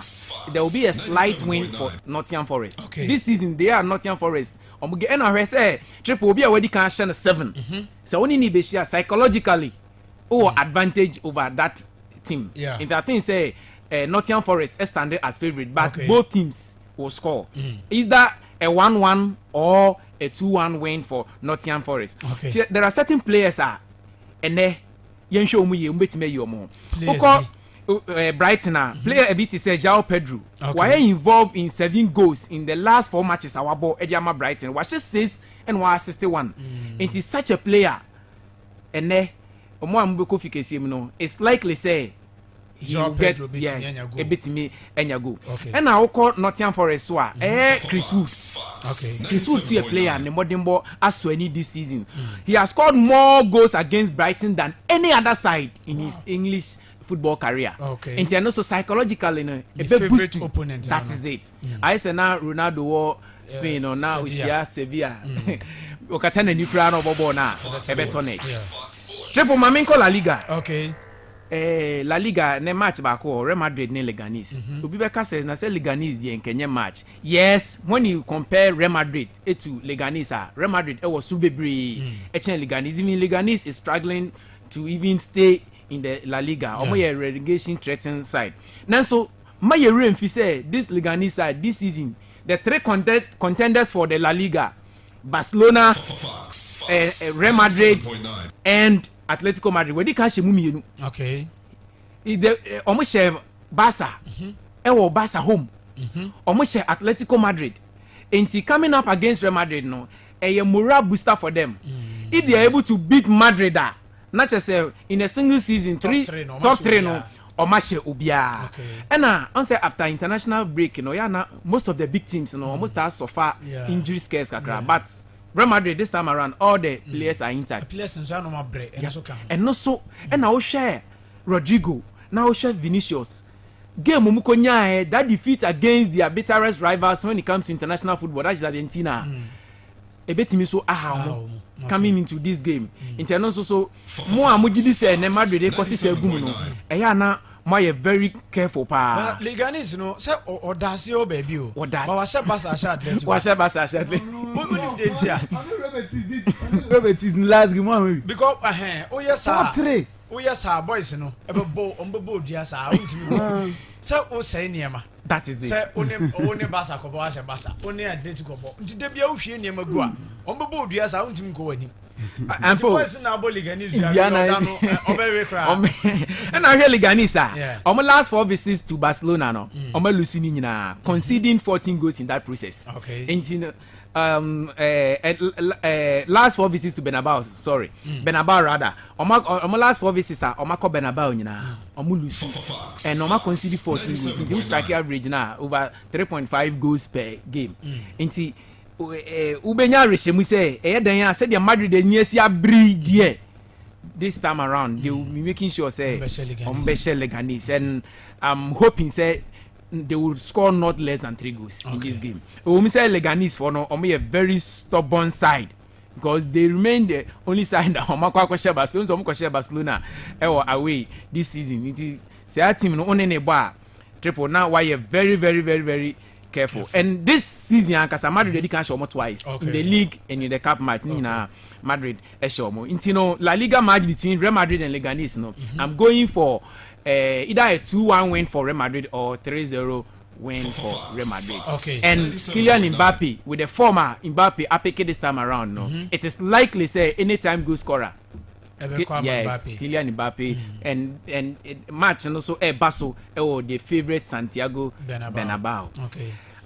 there will be a slight win for Nottingham Forest. Okay. This season, they are Nottingham Forest. And I say, Triple will be already can share 7. So only need to share psychologically advantage over that team. Yeah. And I think say Nottingham Forest is standing as favorite, but both teams will score. Either a 1-1 or a 2-1 win for Nottingham Forest. Okay. There are certain players and they show me your more. Brighton player a bit is João Pedro. Why involved in 7 goals in the last 4 matches our ball Ediama Brighton was just 6 and was 61. It is such a player and it's likely say he will get a bit me and ya go. And I will call Nottingham Forest Chris Wood. Chris Wood is a player and the modern ball as any this season. He has scored more goals against Brighton than any other side in his English football career. And also psychologically, a favorite opponent. That is it. I say now Ronaldo war Spain or now we share Sevilla. Okatana new crown of Bobona, Everton. Triple Maminko La Liga. Okay. La Liga ne match back or Real Madrid ne Leganes. Ubibeka says na say Leganes ye Kenya match. Yes, when you compare Real Madrid to Leganes, Real Madrid was Subebri. Leganes, even Leganes is struggling to even stay in the La Liga. Or my relegation threatened side. Now so my remfi say this Leganes side this season, the 3 contenders for the La Liga, Barcelona, Real Madrid, and Atletico Madrid. Where they can share mumi. Okay. The almost share Barca. Barca home. Almost share Atletico Madrid. And coming up against Real Madrid no, a morale booster for them. If they are able to beat Madrid, not just in a single season, top 3 no, or match ubia. And answer after international break, you know, most of the big teams, you know, almost have so far injury scares, but. Real Madrid this time around all the players are intact. Players are no break and also and now share Rodrigo, now share Vinicius. Game Mumukonya that defeat against their bitterest rivals when it comes to international football, that is Argentina. A bit me so coming into this game. International so more amujidi say ne Madrid because say gum no. Eya my very careful pa. But Leganes no say Odasio baby o. But washa basa sha Atletico. Washa basa sha Atletico. Robert is last game because yes sir. Oh yes sir boys no. Ebebo ombebo dua sir. Say o say niema. That is it. Say one basa ko washa basa. One Atletico bo. Nti de bia wo hwie niema gu a. Ombebo dua sir untimi ko wanim. And boys na Leganes Indiana and I hear Leganes last 4 visits to Barcelona no losing nyina conceding 14 goals in that process. Okay. And last 4 visits to Bernabeu, Bernabeu rather. Last 4 visits are Omako Bernabeu nyina lose and conceded 14 goals. Until strike average now over 3.5 goals per game. Until Ubenya Reshemu say, said the Madrid breed this time around. They will be making sure say Leganes, and I'm hoping say they will score not less than 3 goals in this game. We say Leganes for no, a very stubborn side because they remain the only side that Barcelona away this season. It is say team no only bar triple now. Why you very careful. And this season, Madrid can show more twice in the league and in the cup match. Madrid show more. Intino La Liga match between Real Madrid and Leganes. No, I'm going for either a 2-1 win for Real Madrid or 3-0 win for Real Madrid. And Kylian Mbappe with the former Mbappe APK this time around. No, it is likely say anytime goal scorer. Yes, Kylian Mbappe and match and also Basso the favorite Santiago Bernabeu.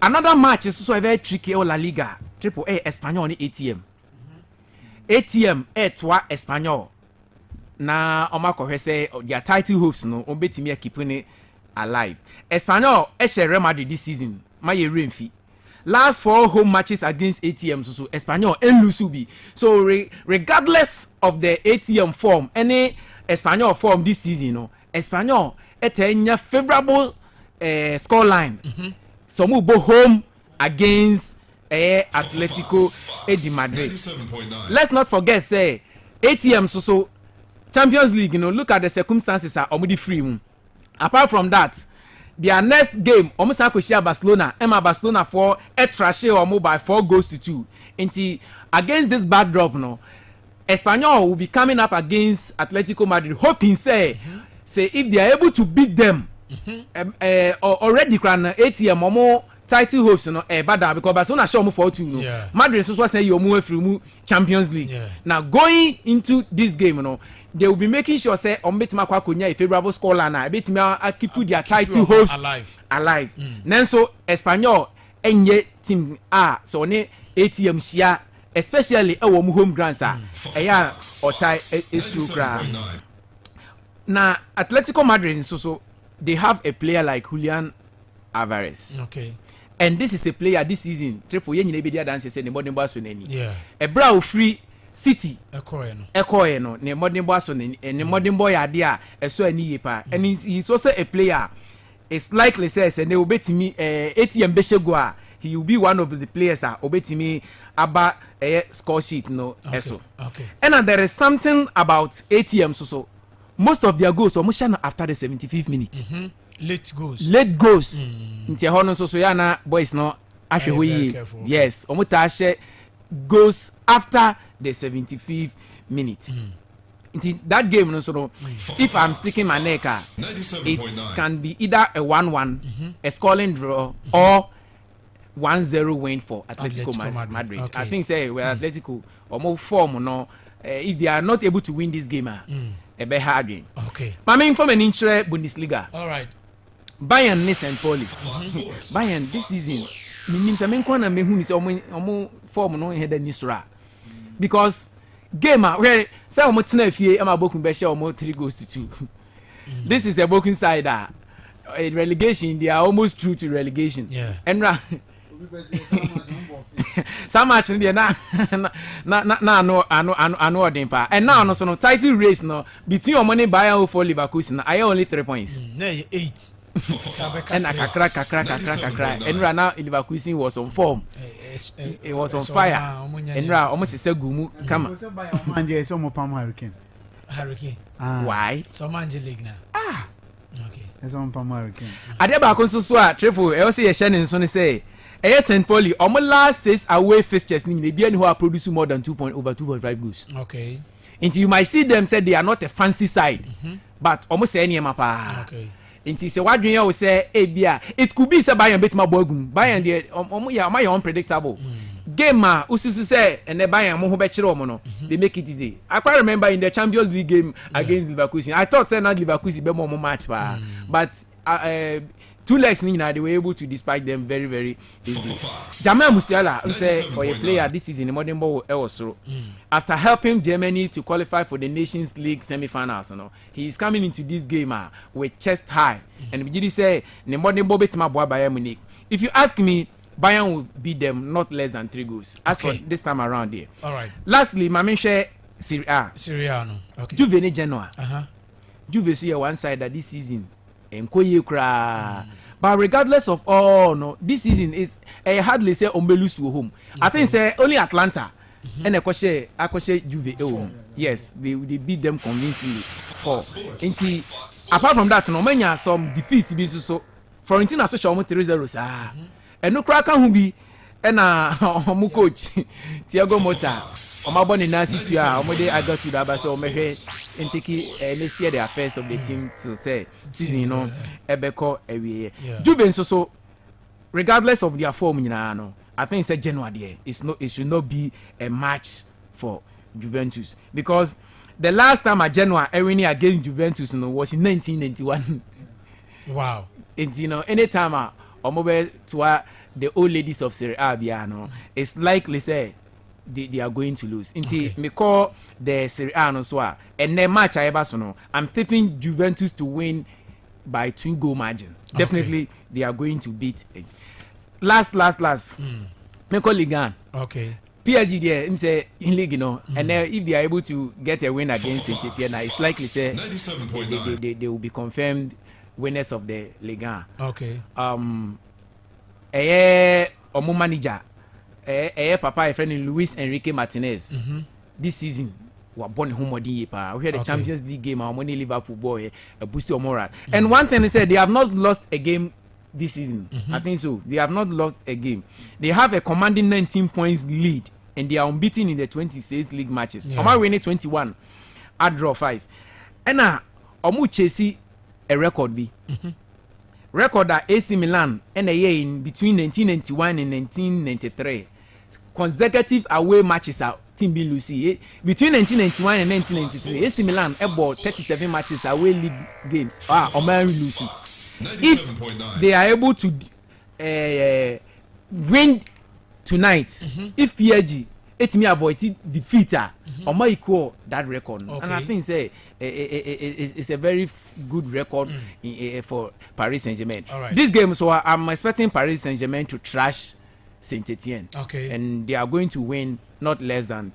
Another match is also a very tricky La Liga. Triple A Espanyol ni ATM. ATM toi Espanyol. Na omako say their title hopes no obetimi keep ni alive. Espanyol Real Madrid this season. My Renfi. Last 4 home matches against ATM so Espanyol and Lusubi. So regardless of the ATM form, any Espanyol form this season, Espanyol at a favorable score line. So move home against Atletico de Madrid. Let's not forget, say ATM so Champions League. Look at the circumstances are already free. Apart from that, their next game, almost like Barcelona, Barcelona for a trashe or by 4-2. Until against this backdrop, Espanyol will be coming up against Atletico Madrid, hoping say if they are able to beat them, already ATM or more title hopes bad because Barcelona show for 2 Madrid so say you move through Champions League. Now going into this game, they will be making sure say betima kwa konya a favorable scoreline na betima keep their title hopes alive. Nanso Espanyol enye team so ne ATM shia especially our home grounds eya otai esu kra. Na Atletico Madrid so they have a player like Julian Alvarez. Okay. And this is a player this season. Triple yen be there dance say ne modern boss nani. A brow free City. Ekoye no. Ne modern boss nani. Ne modern boy idea so ani yepa. And he's also a player. It's likely says and they will bet me ATM Beshegwa. He will be one of the players obetimi about a score sheet no eso. Okay. And there is something about ATM so most of their goals almost after the 75th minute. Late goals. Nti hono so ya na boys no ahwe yes omuta she goes after the 75th minute. Nti that game no so if I'm sticking my neck it can be either a 1-1 a scoring draw or 1-0 win for Atletico Madrid. Okay. I think say where Atletico or more form no if they are not able to win this game a be hard win. Okay. My main from an interest Bundesliga. All right. Bayern ni St. Pauli. Bayern this season minim se menkwa na mehu ni se omo form no he da ni sura. Because game where say omo tena fie am abokun be share omo 3-2. This is a broken side relegation they are almost through to relegation. And some match in there na no odempa. And now no so no title race no between Omoni Bayern for Leverkusen I only 3 points. 8. And kakra and right now Leverkusen was on form. It was on fire. And right almost say gumu come. Hurricane. Why? So manje league na. Okay. It's on Hurricane. Ade ba kon so so a triple e o say share so ne say St. Pauli omo last 6 away fixtures ni bia ni who produce more than 2.5 goals. Okay. And you might see them say they are not a fancy side. But almost say any pa. Okay. Nti se wadwen ya we say bia it could be say Bayern betima boagum Bayern dey omo ya my unpredictable game ususu say and Bayern mo ho be kire omo no they make it easy. I quite remember in the Champions League game against Leverkusen I thought say not Leverkusen be more match pa but 2 legs ni na they were able to despite them very very easily. Jamal Musiala say for a player this season modern ball also after helping Germany to qualify for the Nations League semi-finals he is coming into this game with chest high and we did say the modern ball betima boy Bayern Munich. If you ask me Bayern will beat them not less than 3 goals as for this time around here. All right. Lastly my main share Serie A no. Okay. Juve ni Genoa. Juve see one side that this season enkoye kra. But regardless of all no this season is hardly say Ombelus will home. I think say only Atlanta and akoshe Juve home. Yes, they beat them convincingly 4. Apart from that no many some defeats be so Fiorentina so show 3-0 sa. And no crack can be na omo coach Thiago Motta omaboni na situ a omode I got to that so omehwe ntiki next year the affairs of the team to say season no ebeko ewie Juve so regardless of their form nyina no I think say January there it should not be a match for Juventus because the last time at Genoa winning against Juventus was in 1991. Wow. And anytime omobe to the old ladies of Serie A biano it's likely say they are going to lose. Inti me call the Serie A no so and the match I ever so no I'm tipping Juventus to win by 2-goal margin. Definitely they are going to beat. Last. Meko Ligan. Okay. PSG there, him say in league, and if they are able to get a win against Saint-Etienne, it's likely say they will be confirmed winners of the Ligue 1. Okay. Omo manager, Papa, a friend Luis Enrique Martinez. This season, we born home We had the Champions League game. Our money Liverpool boy, a boost your moral. And one thing they said, they have not lost a game this season. I think so. They have not lost a game. They have a commanding 19 points lead, and they are unbeaten in the 26 league matches. Oma winning 21, I draw 5. And now, Omu Chelsea a record be. Record that AC Milan and a year in between 1991 and 1993. Consecutive away matches are team be Lucy. Between 1991 and 1993, AC Milan about 37 matches away league games. Omari Lucy. If they are able to win tonight, if PSG it me avoid defeat her, Omar equal that record. And I think it's a very good record for Paris Saint-Germain. Right. This game, so I'm expecting Paris Saint-Germain to trash Saint-Etienne. Okay. And they are going to win not less than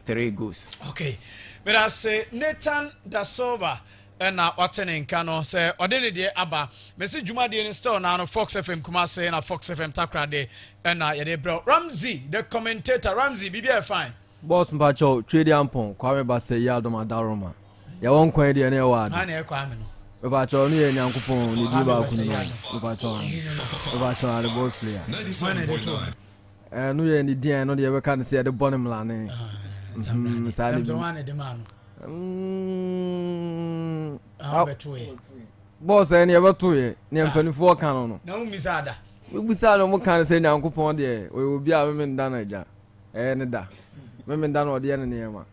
3 goals. Okay. But I say Nathan Da Silva and Watson Kano say Odene de Aba. Messi Juma de still now Fox FM Kumase and Fox FM Takra de and Yade bro. Ramsey, the commentator. Ramsey, BBI fine. Boss Mpacho, Trade Ampon, Kwame Basse Yado Madaroma. Ya won kwa di ene ward. Na na Kwame no. Mpacho ni e Nyankopon ni diba kunu. Mpacho are the boss player. 97.9. No ye ni dia no de we kan say the bonem la ne. Boss any ever to ye ne mpanifo kan no na umisada we busada mo kan say Nyankopon de we obi a me nda na ja ne da me nda na ode ne ma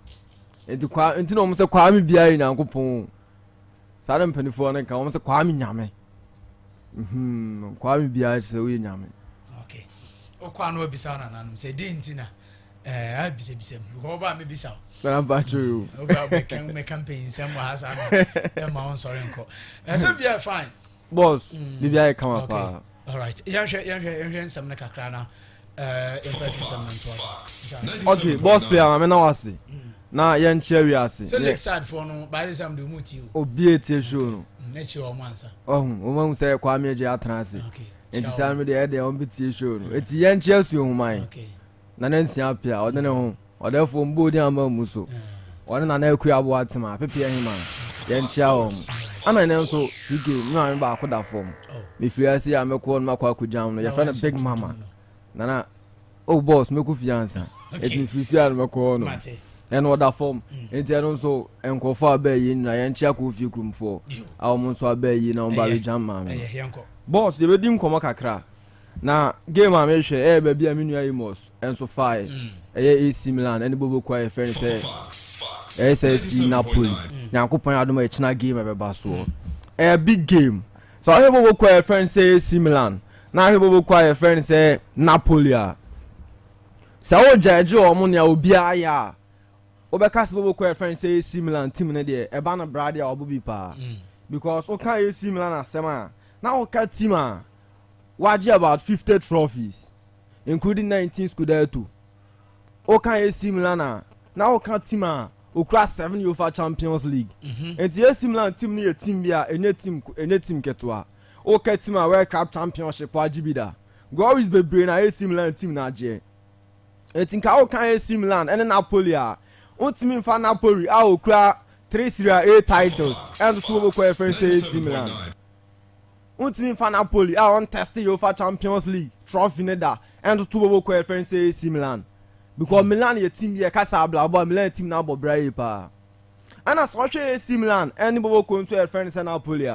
enti no mo se kwa me bia Nyankopon sa de mpanifo ne kan mo se kwa me nyame kwa me bia se we nyame. Okay o kwa no obisa na nanum se di ntina abisebisem because ba me bisa na battery you oba me campaign sem wa hasa na ma on sorry nko so be fine boss bibia come up. All right yan sem na kakra na sem na to okay boss player me na wase na yan cherry ase so next side for no by the time the muti obi etie show no na chi o mansa o mo say kwa me je atranse enti say me de on bitie show no enti yan chesu human okay na nansi apia odene ho odefo mbodi ama muso one na na akua abo atema pepia hima ye nchia o ana ne nso tige mi an ba akoda form me fiasi ya meko no makwa akujam no ya fa na big mama na oh boss meku fiansa et me fifia no meko no en oda form enti eno so enkofo abayi na ye nchia ko fi krumfo awo mo so abayi na on ba be jam ma me boss ye be dim komo kakra na game a me hwe ba bia menu Amos enso fire AC Milan and Bobo Kwa friend say SSC Napoli Nyankopon adom e china game be ba so big game so he Bobo Kwa friend say AC Milan na he Bobo Kwa friend say Napoli so o judge o mo ne obi aya obeka Bobo Kwa friend say AC Milan team ne de e ba na brade a obobi pa because o kan AC Milan asema na o ka team a waji about 50 trophies including 19 Scudetto. Okay, AC Milan now okay team okra 7 UEFA Champions League. And the AC Milan team ni a team bia any team ketwa. Okay team a World Cup Championship wajibida. Go always be brain AC Milan team na je. And think okay AC Milan and Napoli on team fa Napoli okra 3 Serie A titles and 2 okra France AC Milan. Ultimate fan Napoli on testing UEFA Champions League trophy neda and to bobo ko friends AC Milan because Milan your team here kasa bla bla Milan team na bobrai pa and as watch AC Milan and bobo ko to friends Napoli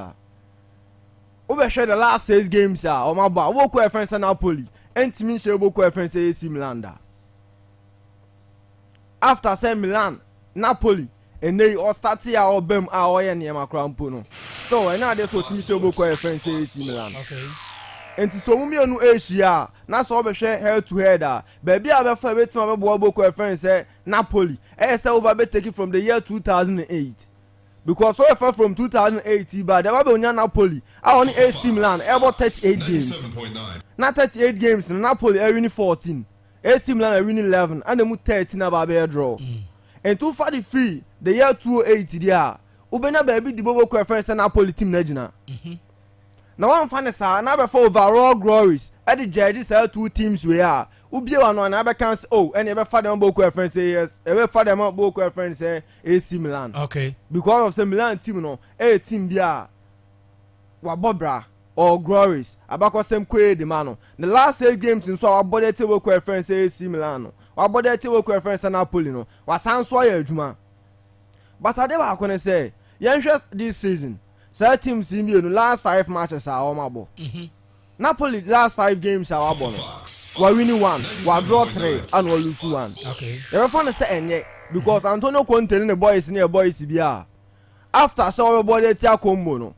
we share the last 6 games o ma ba bobo ko friends Napoli and team share bobo ko friends AC Milan da after say Milan Napoli and they all start here or bem or near my crampono. So and now there's what Timmy Shoboko friends say AC Milan. Okay. And so me no Asia, na so be share head to head. Baby I be for bet my Boko friends say Napoli. I say over be take it from the year 2008. because so far from 2018 but there be onya Napoli I only AC Milan about 38 games na 38 games Napoli win 14 AC Milan win 11 and them 13 about be draw and 243 the year 2008 there ubenya baby the bobo conference Napoli team na gina na one fan sa na be for overall glories at the judges say two teams we are ubie wa no na be can oh and e be fa dem bobo conference say yes e be fa dem bobo conference say AC Milan okay because of say Milan team no a team bia wa bobra or glories abako sem kwe de man no the last 8 games in so our body table conference say AC Milan no our body table conference Napoli no wa san so ya adwuma but ade wa akone say yenhwe this season so teams in the last 5 matches are all mabo Napoli last 5 games are abo no we winning 1 we draw 3 and we lose 1 okay you find say enye because Antonio Conte and the boys bia after so everybody tia combo no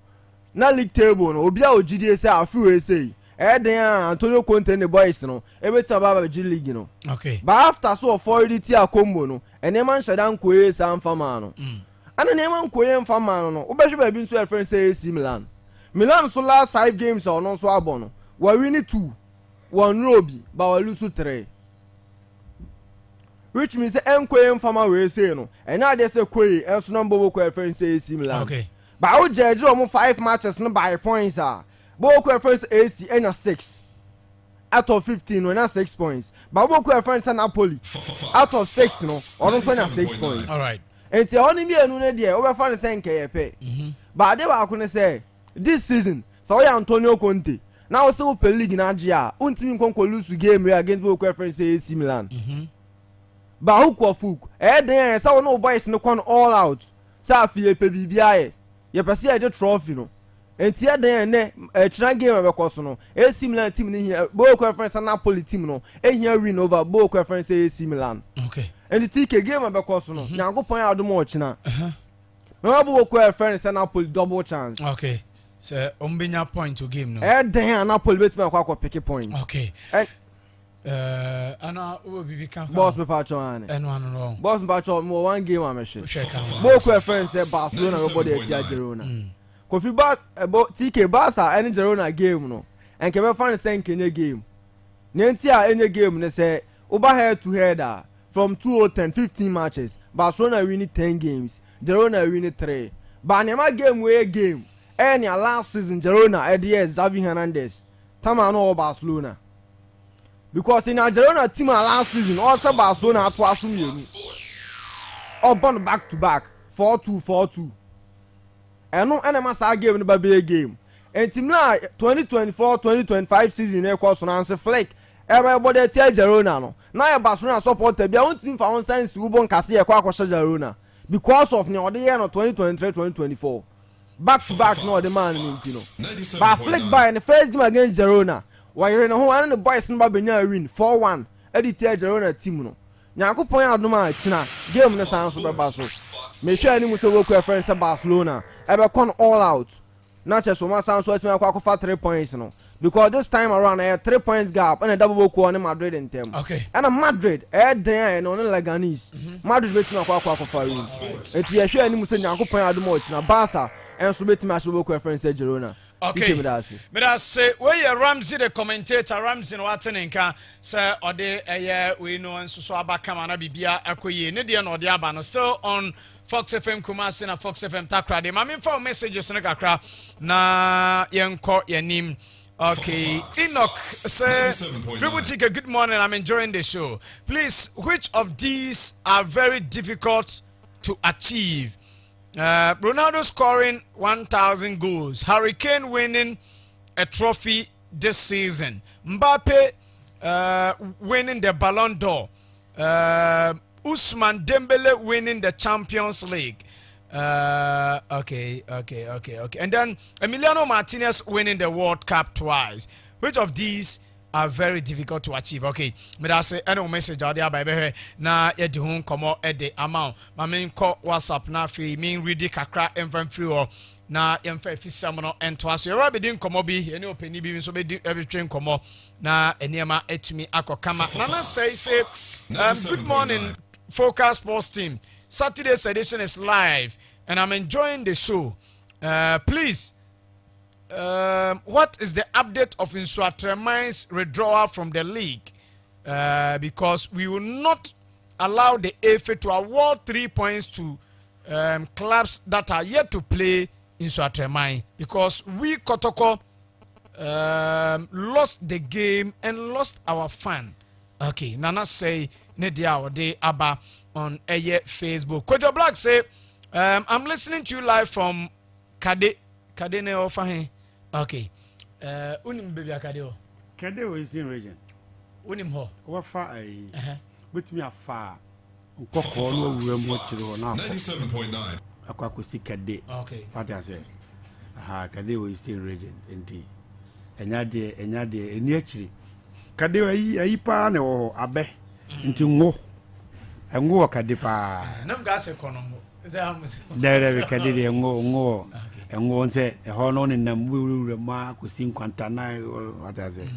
na league table no obi a ogidi say afi we say den Antonio Conte and the boys no e beta baba G league no okay but after so already tia combo no ene man shadan koye san fama no ana ne man koye fama no obehwe ba bi nso e friend say AC Milan so last 5 games or no so abo no we win 2 1 robi but we lose 3 which means enkoye fama we say no and now they say koye enso number wo ko friend say AC Milan okay but I would judge almost 5 matches no by points Boko friends AC and 6 out of 15 when 6 points but Boko friends Napoli out of 6 no or no 6 points all right and the only me anu there over fan say nke but they were going say this season so Antonio Conte now so per league na gia untimi nkonko lose game against Boko friends AC Milan but who kwafuk den say no boys no con all out say afie pe bibia ye pese ye trophy no entia den ne chira game be koso no AC Milan team ni here Boko conference Napoli team no ehia win over Boko conference AC Milan okay and the TK game be koso no nyankopon ya do mo china no Boko conference Napoli double chance okay so ombenya point to game no den Napoli bet me kwa pick point okay ana obibi kan boss me patcho ane no boss me patcho mo one game amehwe Boko conference Barcelona nobody etia Girona Kofi Bas TK Barca any Girona game no enke be fan say enkenye game nenti a enye game ne say over head to head from 2010 15 matches Barcelona win 10 games Girona win 3 but nema game we game any last season Girona edie Xavi Hernandez tama no Barcelona because in Girona team last season also Barcelona to assume you upon back to back 4-2 eno enema sa game no ba be game and team na 2024-2025 season e course na anse flick everybody tell Girona no na ya Barcelona supporter bia won team fa won sense wo bon kase e kwa kwasha Girona because of ne ode year no 2023-2024 back to back no the man ni no but flick by in the first game against Girona why you know and the boys no ba benya win 4-1 edit tell Girona team no nyankopon ya adoma china game ne san so be ba so me hwe ani mu se Boko friends Barcelona e be con all out na che so ma san so asme akwa fa 3 points no because this time around I 3 points gap and double Boko on Madrid in them okay and Madrid den no Leganese Madrid betima akwa fa win eti ye hwe ani mu se nyankopon ya adoma china Barca en so betima asme Boko friends Girona okay Medase we Ramsey the commentator Ramsey no atenenka say ode eye we no nso so abaka mana bibia akoye ne de no ode aba no still on Fox FM Kumasi na Fox FM Takra de mame for messages no kakra na yenko yanim okay Enoch say Tributika good morning I'm enjoying the show please which of these are very difficult to achieve Ronaldo scoring 1,000 goals, Harry Kane winning a trophy this season, Mbappe winning the Ballon d'Or, Ousmane Dembele winning the Champions League. Okay. And then Emiliano Martinez winning the World Cup twice. Which of these are very difficult to achieve? Okay, me da say any message out there by be na e di hun komo e de amount ma me nko WhatsApp na fe me read kakra emfam free or na emfa fisam no ento aso e be di nkomo bi ene openi bi so be di e be twen komo na eniema etumi akokama na say good morning Focus Sports team. Saturday's edition is live and I'm enjoying the show. Please, what is the update of Nsuatremai's withdrawal from the league? Because we will not allow the AFA to award 3 points to clubs that are yet to play Nsuatremai, because we Kotoko lost the game and lost our fan. Okay, Nana say Nedia Ode Abba on Eye Facebook. Kojo Black say, I'm listening to you live from Kade ne Ofahe. Okay. Unim baby Akadeo. Kadeo is in region. Unim ho. What far with me afar. Ukoko no we watch now. 97.9. Akwakusi Kade. Okay. What I say? Kadeo is in region indeed. Enyade eni akiri. Kadeo ayi pa na wo abe. Nti ngo. Ngo Kade pa. Nam ga se konomo. There Kade ngo. Ngo nse ho no ni nam wuru ma kusi nkwanta na what I say?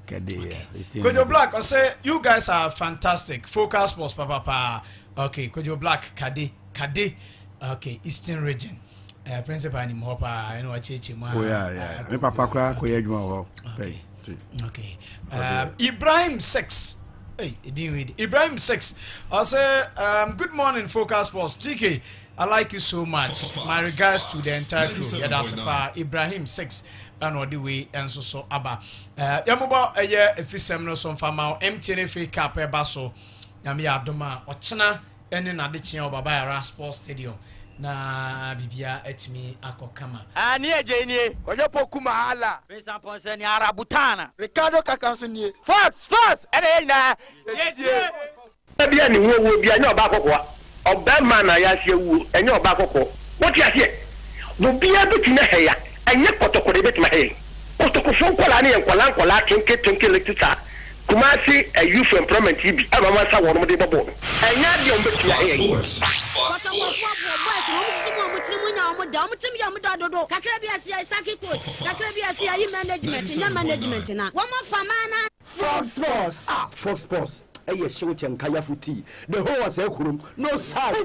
Kade. Kojo Black, I say you guys are fantastic. Focus Sports papa. Okay, Kojo Black, Kade. Okay, Eastern region. Principal ni mhopa, I know acheche ma. Oh yeah. Me papa kwa ko yedwuma ho. Okay. Ibrahim 6. Hey, Ibrahim 6. I say good morning Focus Sports. TK, I like you so much. My regards to the entire crew. Yeah, that's Ibrahim 6. And what the way and so Abba. Yamuba a year if you no some farmer MTNFA Cup Basso. Yami Adoma Ochana and in Adichia Baba Sports Stadium. Na bibia etimi akokama ani ejeni ojopo kuma hala pesa ponse ni arabutana Ricardo Kakanso ni Fox ere na yesie bia ni wo bia ni oba kokwa oba ma na ya se wu enye oba kokko wo ti ase wo bia betina heya enye kotoko de betima heya kotoko so nkola ni nkola kenke lecture Kumasi a youth employment TV abama sa wonu de bobo enya de ombetia heya Fox Sports. Hey, show Chankaya Futi. The whole was a kurum. No side.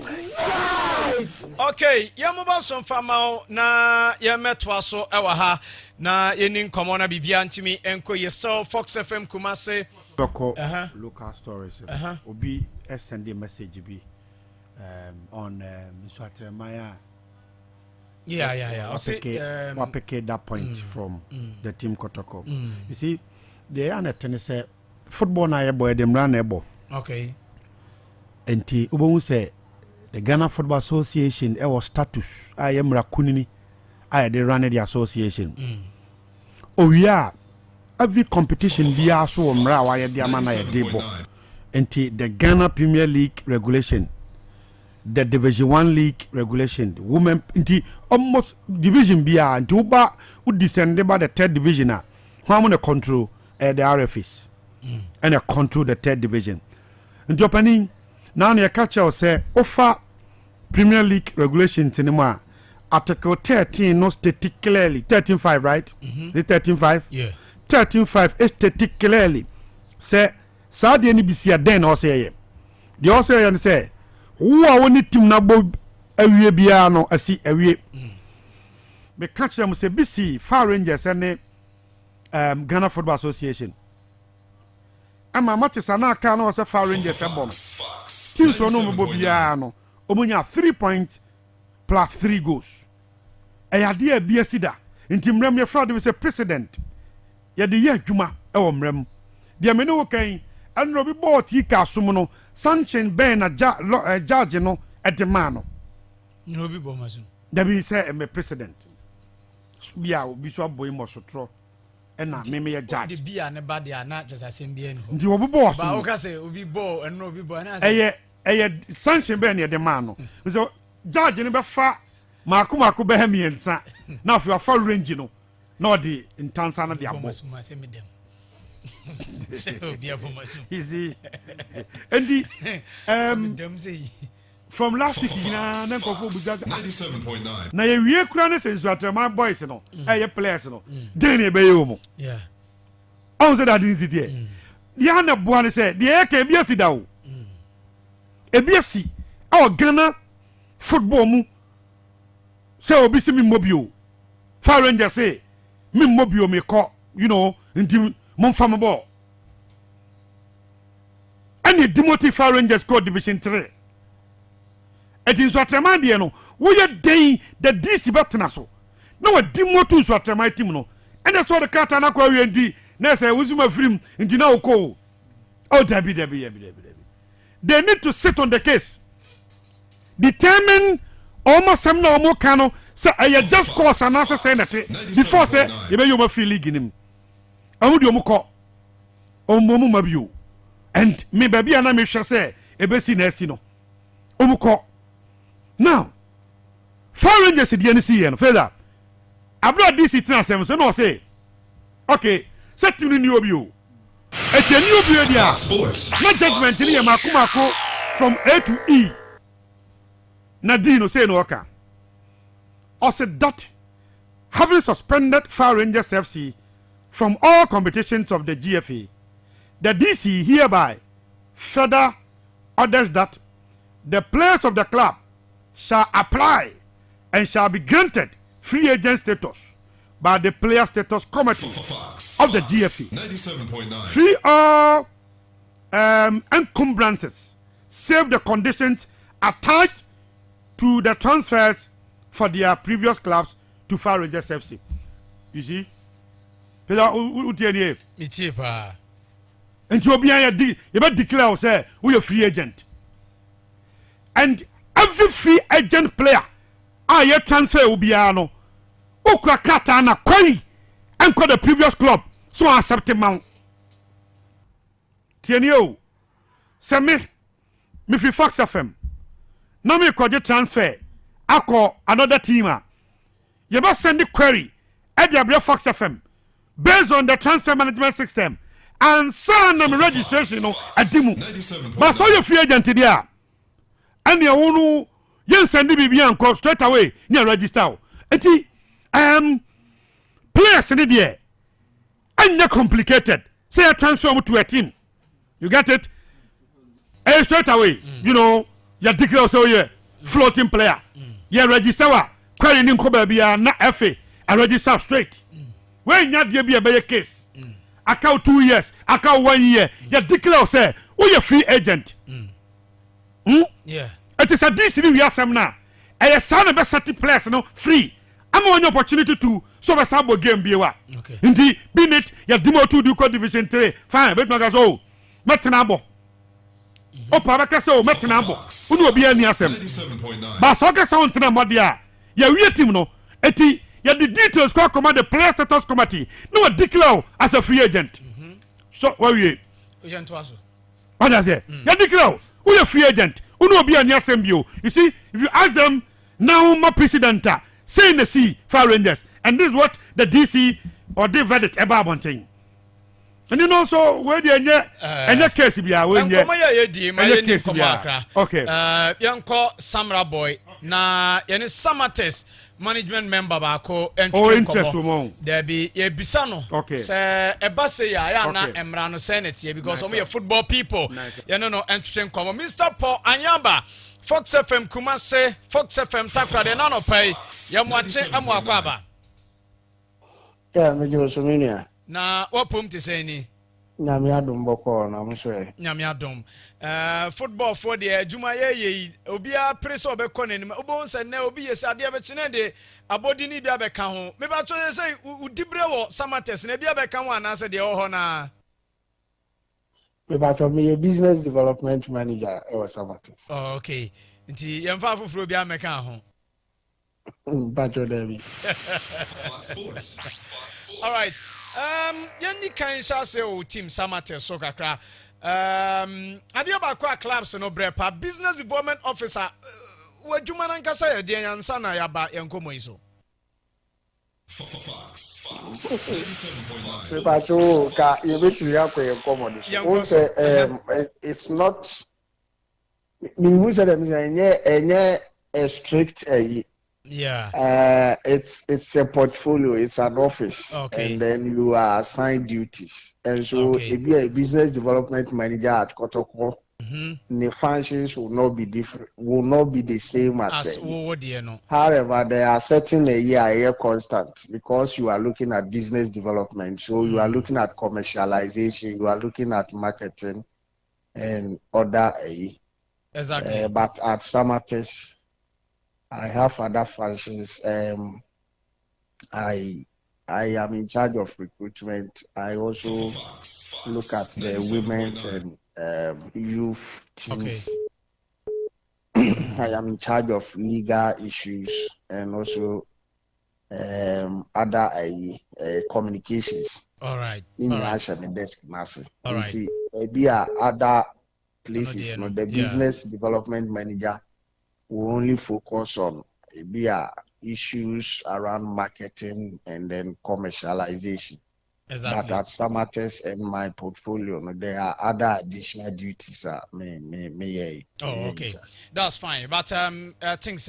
Okay, Yamuba some famao na yametwa so ewaha na yenin komona bibia ntimi enko yeso Fox FM Kumase local stories. Obi send a message be on Nsuatremai. Yeah. I'll pick that point from the team Kotoko. You see, they are not tennis football na boy them run ebo. Okay. Enti ubo say the Ghana Football Association was status I am rakunini I they run the association. We are every competition we are so mra why the amana ya debo. Enti the Ghana Premier League regulation, the Division 1 League regulation, the women inti almost division be and to ba would descend by the third division now. How many control the RFs and a control the third division. In Japan, now you catch us say offer Premier League regulations in Article 13 not stated clearly. 13.5, right? The 13.5? Yeah. 13.5 is stated clearly. Say Saudi NBC then or say the also say who are one team na bo awie bia no asi awie. Me catch them say BC Far Rangers and Ghana Football Association. Ama matches ana aka no say Far Rangers ebom. Teams no mo bia no omunya 3 points plus 3 goals. Eyade a bia sida. Nti mrem ye fraud we say president. Ye de ye adwuma e wo mrem. De me no kan anro bi ball ti ka som no Sanchin Ben na judge no e de man no. No bi bo maso. Da bi say me president. Bia obi so boy mo sotro. Na me ya judge the bia ne ba dia na just asem bia no ndi obi boss ba o ka say obi ball and obi ball na say eye Sanchin Ben ya de man no so judge ne be fa mako be ha miensa na afi afa range no na odi intansa na de abo easy and from last week na nkofo buga 97.9 na ye wie kura ne sensu Nsuatremai boys no eye players no den e be ye omo yeah on say that is it there dia na boa ne say dia ka bia si da o e bia si Ghana football mu say obi si mi mobile Fire Rangers say me mobile me call you know nti mon fam ball any Timothy Fire Rangers called Division 3 it is what de no wo ye den the DC betena so na wa Timothy so atema team no and that's what the cat na kwa wi ndi na say wuzuma film nti na uko oh debi they need to sit on the case determine almost some no more cano say I just cause an answer saying that before say you be you ma feel league nim awu di omuko omumu mabiu and me baby ana me hwe say ebesi na asi no omuko now Fire Rangers di ani see no further abroad this it na sem so no say okay set you ni obi o et any obi dia na judgment ni makumako from A to E Nadino say no okay or said that having suspended Fire Rangers FC from all competitions of the GFA, the DC hereby further orders that the players of the club shall apply and shall be granted free agent status by the player status committee of the GFA. 97.9. Free all encumbrances, save the conditions attached to the transfers for their previous clubs to Fire Rangers FC. You see? Peter, who tell you? It's pa. And you be declare say we a free agent. And every free agent player, your transfer will be no. Okra kata na query and call the previous club so accept man. Tienio, say me fi Fox FM. Na me kwaje transfer akọ another team you must send the query at the Fox FM based on the transfer management system and send them registration adimu but so you free agent there and you wonu yen send bibi anko straight away near register eti players in there and complicated say a transfer to a team you get it straight away you know you declare so yeah floating player you register query ni nko ba bia na FA I register straight when you dey be a case account 2 years account 1 year you declare say we a free agent yeah it is a DC we asem na e sound be set players no free am one opportunity to so be sabo game bi wa okay ndi binit ya dimo to do division 3 fine bet maga so metena abo opa ba kase o metena abo unu obi ani asem ba so kase on tena mode a ya wie team no eti ya the details ko command the player status committee no declare as a free agent so where we you to aso what does it ya declare who a free agent unu obi ani asem bio you see if you ask them now my president say na see Fire Rangers and this is what the DC or the verdict about one thing. And you know so where the any case bia we nye okay yanko Samra boy na yani Samates management member baako interest mo there be e bisa no say eba say ya na emra no senate because some football people you know entertain come Mr. Paul Anyamba Fox FM Kumase Fox FM Takra de nano pay yamwache amwakwa aba me jo sominia na wapum te say ni nyame adom boko na mhwe nyame adom football for the juma ye obia press obekọ nanim obon se na obi yesi ade be chine de abodi ni bia beka ho me ba to say udibre wo Samates na bia beka ho anase de ho na me ba to me business development manager e Samates oh okay nti yemfa afoforo bia meka ho Bacho Devi. All right. Yanni kan sha say o team Samates so kakra. Ade ba kwa clubs no brepa business development officer wadwuma nan kasa ye de yansa na ya ba yenkomo iso. Bacho ka yebetu ya kwa yenkomo this. It's not me say them enye a strict yeah. It's a portfolio, it's an office, okay. And then you are assigned duties. And so if you're a business development manager at Kotoko, the functions will not be different, will not be the same as however, there are certain year constant because you are looking at business development, so you are looking at commercialization, you are looking at marketing and other exactly. But at Samatex, I have other functions. I am in charge of recruitment. I also look at the women's and youth teams. I am in charge of legal issues and also other communications. All right. In the desk, massive. All right. Be other places. The business development manager will only focus on issues around marketing and then commercialization. Exactly. But at Samatex and my portfolio, there are other additional duties. Okay, that's fine. But I think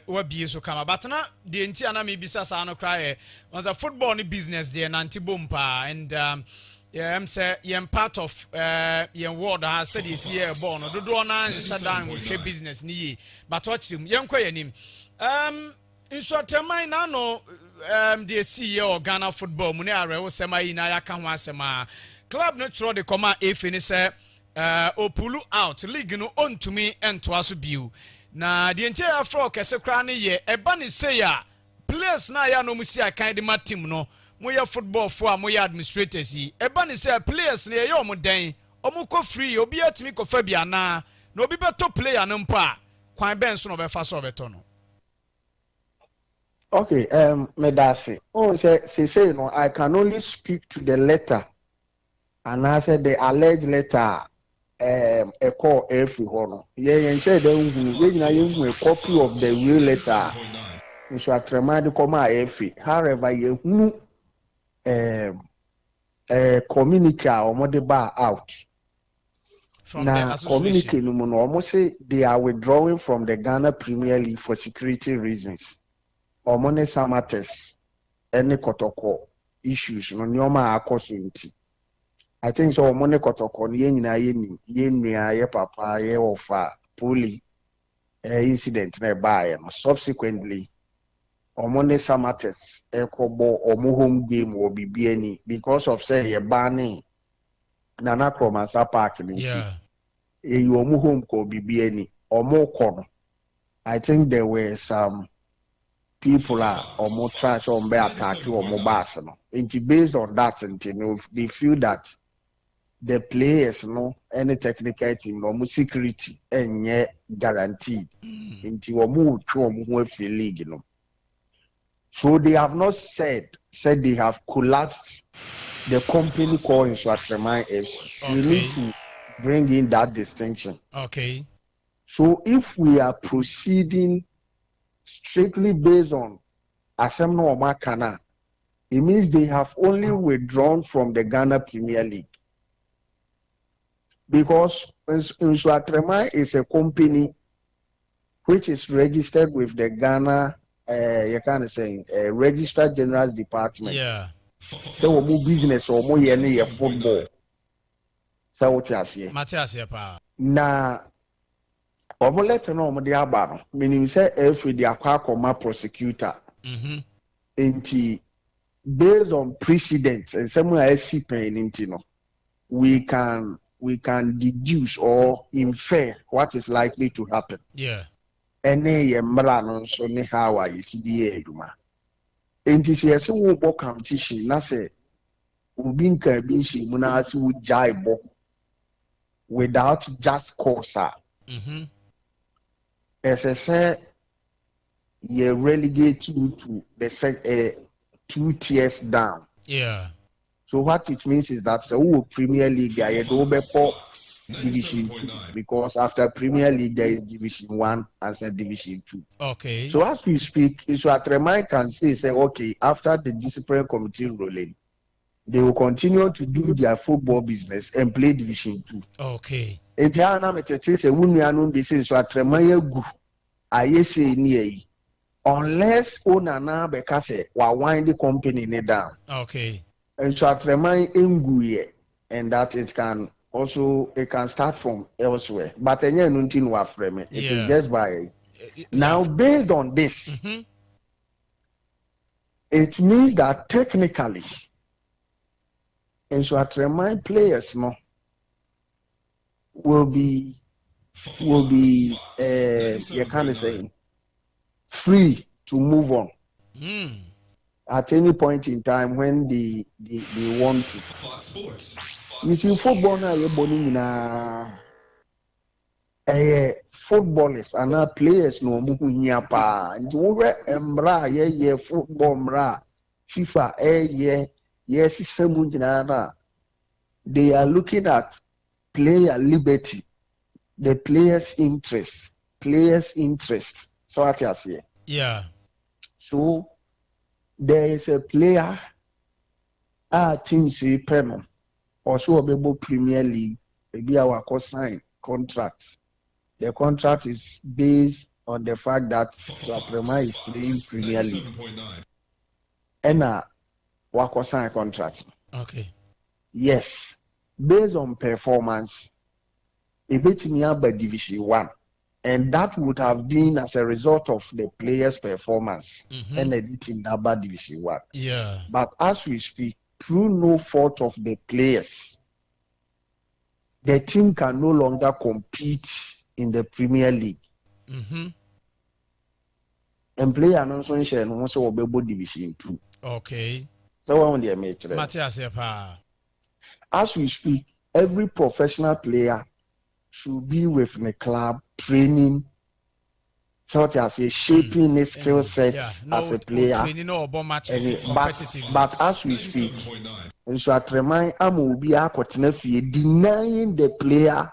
what be so come. But now the entire maybe no cry. Was a football business there, nanti bumpa and I'm say part of word has said this year born. Do na shut down with business ni. But watch him. Young nim. In short term, I know the CEO of Ghana Football, Munera, was semi in Ayakan club not throw the command if in say Opulu out, league no on to me and to us view. Na the entire flock as a cranny ye, a bunny say ya, players na ya no musia kind of team no, moya football for moya administrators ye, a bunny say players near your modern, omuko free, obi at me Fabiana, no be better player numpa, Quine Benson of a fast of a tono. Okay, Medasi. Oh, say no, I can only speak to the letter, and I said the alleged letter. A call every honor. Yeah, and said a copy of the real letter. So I tremendous comma every. However, you communicate or mother bar out. From now, communicate almost say they are withdrawing from the Ghana Premier League for security reasons. Or money Samatex, any kotoko issues, no nyoma akosunti. I think so. Money kotoko ye papa ye ofa poli incident nearby. Subsequently, or money Samatex ekobo or home game will be any because of say ye banning Nana Kromasa Park. Yeah, you home ko be any or more corner. I think there were some people are or more trash or be attack or more bass. And based on that, and they feel that the players any technical team no security and yet guaranteed into a move to a league. So they have not said they have collapsed the company called Swatremai FC. We need to bring in that distinction. Okay. So if we are proceeding strictly based on Asemno or Makana, it means they have only withdrawn from the Ghana Premier League. Because Nsuatrema is a company which is registered with the Ghana, you can say, Registered General's Department. Yeah. So we business or more any football. So what you say? Matthias, pa. Na Omolet no mo dia ba no meaning say every the akwa prosecutor enti based on precedents and someone else pen no we can deduce or infer what is likely to happen. Yeah. Any mra no so ne how I see the eduma enti say say wo bo competition na say obi nka bi shi mu na asi wo jaibo without just cause. As I said, you relegate you to the 2 tiers down. Yeah. So what it means is that the Premier League you go before Division 2 because after Premier League there is Division 1 and Division 2. Okay. So as we speak, Isuatremai can say okay, after the disciplinary committee ruling, they will continue to do their football business and play Division 2. Okay. Etiana metete se wunuanu be say Isuatremai egu ayese ni unless onana beka say wa wind the company down. Okay. And Isuatremai engu ye and that it can also it can start from elsewhere. But it is just by now based on this. It means that technically, Nsuatreman players will be you can say free to move on at any point in time when they want to. You see, football now you're born footballers and now players no muhunya pa. And you emra ye football mra FIFA yes they are looking at player liberty, the players' interest. So what you say? Yeah. So there is a player team say penal also able Premier League maybe our sign contracts. The contract is based on the fact that Suaprema is playing Premier League. And wako sign contract. Okay. Yes. Based on performance, it beat me up by Division 1. And that would have been as a result of the players' performance and editing that bad Division 1. Yeah. But as we speak, through no fault of the players, the team can no longer compete in the Premier League. And player announcement share no so obebo Division 2. Okay. So on the match. Matthias, as we speak, every professional player should be with the club training, such as a shaping his skill set as a player. But as we speak, Nsuatreman Amobi denying the player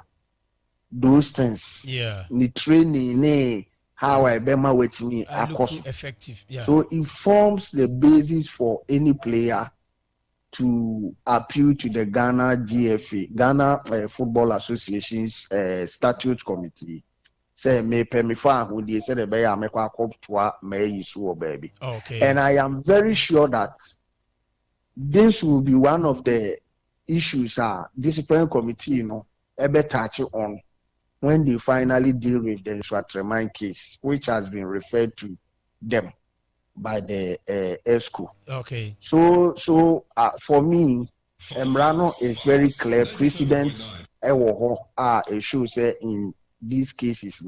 those things. Yeah. The training, how I bema with me effective. Yeah. So it forms the basis for any player to appeal to the Ghana GFA, Ghana Football Association's Statute Committee. Say me pay me for who they said the bear make a cop to me issue baby. Okay. And I am very sure that this will be one of the issues discipline committee, ever touch on when they finally deal with the Nsuatreman case, which has been referred to them by the ESCO. Okay. So for me, Emrano is very clear. Precedents it shows in these cases,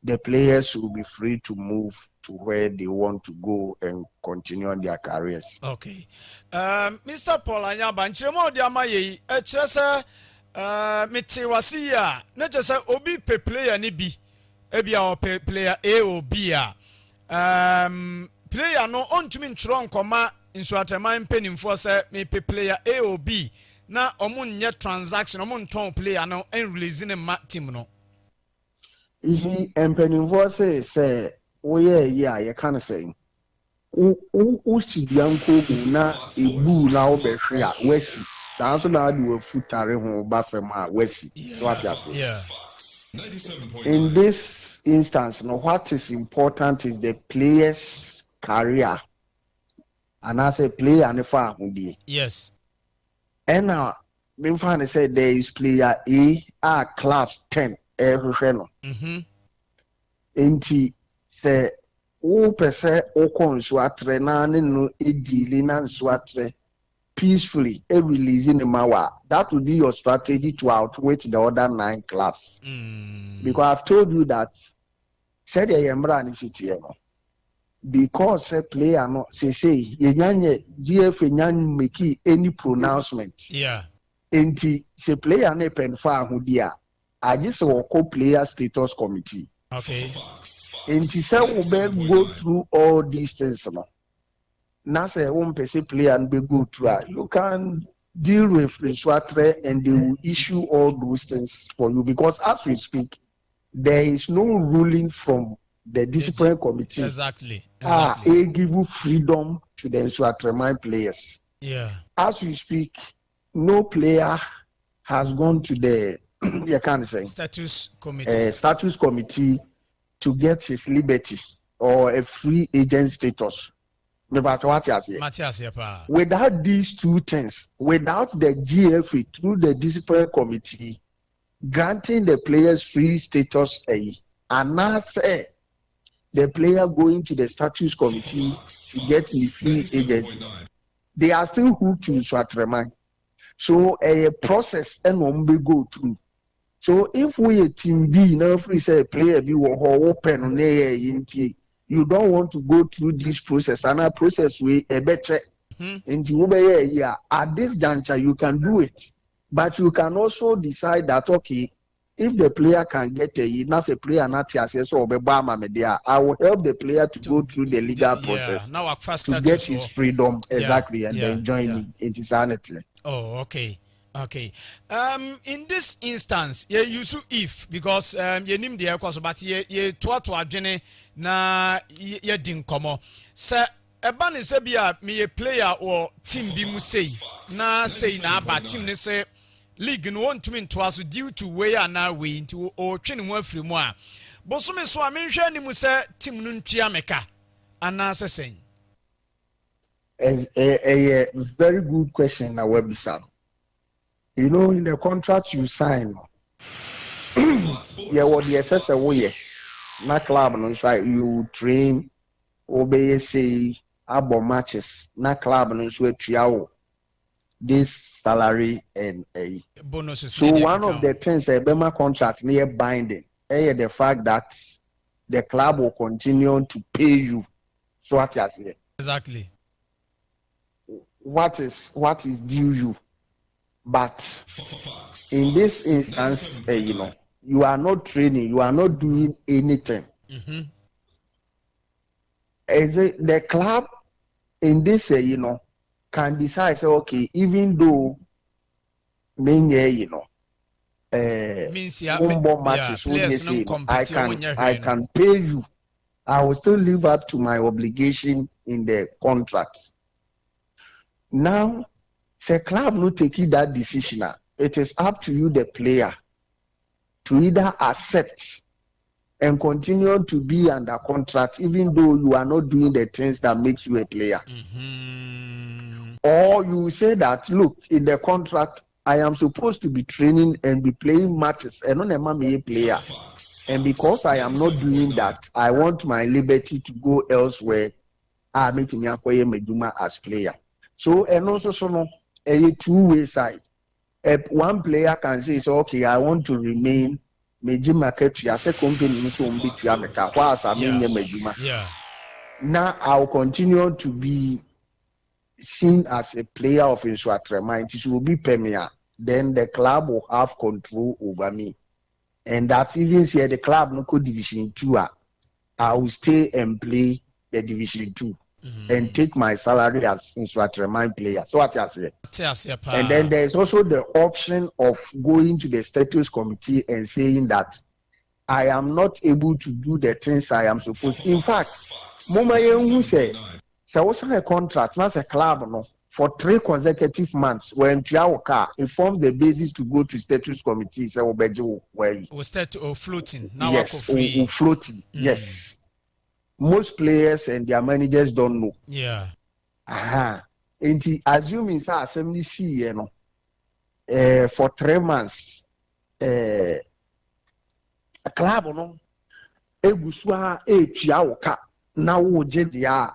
the players will be free to move to where they want to go and continue on their careers. Okay. Mr. Paul Anyaba, nchiremo di amaye, echirese mitiwasiya, nechese obi pe player ni bi, ebi a pe player A or B a. Player no ontumi ntro nkoma Nsuatreman penimfo se me pe player A or B na omo nye transaction omo nton player no en release ne ma team no. You see, penimfo say you can say who see the uncle na ebu na obehwe a wesi sanso na do futare ho ba fema wesi what you say. Yeah. In this instance, what is important is the player's career. And as a player, and yes. And now, me say there is player A, clubs 10 every channel. Enti say o pese o Nsuatre na no edili na Nsuatre peacefully releasing the mawa. That would be your strategy to outwit the other 9 clubs. Because I've told you that said the Emra city because a player no say yenyanye GFA nyan make any pronouncement. Yeah. Enti se player ne pen fa ahodia. I just ko player status committee. Okay. Enti say we go through all these things no. Na say one person player and be go through. You can deal with Nsuatre and they will issue all those things for you because as we speak there is no ruling from the disciplinary committee. Exactly. They give you freedom to the Nsuatreman players. Yeah. As we speak, no player has gone to the status committee to get his liberty or a free agent status. Without these two things, without the GFA through the discipline committee granting the players free status, and now say the player going to the status committee to get the free agency, they are still hooked to Nsuatreman. So a process and one we go through. So if we a team B now free say player B will open on you don't want to go through this process, and a process we a better at this juncture you can do it, but you can also decide that okay, if the player can get not a player not so media, I will help the player to go through the legal process to get his freedom exactly and then join me into sanity. Oh, okay. Okay. In this instance, you use if because you name the cause, but ye to adwene na ye din komo. Sir, eba ne se bia me a player or team bi mu say na say na ba team ne say league no want to mean to us due to way and now way into or training one free more. Bosome so amenhwe ni mu say team no ntua meka ana say. A very good question na website. You know, in the contract you sign, what the SSA way, na club no try you train, obey say abo matches, na club no so triao this salary and a bonuses. So one of the things a Bema contract near binding, the fact that the club will continue to pay you. So what you say? Exactly. What is due you? But in this instance, you are not training, you are not doing anything. The club in this, can decide, say, okay, even though, matches, I can pay you. I will still live up to my obligation in the contract. Now, the club not taking that decision. It is up to you, the player, to either accept and continue to be under contract, even though you are not doing the things that makes you a player. Or you say that, look, in the contract, I am supposed to be training and be playing matches, and not a player. And because I am not doing that, I want my liberty to go elsewhere. I meet Meduma as player. So, and also, a two-way side. One player can say, so, okay, I want to remain now I'll continue to be seen as a player of Nsuatreman. It will be premier. Then the club will have control over me. And that even say the club no go Division 2, I will stay and play the Division 2. And take my salary as Nsuatreman player. So what you say? And then there is also the option of going to the status committee and saying that I am not able to do the things I am supposed to. In fact, Moma who said, so what's a contract, not a club, no, for 3 consecutive months when Tiaoka informed the basis to go to status committee, so Obejo way. Was that floating? Now yes, floating. Yes. Most players and their managers don't know. Yeah. And assuming sa assembly see, for 3 months, a club no, eguswa chiaoka na wojedia.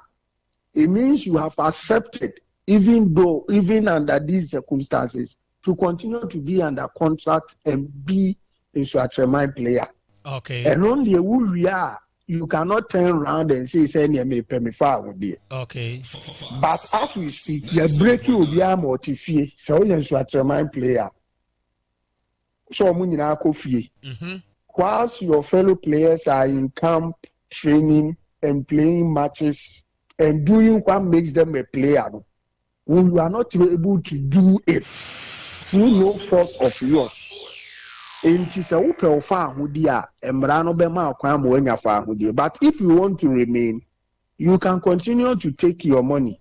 It means you have accepted, even under these circumstances, to continue to be under contract and be a Nsuatreman player. Okay. And only who we are. You cannot turn around and say, me pay me far with you. Okay. But as we speak, you're breaking will be a motifie. So you're Nsuatreman player. So Munina Kofi. Whilst your fellow players are in camp, training and playing matches and doing what makes them a player, when you are not able to do it through no fault of yours. But if you want to remain, you can continue to take your money.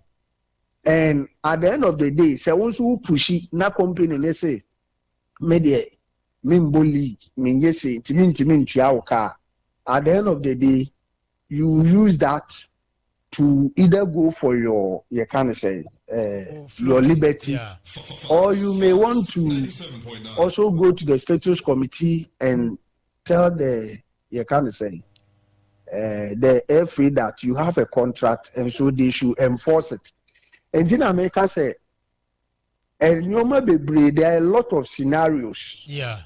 And at the end of the day, say once you push it, na company they say, media, mimbo league, at the end of the day, you use that to either go for your your liberty, or you may want to also go to the status committee and tell the FA that you have a contract and so they should enforce it. And in America say, and there are a lot of scenarios. Yeah.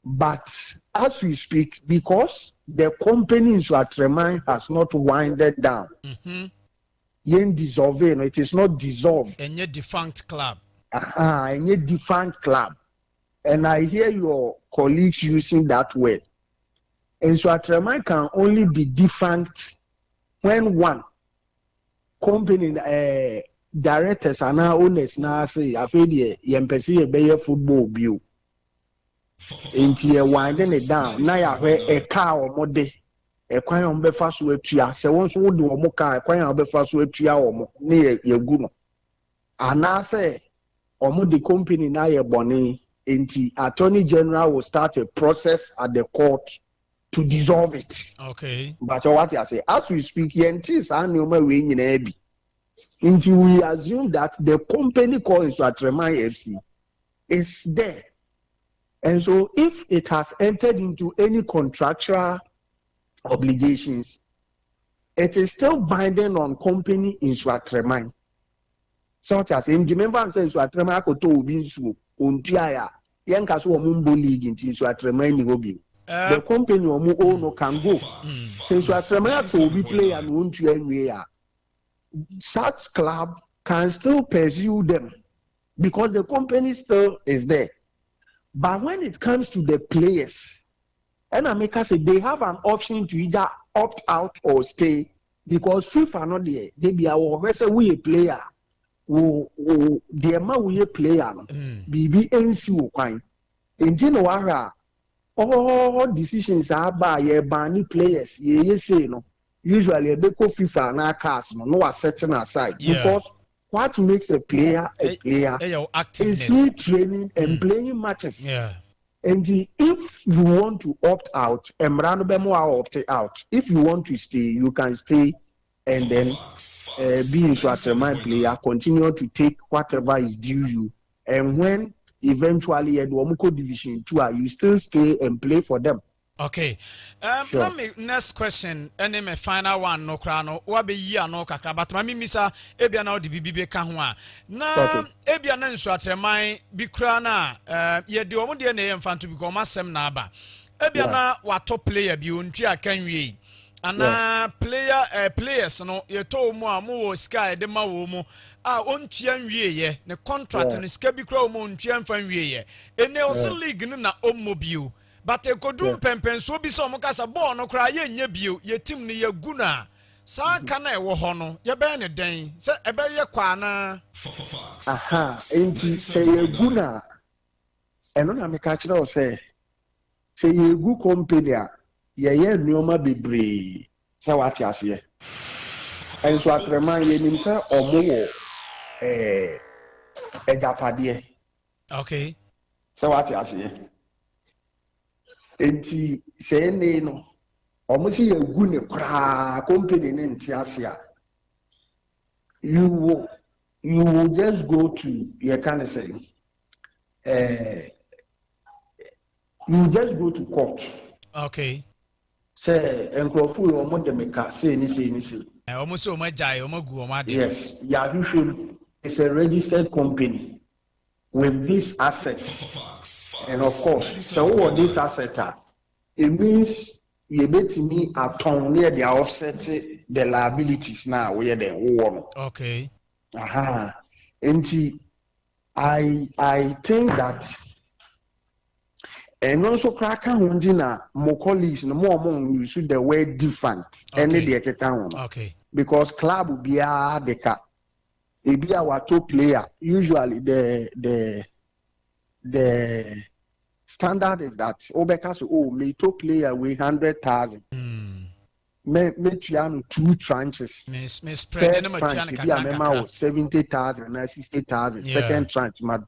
But as we speak, because the company in Suatremine has not winded down, it is not dissolved. And a defunct club. And a defunct club. And I hear your colleagues using that word. And Suatremine can only be defunct when one company directors and now owners now say, I feel the better football view. Into ye winding it down. Now you have a car or more day. A quite on befast with tia. So once we do a mocha, a quite on befast with tia or near your guno. And now say, or more the company now your bonnie. Into Attorney General will start a process at the court to dissolve it. Okay. But what I say, as we speak, yentis are no more way in Ebi. Until we assume that the company called Suatremine FC is there. And so if it has entered into any contractual obligations, it is still binding on company in Suatremine. Such as in the member says Suatremine Koto Ubinsu, Untiaya, Yankasu Mumbo League in Suatremine Robi. The company own can go. Since Suatremine to be play and won't you such club can still pursue them because the company still is there. But when it comes to the players, and America say they have an option to either opt out or stay because FIFA not there. They be our say we a player, the amount we a player, BBNC will find. In January, all decisions are by a banning players. Say no. Usually they go FIFA and our cast no are setting aside because what makes a player is through training and playing matches. Yeah. And if you want to opt out, Emrano Bemo opt out. If you want to stay, you can stay and then be into a Suatremine player, continue to take whatever is due you. And when eventually at Womuko Division 2, you still stay and play for them. Okay. Sure. Let me next question and then my final one no krano wabe year no kakra but mami misa ebia na odi bibi ka ho a na ebia na Suatremine bi kra na ye de omo de na ye mfanto bi ko masem na aba ebia na wato player bi ontu akanwie ana players no ye to mu a mo sky de ma wo mu a ontu anwie ye ne contract no ska bi kra mo ontu anfa anwie ye ene also league no na ommo bio. But a kodum pempen so be some cassa born no cry ye bio, ye tim ni ye guna. Sa kana wo hono, ye ben den, say ebe ye kwana. Aha, enti say ye guna. Eno na me catch no say ye gu company a ye nneoma bebre. Say what you say. En Suatremine ye nim say omo wo ejapade. Okay. Say what you say. Enti say no almost ye gu ne kra company ne ntiasia you will just go to you can say you just go to court. Okay. Say encrofu o mo de meka say ni almost so much jai o magu o ma de. Yes, Yahushua is a registered company with this asset. And of course, so what this asset it means you bet me a ton near the offset the liabilities now where they won. Okay. Aha. And I think that and also cracker hundina more colleagues no more among you should the word different any the account. Okay. Because club will be a deca. It be our top player. Usually the standard is that Obeka me top player with 100,000. Me triano 2 tranches. Me spread first tranche be a memo 70,000 and 60,000. Second tranche mama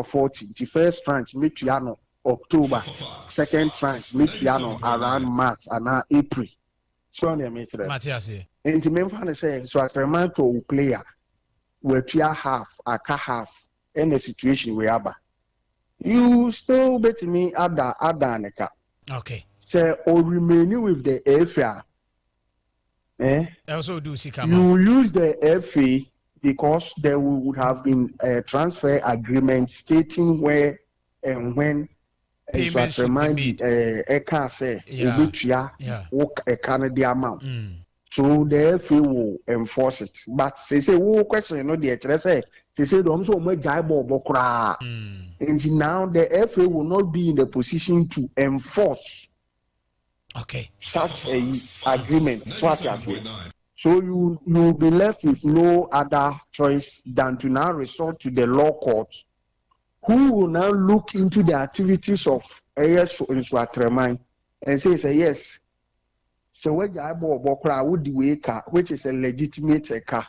40. The first tranche me triano October. Second tranche me triano around March and now April. So Matthias. nti memfa ne say so Atremato player wetua half aka half in a situation we aba you still bet me ada neka okay say or remain with the FA also do Sikama. You use the FA because there would have been a transfer agreement stating where and when payments should be made. A Canadian amount. So the FA will enforce it. But they say, "Oh, question, you know, the say they say, "I'm so much bokra." And now the FA will not be in the position to enforce. Okay. Such a agreement. So you will be left with no other choice than to now resort to the law court, who will now look into the activities of AS in Swatremai and say yes. So when you bokra would the car, which is a legitimate car,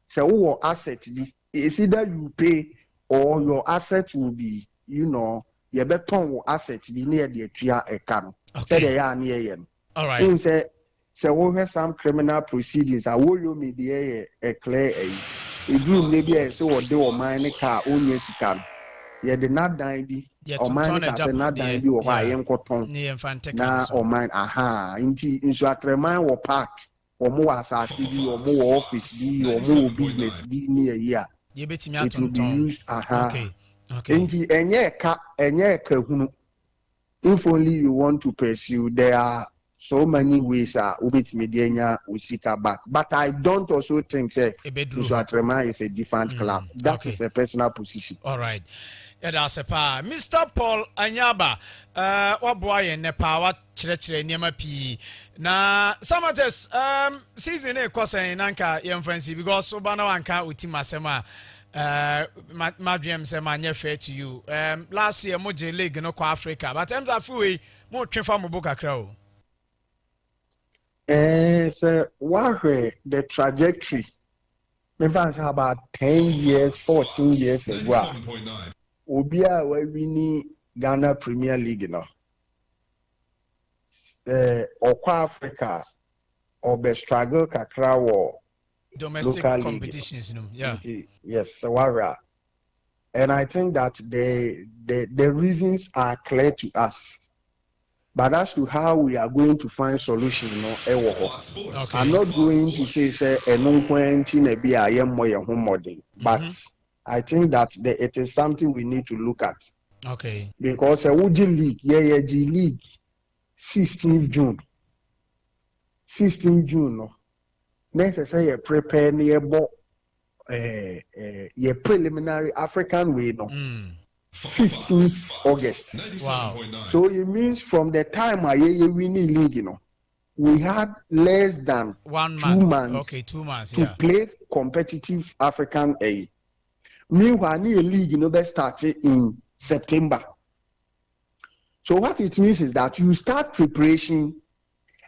so who asset is either you pay or your asset will be, you know, your beton asset be near the tria a car. Okay. All right. So we have some criminal proceedings. I will you me a clear a group maybe I say what they were mine car own yes can. Yeah, the not dying or mine car not dying or I am cotton. Na or mine aha in so at remind or park or more as I see or more office be or more business be near here. It will be used aha. Okay. If only you want to pursue, there are so many ways with Mediana Usika back. But I don't also think that Atrema is a different club. That is a personal position. All right. Yeah, that's a pa. Mr. Paul Anyaba, what boy in Nepal, what church Nema P. Na Samates, season a course in Anka, young fancy, because Obana Anka with Timasema. My dream say my fair to you. Last year Moje League no Africa, but times are free more train from Boca Crow. So what the trajectory? Maybe about 10 years, 14 years ago. Obia we need Ghana Premier League now. Or Africa or be struggle kakra or domestic competitions, yeah. Yes, Sawara. And I think that the reasons are clear to us. But as to how we are going to find solution, I'm not going to say but I think that it is something we need to look at. Okay. Because a Uji League, G League, 16th June. 16th June, no. Necessary prepare nearby your preliminary African way no 15th August. Wow. So it means from the time I winning league, you know, we had less than 2 months. Okay, 2 months to play competitive African A. Meanwhile, the league, you know, they started in September. So what it means is that you start preparation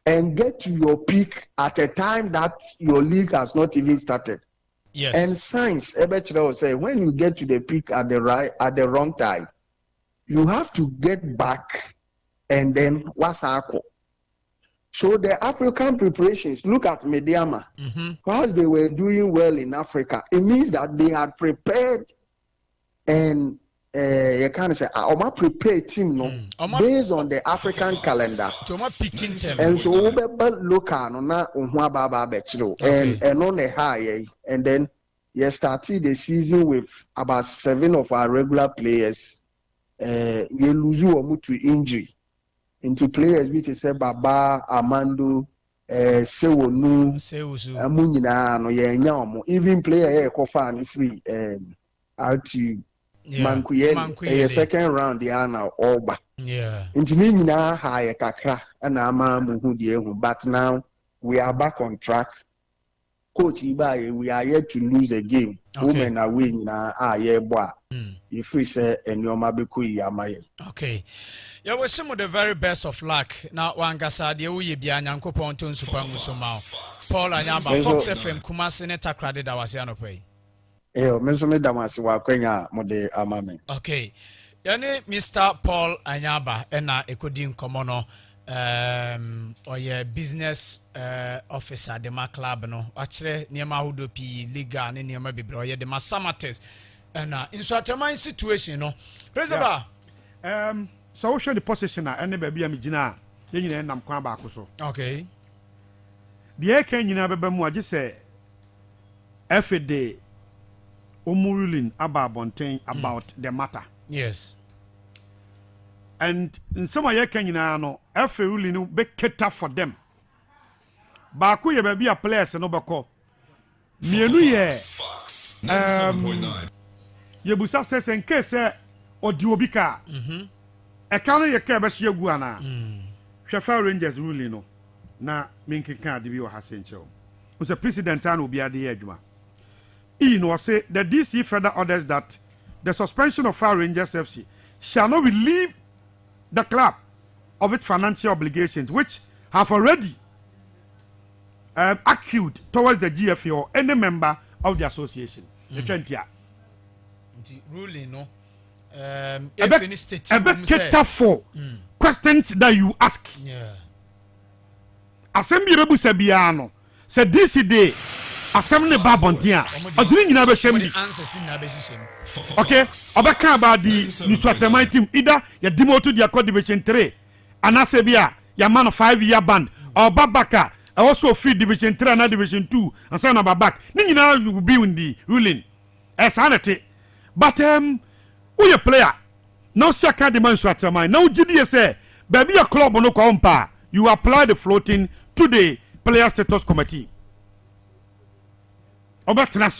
and get to your peak at a time that your league has not even started. Yes. And science, Ebechira will say, when you get to the peak at the wrong time, you have to get back and then what's happening. So the African preparations, look at Mediama. Whilst they were doing well in Africa, it means that they had prepared and you can't say our prepared team based on the African calendar. And so we look at and on a high, and then you started the season with about 7 of our regular players. We lose you to injury into players which is Baba, Amando, Sewonu, Amunina, no, even player here Kofan free out to Mankuye, second round the now Oba. Yeah. Intimina high kakra and Ama Muhudia, but now we are back on track. Coach Ibaye, we are yet to lose a game. Women are winning now. If we say and your Mabiku Yamaye. Okay. Yeah, we some of the very best of luck. Now one Gasadia we be an uncle Ponton Supangu Paul Anyaba, Fox FM Kumasi Neta credit our Siano pay. Okay. Yani Mr. Paul Anyaba ena ekodin komono or your business officer the ma club no actually near ma hudo p liga and near ma bibro ye the ma samates and in so a situation no principal so we show the position and baby am gina yen yen nam kwan ba ko so okay the eke nyina beba mu age say FD ruling about the matter. Yes. And in some way nyina no FA ruling no be cater for them. Ba ko ye ba bia players no beko. Mienu ye 97.9. ye busa se in case odi obi ka. E ka no ye ka be hye gu ana. Hwefa Rangers ruling no na minkeka de bi o hasencho. Who's a president and will be at the edge. No say the DC further orders that the suspension of Fire Rangers FC shall not relieve the club of its financial obligations, which have already accrued towards the GFA or any member of the association. The 20 ruling no. Cater for questions that you ask. Yeah. Assembly Rebu Sabiano said this day. Assembly Babontia. Adwin nyina be shemdi. Okay, obaka about the Nuswatema team either ya demoted their code division 3 and asebia ya man of 5-year band or Babaka also free division 3 and division 2 and so on back. Ni nyina will be in the ruling. Sanity. But who your player? Now Saka the man Nuswatema. Now GDS say baby a club no kompa. You apply the floating to the player status committee. Obetena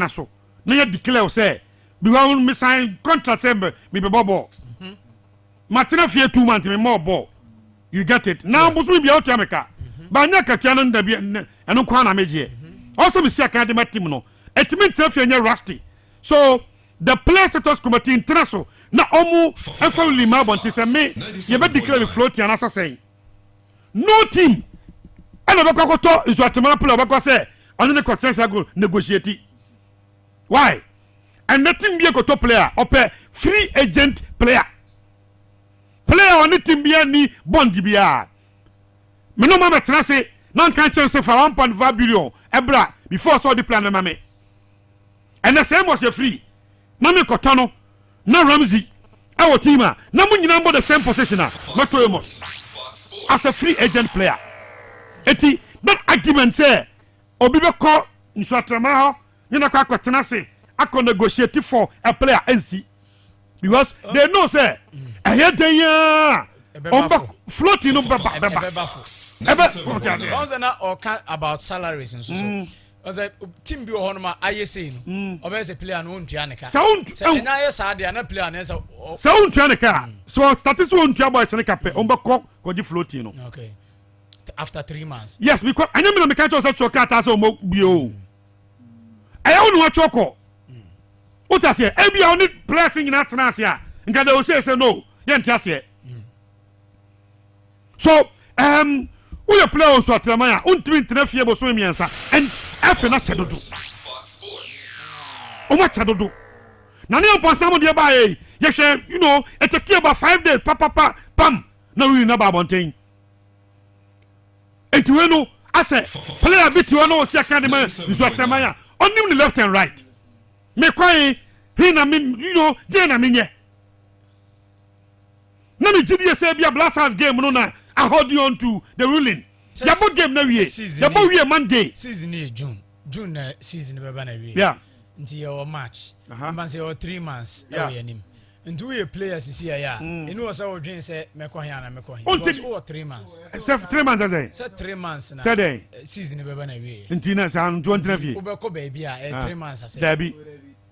so na ya declare say be wan me sign contract say me be bobo matena fie 2 months me more ball you get it now bosu be out America ba nya katia no nda bi eno kwa na meje also me see academy team no etimi tena fie nya rusty so the player status committee international na omu efa lima bonte say me ye be declare float and assassin no team eno be kwakoto isu atema player be kwa say on the concession go negotiate. Why? And nothing be a top player or free agent player. Player on the team be any bond be a. Me no mama trase non can chance for 1.5 billion ebra before saw the plan mama. And the same was a free. Mama Kotono, na Ramsey, our teamer, na mu nyina the same position as a free agent player. Eti that argument say obi be call Nsuatrama ho nyina kwa kwatena se akọ negotiate for a player NC because they know say ahe dan ya floating no baba also na about salaries and so as a team bi ho no ma ayese no obese player no ntua ne ka say na ayesa de na player na sound ntua ne ka so status won ntua boys ne ka pe ombekọ ko di floating no okay after 3 months. Yes, because I never make a such a so bio. I only watch Choko. What I say, every only blessing in Atanasia, and they will say no, yes. So, we are players at Ramaya, untwin Trefiable swimming and after not to do. Oh, what to do? None upon some of the bay, yes, you know, it's a key about 5 days, papa, pam, no, we know about one thing. And to know, I say, player bit to know, second man, is what Tamaya, on the left and right. Make why, Hina, you know, Dana Minya. Nami GDS say, be a blasters game, no, I hold you on to the ruling. Yabo game no year, Yabo year Monday. Season near June season, yeah, until your match. Man say, 3 months, yeah. And 2 year players is here, yeah. And who was our dream say, Mekohiana, Mekohi. 3 months. 3 months, I say. Said 3 months now. Said season never na we. And Tina San 20. Ubeko baby, 3 months, I say. Debbie.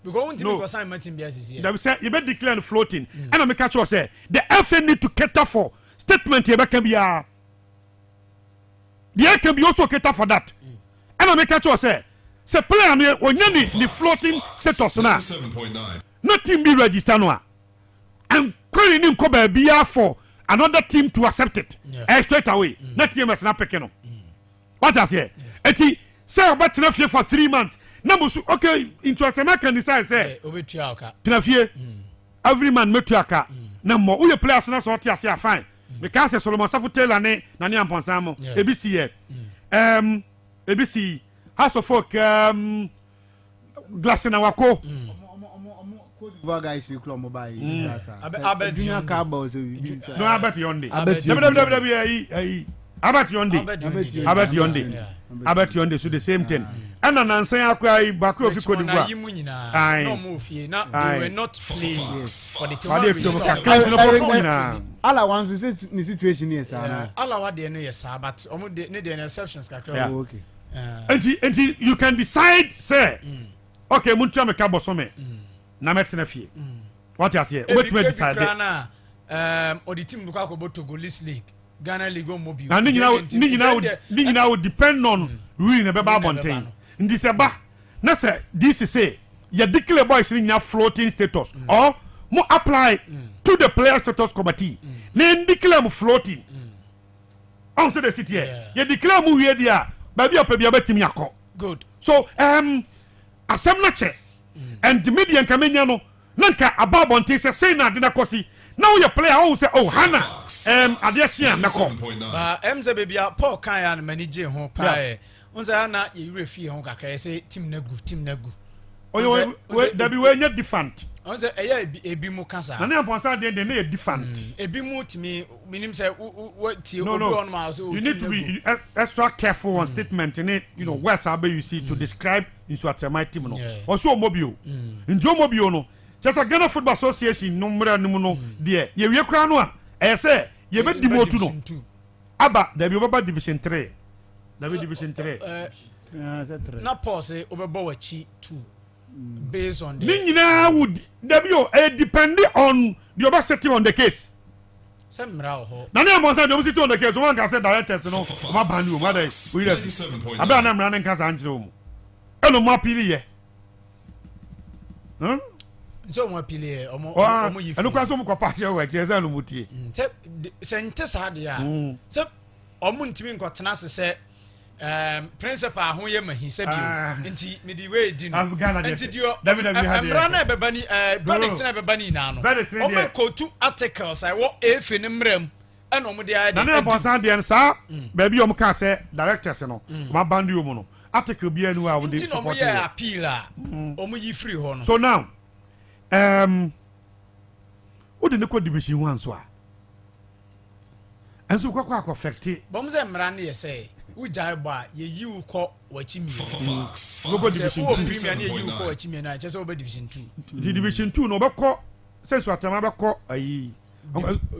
Because no assignment in BS here. That say you better declare floating. And I make catch say the FA need to cater for statement here can be the air can be also cater for that. And I make catch say player me when you the floating status now. 7.9. Nothing be registered now. And calling him come be for another team to accept it. Straight away. Not team is not picking. What I say? Eti say about to for 3 months. Number okay, into a can decide say Tinafie every man metuaka. Number who your players not sort here fine. because Solomon Safu Taylor ne Nani Amponsamo ABC ABC House of Folk Glass in Awako guys, you club mobile. I bet Junior Carbos. No, I bet Yondi. I bet Yondi. So the same thing. And an answer, I back of no move here. Now they were not playing for the team. All once is the situation here, sir. All our DNA, sir, but need the exceptions. Okay. And you can decide, sir. Okay, Munchame Cabosome. Nametna fee. What you say? What we decide? Or the team Lukaku about to go list league. Ghana League Mobile. Now, Nina would depend on ruining a Baba Bontain. In December, no sir, this is say, you declare boys in your floating status or more apply to the player status committee. Then declare floating. Answer the city. You declare movie there, baby up a team yako. Good. So, asem na che, and the media Kameniano, Nanka above Bontain say na dina kosi. Now your player who say, oh Hannah. Adiachia na kom. Emze baby Paul Kaya and manager ho pa. Unza na ye refi ho kakra say team nagu. Oh there be we net defend. Unza ebi mu kasa. Na na ponsa dey na defend. Ebi mu timi minim say what ti obi on ma so. You need to be extra careful on statement in it, you know, words are you see to describe in so my team no. Also mobile. Njo mobile no. Just a Ghana Football Association no mra no there. Ye we kra no a I say, you bet Division 2. Abba, there be over Division 3. There be Division 3. Na pause over Bowachi 2. Based on the. Nina would there be depending on the over setting on the case. Some rao. Nana Monsa don't sit on the case. One can say directors, no, my bandu, mother. We have. I bet I'm running Casanjo. And no more pili. Huh? So mo pile omo yifi anu kwa so mo kopa che we ke za no mutie se nte sa de a se omo ntimi nkotena se principal ho ye mahi se bio nti me di we di no nti dio amra na beba ni verdict na beba ni na no omo kotu articles I wo efe ne mram ana omo de ai na na ponsan de sa ba bi omo ka se directors no ma bandi omo no article bi anu a wo de nti no mo ye appeal a omo yi free ho no so now what the Division 1 so and so kwa affect bomze mra na ye say we jai ba ye yi uko wachimi go Division 2 premier na ye yi uko wachimi na chese oba Division 2 the Division 2 no beko sense atama beko ayi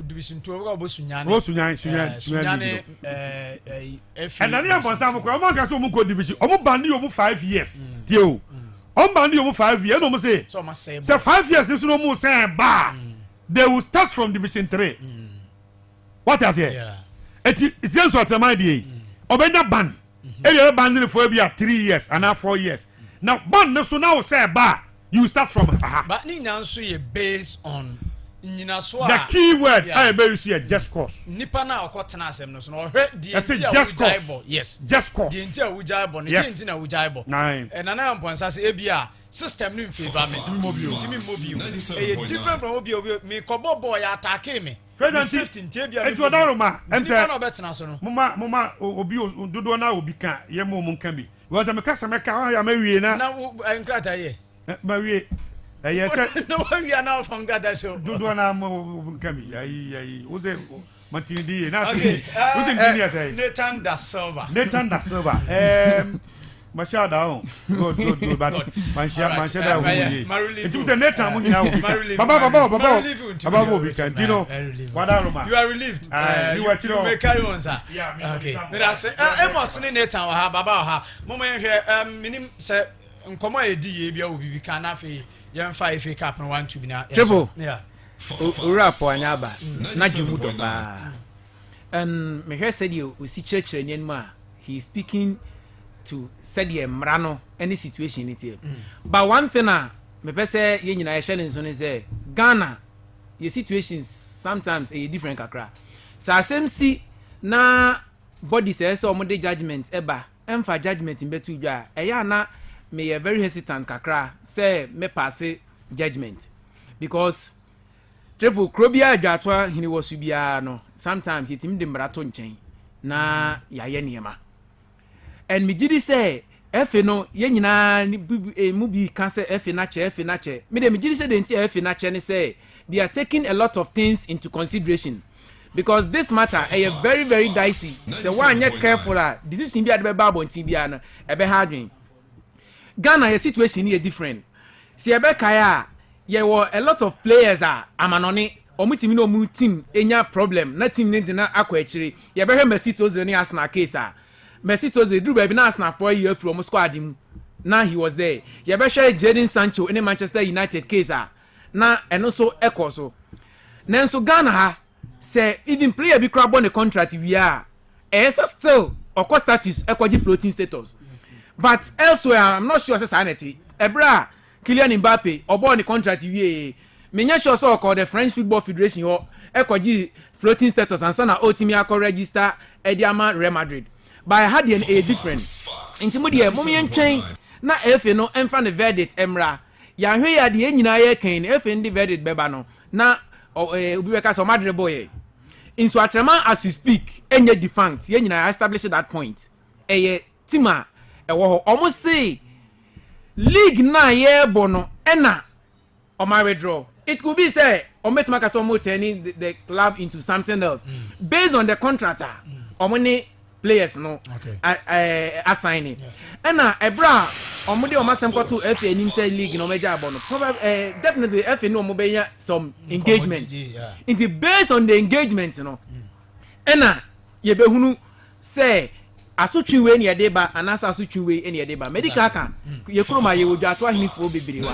Division 2 oba sunyane sunyane and na ya bonsa mo kwa mo ka so mo ko division omo bandi omo 5 years tio on bandi omo 5 years no mo say say 5 years this no mo say ba they will start from Division 3 what I say it's just what am I dey obenya ban area ban for be 3 years and 4 years now ban no so now say ba you start from but ni nan so ye based on the key word I be use just cause nipa na akotena asem no so no hwe di enti a wujaibo yes just cause di enti a wujaibo no di enti na wujaibo na na mponsa se ebia system no favor me timi mobile e different from obi me kobo boy attack me safety enti ebia me odaroma enti na obetena so no mama obi dodo na obi kan ye mo mu kan bi was me kasa me kan ya me wie na enkrata ye ma wie yes no we are now from that show do na mo kami ai uze matindi na uze ngini say Nathan da Silva masha down good but masha da it was Nathan mun ya baba obi kantino wadaroma you are relieved you may carry on sir okay me say emos ni Nathan wa ha baba wa ha mo mo hwe minim say nkomo edi ye bia obi bi kan na fe yan 5 cup no 1 2 bi na Triple. yeah rap anyaba na jimu do ba me hear said you si church nyen ma he is speaking to said ye mrano any situation it here but one thing me pese ye nyina ye shele nso ne say Ghana your situations sometimes a different kakra so same see na body says so mo de judgment eba emfa judgment mbetu dwa eya na me very hesitant kakra say me pass judgment because triple krobia adwatwa hini wosu bia no sometimes yitim de mrato nchen na yaye niema and me gidi say efe no ye nyina mu bi kan say efe na che me gidi say the nti efe na che ni say they are taking a lot of things into consideration because this matter is very very dicey so one you careful decision bi ade be babo nti bia na ebe hardwin Ghana your situation is different see ebe kaya ye were a lot of players amanoni omutimi no mu team enya problem na team ne na akwa akire ye be hwe Messi Ozil ni Arsenal case Messi Ozil drew baby na Arsenal for a year from squad him now he was there ye be hwe Jadon Sancho in Manchester United case na eno so ekoso nanso Ghana ha say even player bi crab on the contract we are still or status ekwaji floating status but elsewhere I'm not sure say sanity ebra Kylian Mbappe obo the contract we menya sure so called the French Football Federation or ekwaji floating status and so na otimi akọ register Ediama Real Madrid by had a different intimidie momi entwen na efe no emfa the verdict emra ya hwe ya de nyina ye kan efe ndi verdict beba no na obi weka so Madrid boy in so atrema as we speak enye defunct ye nyina establish that point eye tima ewo ho almost say league na ye bono ena o ma withdraw it could be say o met maka so mo turning the club into something else based on the contractor o money players no assigning ena ebra o mo de o masem ko to FA nim say league no meja bono probably definitely FA no mo be some engagement into based on the engagement no ena ye be hunu say asotwi we ne yede ba anasa asotwi we ne yede ba medical kan ye kroma ye wodwa to ahini fo bebere wa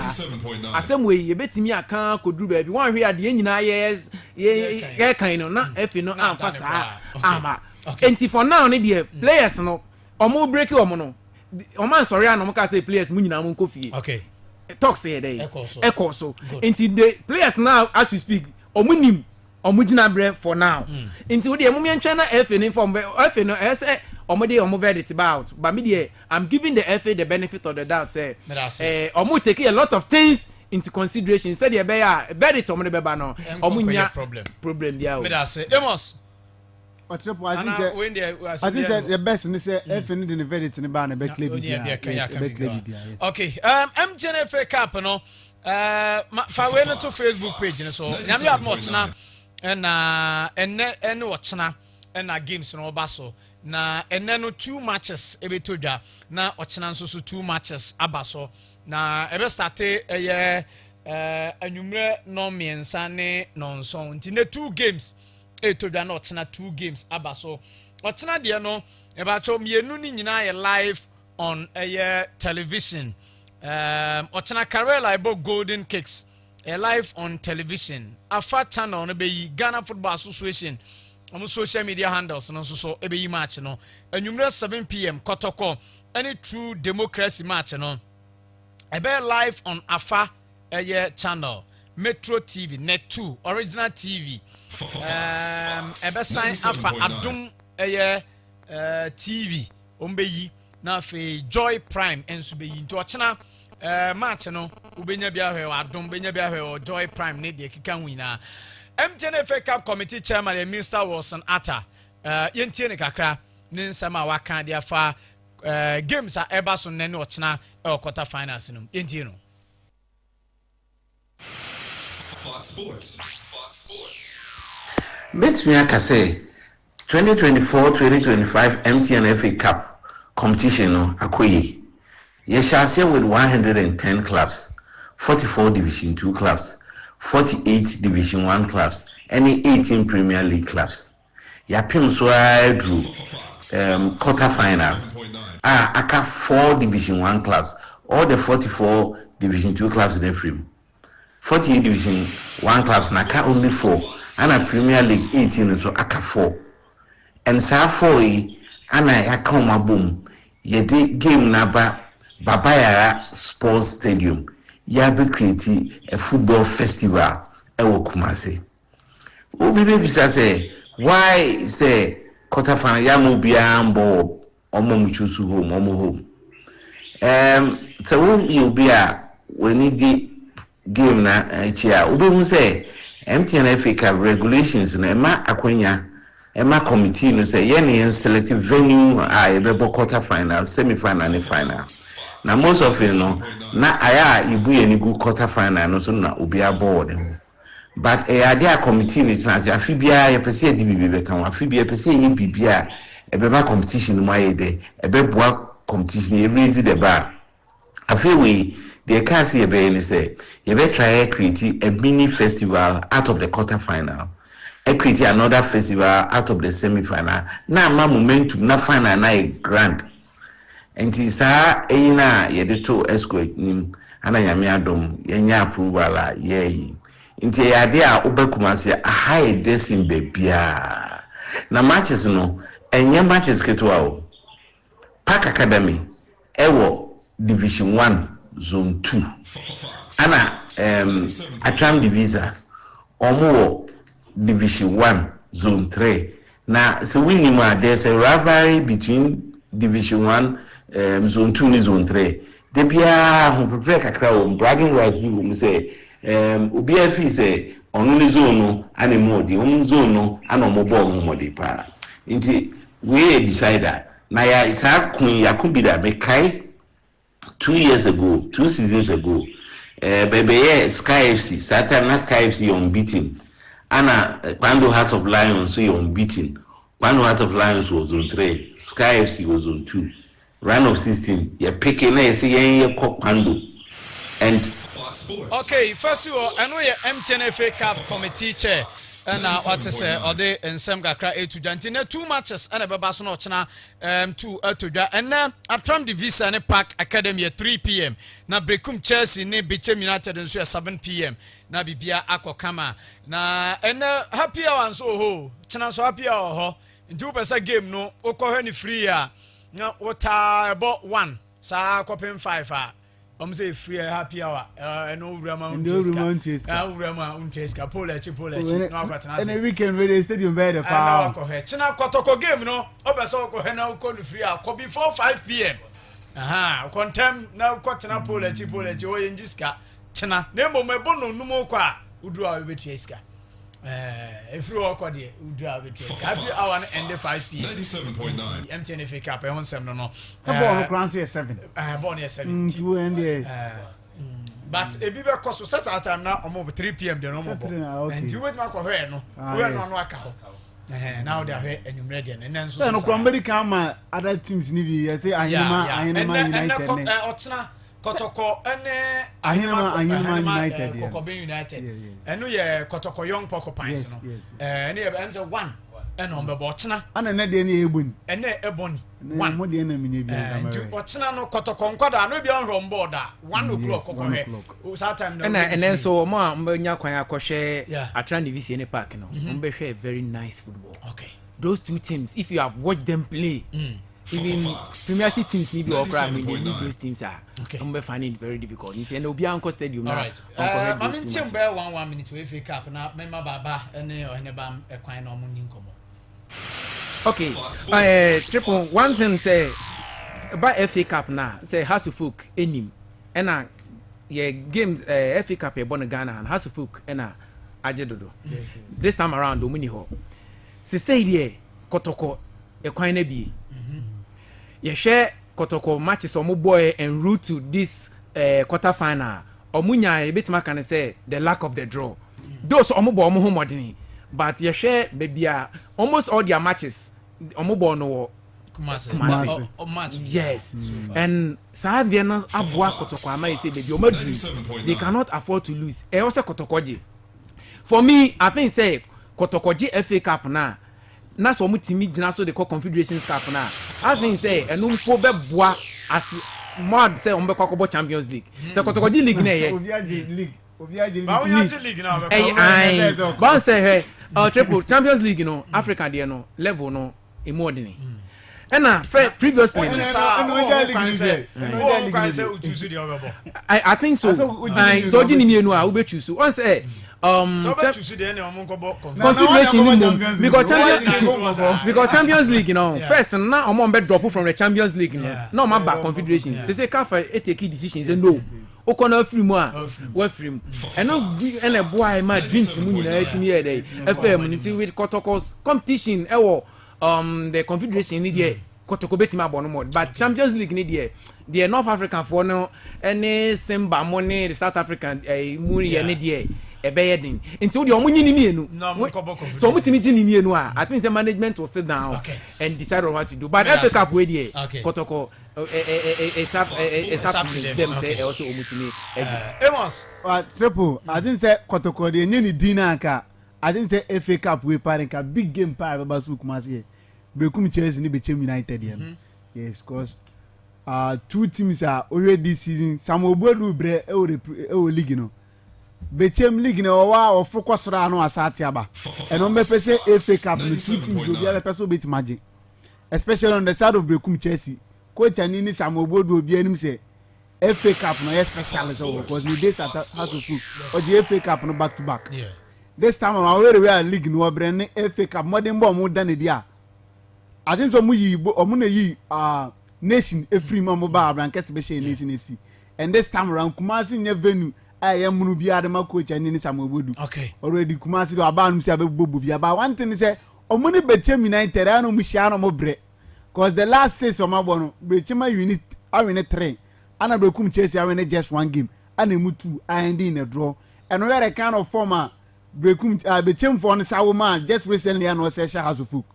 asem we ye betimi aka koduru ba bi wan hwe ade nyina ye kan no na efi no amfa saa ama enti for now ne de players no omo break omo no omo sorry anom ka say players mu nyina mo nkofie okay talk say dey ekoso enti the players now as we speak omo nim omo gina bre for now enti we de mo mentwa na FA no form FA no say omo verdict about but me there I'm giving the FA the benefit of the doubt say omo take a lot of things into consideration said the verdict omo be ba no omo nya problem dia me that say Amos I think the best in say FA need the verdict in ba na be club okay MGNFA Cup no fa we no to Facebook page no so nyam ya much na and watchna and games no ba so na eneno 2 matches ebetodwa na ochena nso so 2 matches abaso na ebe start anwumre no miensa ne nonson nti ne 2 games etodwa na ochena 2 games abaso ochena de no eba cho mienu ni nyina ye live on television ochena Karela ibo Golden Kicks live on television afa channel no be Ghana Football Association on social media handles no so ebe match no anwumre 7 p.m. Kotoko any true democracy match no ebe live on Afa channel Metro TV Net 2 Original TV ebe sign Afa Adum TV ombeyi na fe Joy Prime enso beyi nto ochena match no ubenya bia hwe Adum benya bia hwe Joy Prime ne de kika nwina MGNFA Cup Committee Chairman Minister Wilson Atta yentie ne kakra ne nsama waka dia fa games a eba so ne ochena quarter finals no yentie no Fox Sports Bet me aka say 2024-2025 MTNFA Cup competition no akoyi ye shall say with 110 clubs 44 Division 2 clubs 48 Division 1 clubs, any 18 Premier League clubs. Yapim so drew quarterfinals. Aka 4 Division 1 clubs, all the 44 Division 2 clubs in the frame. 48 Division 1 clubs, naka only 4, and a Premier League 18, so aka 4. And sa 4 ana yakoma boom. Yede game naba Babayara Sports Stadium. Yabe create a football festival ewo Kumasi. Obi baby say why say quarter final yamu bia mbo omo muchusu home omo home. So you be a when the game na chia obi hu say MTN FA Cup regulations no ema akwanya ema committee no say yen selective venue a ebebo quarter final, semi final and final. Na most of it no na aya ibu yenigu quarter final no so na obi aboard. But a committee ni transi afibia ye pese di bibi kan afibia pese ye bibia ebeba competition mo ayede ebeboa competition ye raise the bar. Afiwe they can see a bay say you better try create a mini festival out of the quarter final. Create another festival out of the semi final. Na ma momentum na final na grand. And sa eyina ye de to escort nim ana nyame adom yenya approval ye. Inti yade a obekumase a high desin bebia. Na matches no enye matches ketwa o. Park Academy ewo Division 1 Zone 2. Ana Atram Divisa omo Division 1 Zone 3. Na so we know there's a rivalry between Division 1 Zone 2 and Zone 3. They be a prepare kakra bragging rights we will say obi afi say only zone no ani more the zone no ana mo ball mo de pa. Inti we decide that na ya ita kun yakubi da be kai 2 years ago, 2 seasons ago, baby, Sky FC, Saturn Sky FC unbeaten. Anna Pando Heart of Lions, so you're unbeaten. Pando Heart of Lions was on 3, Sky FC was on 2. Round of 16, you're picking a say Pando. And okay, first of all, I know your MTN FA Cup committee chair. And what to say, or they and some gakra a to Jantina 2 matches and a babason ochna 2 to and now at Trump Divisa and Park Academy at 3 p.m. Now Brekum Chelsea ne Bichem United and so at 7 p.m. Now Bibia Aqua Kama. Now and happy hour and so ho. Chana so happy hour ho. In 2% game no Oko any free now what about 1 sa coping 5 say free happy hour no Rama Uncheska Polechi no kwatena and a weekend where the stadium better power China Kotoko game no obeso ko hena ko free ko before 5 p.m. Contem now kwatena Polechi o yenjiska China nembo mebo no numo kwa udu a webetueska if you walk there udu a webetueska happy hour and 5 p.m. 97.9 MTN FA Cup e won sem no ball crown 7 ball near 17 but e bibe koso sesa time na omo 3 p.m. de no mo ball and you wait ma ko hwe no we no aka ho now they are here enumere de and then so no America ma other teams ni bi say ahima United otena Kotoko ene Ahima United Kokobe United enu ye Kotoko Young Porcupines no ene ye enze 1 ene ombe otena ana na de ne eboni ene eboni 1 mo de na mi ne bi otena no Kotoko nkwada no bi on from board 1 o'clock kokohe o that time no and then so mo anya kwan akohwe Atran Divisi ne park no ombe hwe very nice football. Okay, those two teams if you have watched them play even Premiership teams need to operate. I mean, they need those teams are. I'm finding it very difficult. And Obi Anko Stadium now. Alright. I mean, team bear 1 minute to FA Cup now. Member Baba and Nebam equine or Munin Como. Okay. Triple one thing say about FA Cup now. Say Hasufuk enim. And yeah games FA Cup born Ghana and Hasufuk and Ajedodo. This time around Domini Ho. Say here Kotoko equine bi. You share Kotoko matches or boy en route to this quarter final. Omunya a bit can say the lack of the draw. Those omubo omu modern, but you share baby almost all their matches. Omubo no match. Yes, and Saviana Abwa Kotoko ama say baby omadri. They cannot afford to lose. E also Kotokoji. For me, I think say Kotokoji FA Cup na. Na so mu timi gina so de call Confederations Cup na I think say enu mpo be boa as mod say on be kwakọ Champions League say Kotokoji league na ye Obiaje league na ba say he triple Champions League no Africa there no level no e more than na previously I think so so di ni enu a we be choose one say Confederation because Champions League, you know, first now I'm on bed drop from the Champions League, no, my back Confederation. They say Kafa take decisions and no. okona afrim a wafrim eno ene boy ma dreams mu nyina atimi ye dey FM nti with Kotoko's competition the confederation ni dey Kotoko betima abono mod but Champions League ni dey North African for no any Simba money the South African mu ye ni dey ebeye din nti wo dey omunyi ni mienu so mutimi gini mienu a I think the management will sit down and decide on what to do but FA Cup we dey Kotoko it's up them say also omutimi Amos triple I think say Kotoko dey nyini dina aka I think say FA Cup we parent ka big game pa ba su Kumasi Bekum Chelsea ni Bechem United yes cause two teams are already this season some obodu bre e league no Bechem league na wa focus ra no asati aba and on pese FA Cup no two teams obi a pese bet magic especially on the side of Bekum Chelsea coach ani ni some obodu obi anim say FA Cup no special so because we dey at house of food or the FA Cup no back to back this time around we are league no bre ne FA Cup modern ball mo dan dia I think so yi nation every mama ba branket special nation FC and this time around Kumasi nye venue am munu bi adama coach and ni Samuel okay already Kumasi do abanu si abebobu bi aba one thing say omuni Bechem United anu mu shia no mo bre cause the last 6 o ma bono Bechem unit awin 3 ana Bekum Chelsea awin just one game ana mu 2 and in a draw and we are kind of former Bechem for on Sawo man just recently and was a house of folk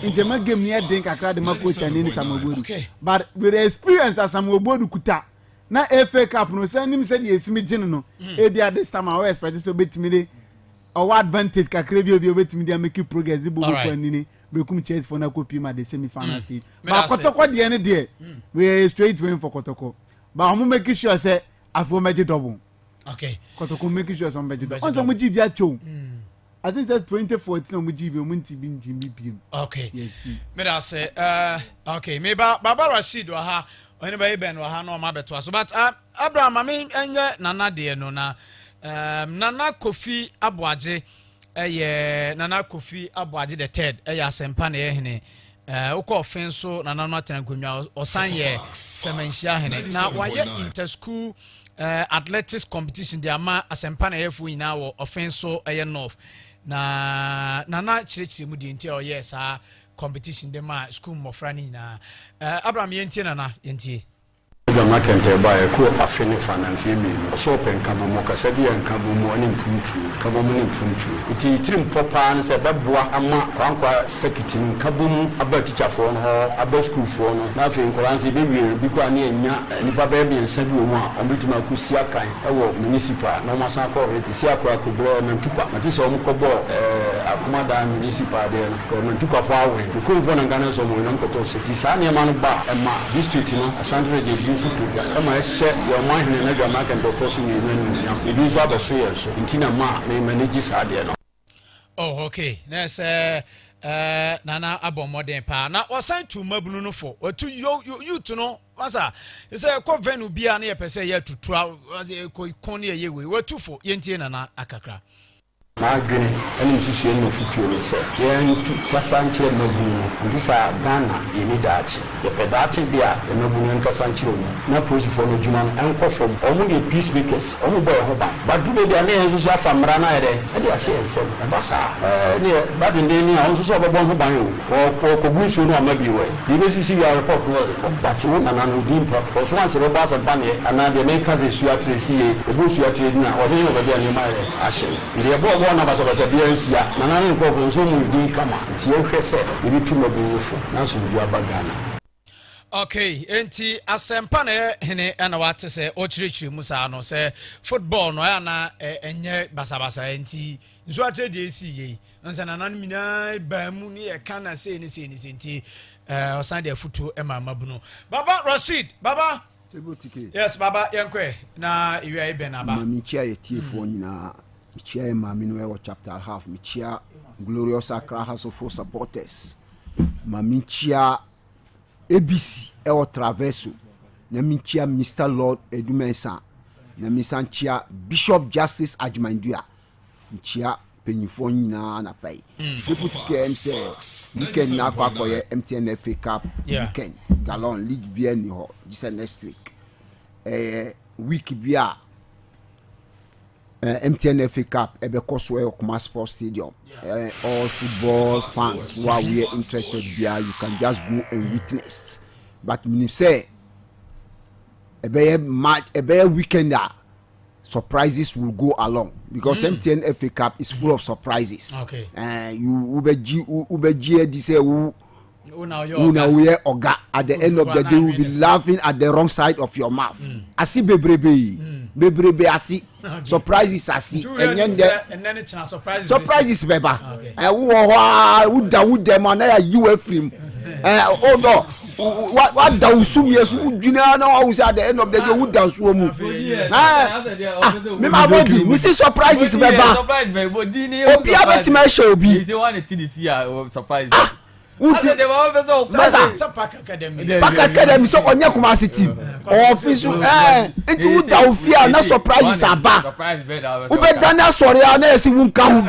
into my game near drink a crowd my coach and any Samuel but with the experience as Samuel Bodu Kuta na FA Cup no send him said yes me no ebi at this time I expect to bet me or advantage kakrebi obi bet me dey make progress the bobo kwani Bekum Chelsea for na copy ma the semi final stage but Kotoko dey any there we straight win for Kotoko but I'm making sure say afo make double okay Kotoko making sure some make double on some give ya chow I think that's 2014 on Mujibi Munti bin Jimmy Beam. Okay. Yes. Me da say okay, me Baba Rashid wa ha anybody ben wa ha no ma beto so but Abraham me enye nana de no na Nana Kofi Abuaje Nana Kofi Abuaje the third asempa na hene ukọ offense na nana tenkonwa osan ye semenhia hene na waye interschool athletics competition de ama asempa na yefu ina wo offense north na nana chirechire mu de nti o yes competition de ma school mofra ni na Abraham yentie nana yentie Gama kente ba ko afini finance mi so pen kama mo ka sabi an kama mo ani tuntu kama mo ni tuntu iti trim popa na se beboa ama kwankwa sekitin kabum aba teacher for no aba school for no na fe nkoranse be wi bi ko ani anya nipa be bi ensa bi omu a obitima ku sia kan ewo municipal na mo san ko sia kwa ko bro na tupa mati so mo ko bo akuma da municipal de ko na tupa for awe ko fo na ngana so mo na ko to city sa ne ma no ba ema district no asandre de ama se your mind na Gama can do person you know it is what the so intina ma me manage sade no oh okay na say nana abomodern pa na wasan to mabunu no for to you to know masa say ko venu bia na ye pese ye tutua ko kon ye we watu for yentie nana akakra Magni and Susie no future say yen to Kasanche Mabu ndisa Ghana ini dachi the pedachi bia the Mabu and Kasanche na push for no Juman and from only peacemakers only boy hoba but do they are so from Rana and they say basa near but in the also so about hoba or Kobusu no maybe way you see your report but you want an game because once the boss and Banya and the makers is you actually see the bush you actually now or they over there in my ashes the na basa biansia na nan ko fo so mu di kama ti o hwese ibi tuma buufo na so bi abagana okay enti asempa na hene ana wate se o chirechire musa no se football no ya na enye basa enti nso atrede esi yi nsa na nan mina ba mu ni e kana se ni enti osan de futu e mama bunu Baba Rashid Baba yes Baba yankwe na iwe ibe na ba mami chia ye tiefo nyina Michia Mami no chapter half Michia Glorious Accra House of supporters Mami chia ABC Traverso na Michia Mr. Lord Edumensa na Misanchia Bishop Justice Ajmandua Michia penyifo nyina na pai people to say weekend na kwa koye MTN FA Cup weekend Gallon League bien ni ho this next week week bia MTN FA Cup ebeko so e Okuma Sports Stadium. All football fans who are interested there, you can just go and witness. But when you say a weekend, surprises will go along because MTN FA Cup is full of surprises. Okay. You ubeji say Una we oga at the end of the day will be laughing at the wrong side of your mouth. Asi bebrebe asi surprises asi and then it's surprises beba. Who them on a film. Oh no, what down soon yes, you know, at the end of the day, who down so move. My body, we see surprises beba. Obia bet my show be. Is the one that the fear surprise. Pack Academy so on your Kumasi team. Office into who down fear, no surprises are back. Who bet Dana sorry, I never see who can't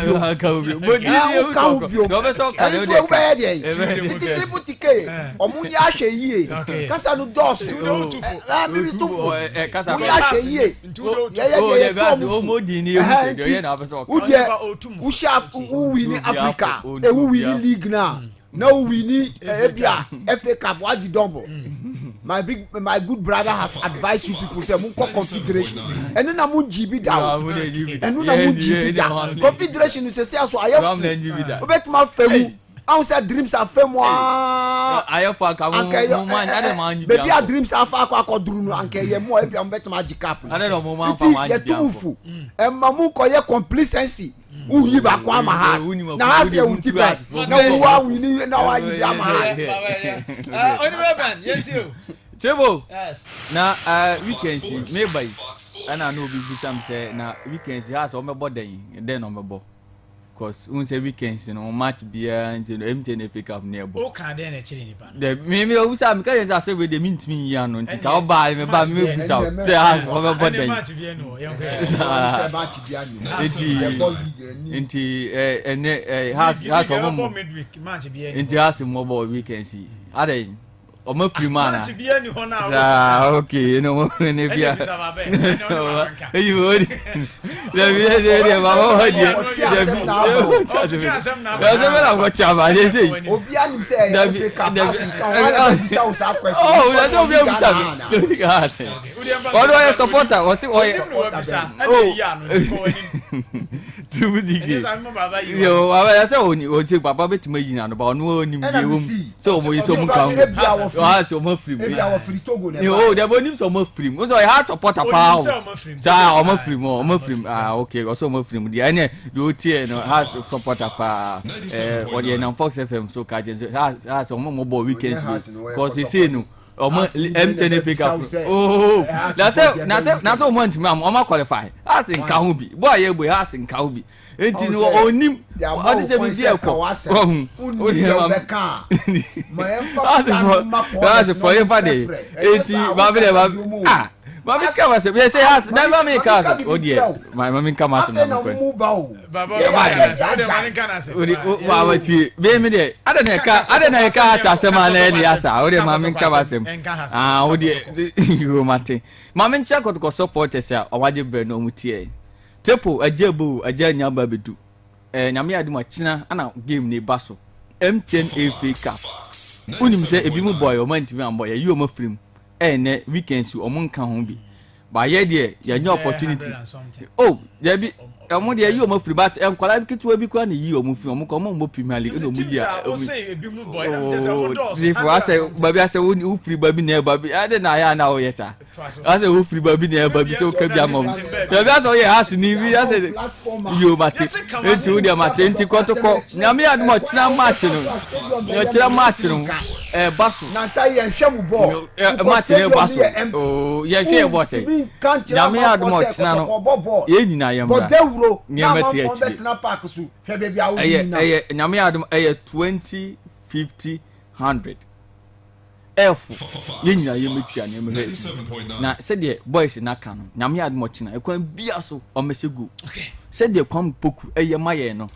now we need FA Cup. What the double? My good brother has advised you people say munko confederation. And then amun GB down. And then amun GB down. Confederation is say so I have. Bet ma femu. I say dreams are femu. I have for man. Baby our dreams are far kwa kodru no anke ye mo e bi am bet magic cap. I don't know man for man. Ye tumufu. E mamu ko ye complacency. Uyi ba kwa ma has na has ye wuti pe na wa wini na wa yi am has Oniweban yentiu Chebo yes na weekends me buy ana no bi busam say na weekends has o mebo den o mebo cause un say weekends no match bia nje no MTN FA Cup na ebo o kan den na chiri ni pa de me o busam ka yenza say we de mintimi ya no nti ka o ba me ba me busam say has o mebo den match bia no match bia no nti has o mo midweek match bia nti has mo bo weekends ade o ma free man match bia ni ho na okay no ne bia you would the bia de ba ho je I'm going to have a say. Obianim say Africa passing can bisa usa question. Oh, that's not very good. What do I support? What's it? Yo, I say only say papa bet me yin and about no nim dey so mo so mo kan. Ah, so mo free. Yo, there bonim so mo free. So I had support pa. Sa o mo free mo, o mo free. Ah, okay, so mo free. Dey ene you tie no has support pa. What the na Fox FM so ka je has o mo bo weekends because he say no o mo MTN FA Cup. Oh, na so mo ntimi am o ma qualify. Has in ka hu bi. Boy ye boy has in ka hu bi. Enti no onim o de se bi die ko. O de ma beka. That's for you father. Enti ba be ah Mami kama se be say has never make us. Oh dear. My mami kama se na ko. Baba so de mani kana se. Baba ti be me de. Ada na ka asema na e asa. O de mami kama se. Ah o de you mate. Mami ncha ko support se o waje bre no mutie. Tepo ajebu anya ba bedu. Nyame ade mo kina ana game ne baso. MTN FA Cup. Unim se ebi mu boy o man timi am boy you mo film. Ne weekends o mon kan ho bi ba ye de ya nya opportunity oh ya bi mo de yi o mo free but enkwala bi kitu bi kwa na yi o mo free o mo ko mo Premier League no mo ya o say ebi mu boy na just o do so if I say baby I say who free baby na baby ade na ya na o yes sir I say who free baby na baby so ka bi amom ya bi say ye has ni bi I say you mate enti wo de mate enti kotoko nyame ade mo china match no ya china match no basu na say ye hwem ball match ne basu oh ye hwe ball say nyame ade mo china no ye nyina ye mra nyame tie eye nyame ade eye 20 50 100 F ye nyina ye metwa ne me na say the boys na ka no nyame ade mo china ekwan bia so o mesegu okay say the kwam poku eye maye no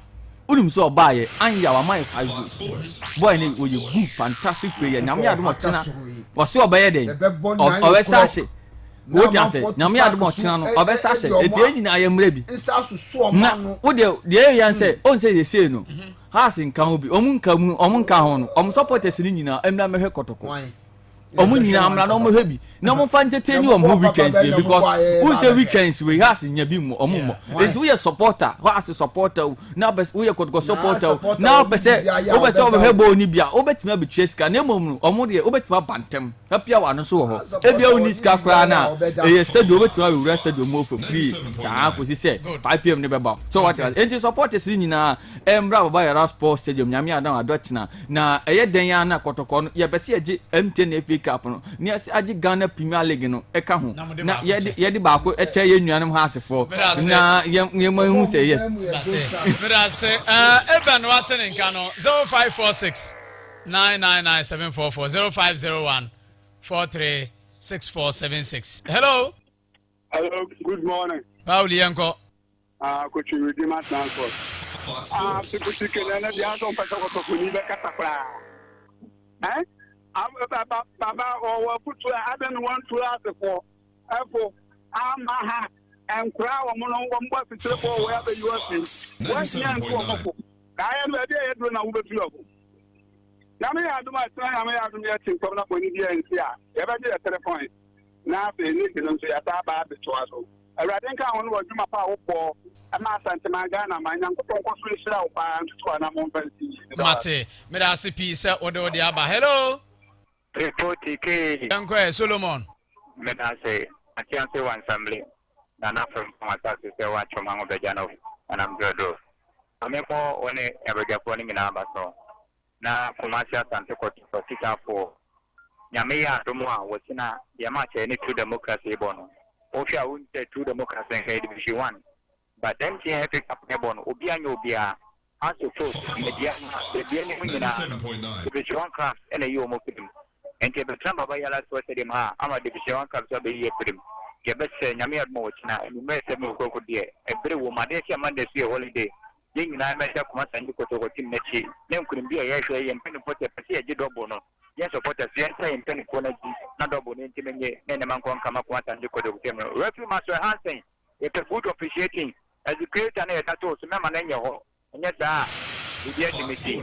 unim so oba ye anya wa mai 5 goals boy ne wo ye good fantastic player nyame ade mo china wo se oba ye den o we sase wo ti ase nyame adom otena no obesa se etie nyina ye mra bi nsa susu oma no wo de yan se on se yese no has nka ho bi omu nka ho no omu supporters ni nyina emra mehwe kotoko omu nyina amra no mehwe bi na mo fa entertain omu weekends because who say weekends we has nya bi mo omu mo enti we supporter who as supporter na bes we kotoko supporter na bese wo bese obehwe bo ni bia obetima betwe sika na emom omu de obetima bantem apia wa no so ho ebia oni sika kra na e stadium obetima we stadium mo for free saa ko si say 5 pm ne beba so what enti supporters ni nyina emra baba ya sport stadium nyame adan adotena na eye den ya na kotoko no ye bese age MTN FA Cup no ni age Ghana Premier League no eka ho na ye di ba ko eche ye nuanem ha asefo na ye mahu say yes Mirase Eben watene nka no 0546 999 0501 436476. Hello, good morning. Pauli Yanko. Coach Redeemer Transport. People speaking and the answer to Kuniba Catapra. Eh? Baba or put to Adam 1 2 hours for Apple. Amaha and Crow among one bus to triple wherever you are. What's the answer? I am ready to Uber to Nami adu ma try ame adu me tin ko na ko ni dia ntia e ba dia telephone na be ni tin so ya ta ba be to aso awrade nka won wo djuma pa wo po ama asante ma Ghana ma nyan ko ton ko so isira wo pa ntutu na mo fancy mate me da se pi se ode aba hello report ke Yanko Solomon me da se akianse wan assembly na from Mata se wa choma ngo be jano and I'm good ame ko one ebega ko ni na ba so na commercial sante ko tika for nyame ya domo a wotina ya ma che ni true democracy bono o fi a wonte true democracy in division 1 but then she have pick up ne bono obi anya obi a aso so media de bi ni nyina division 1 class ene yo mo pidim ente be tramba ba yala so stadium ha ama division 1 class be ye pidim ke be se nyame ya domo wotina ni me se me ko die e bere wo ma de se mande se holiday yin na me ta kuma sanji ko to team na ci ne kurin biya ya shi yan pin pote pasi ya ji dobo no ya supporters ya sai yan pin ko na ji na dobo ne ti menye ne man ko kama ko sanji ko to team no referee Master Hansen e pe good officiating as the creator na ta to so me ma na nya ho nya da biya ti meti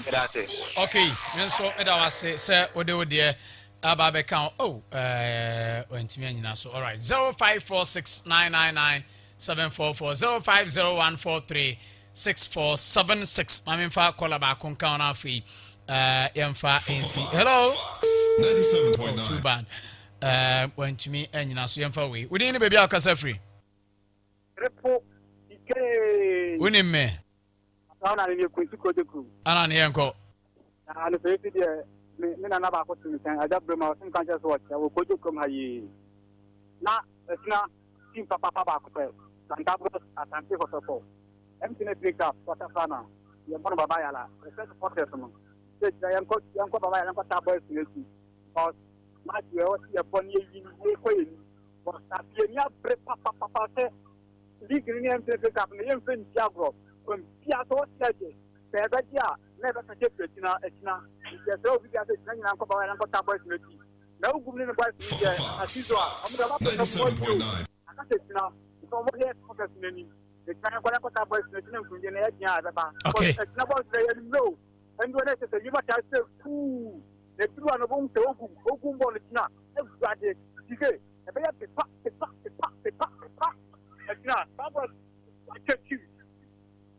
grazie okay menso eda wase se ode aba be kan ontimi anyina so all right 0546999744 050143 6476. Mamimfa kola ba kon kan na fi yemfa NC. Hello. 97.9. Too bad. When to me anyina so yemfa we. We dey baby akasa free. Repo ike. Woni me. Ana ni kuntu ko deku. Ana ne yenko. Ana fe fi de me na ba ko tun kan aja brema sun kan just watch. Wo ko deku ma yi. Na esna team papa ba ko pe. Santa Bros atante ko so. MTN pick up what afana ya mbona baba yala respect supporters no se yanko baba yala ko ta boys ni because match we o ya pon ye yi ni ko yi for start ye nya bre papa se league ni MTN pick up ni yem fen diagro kon pia to stage pe ba dia na ba se pretina etina ye so bi ga se na nya ko baba yala ko ta boys ni na ugum ni boys ni ye asizo amu da ba pe no aka se tina so mo ye supporters ni okay.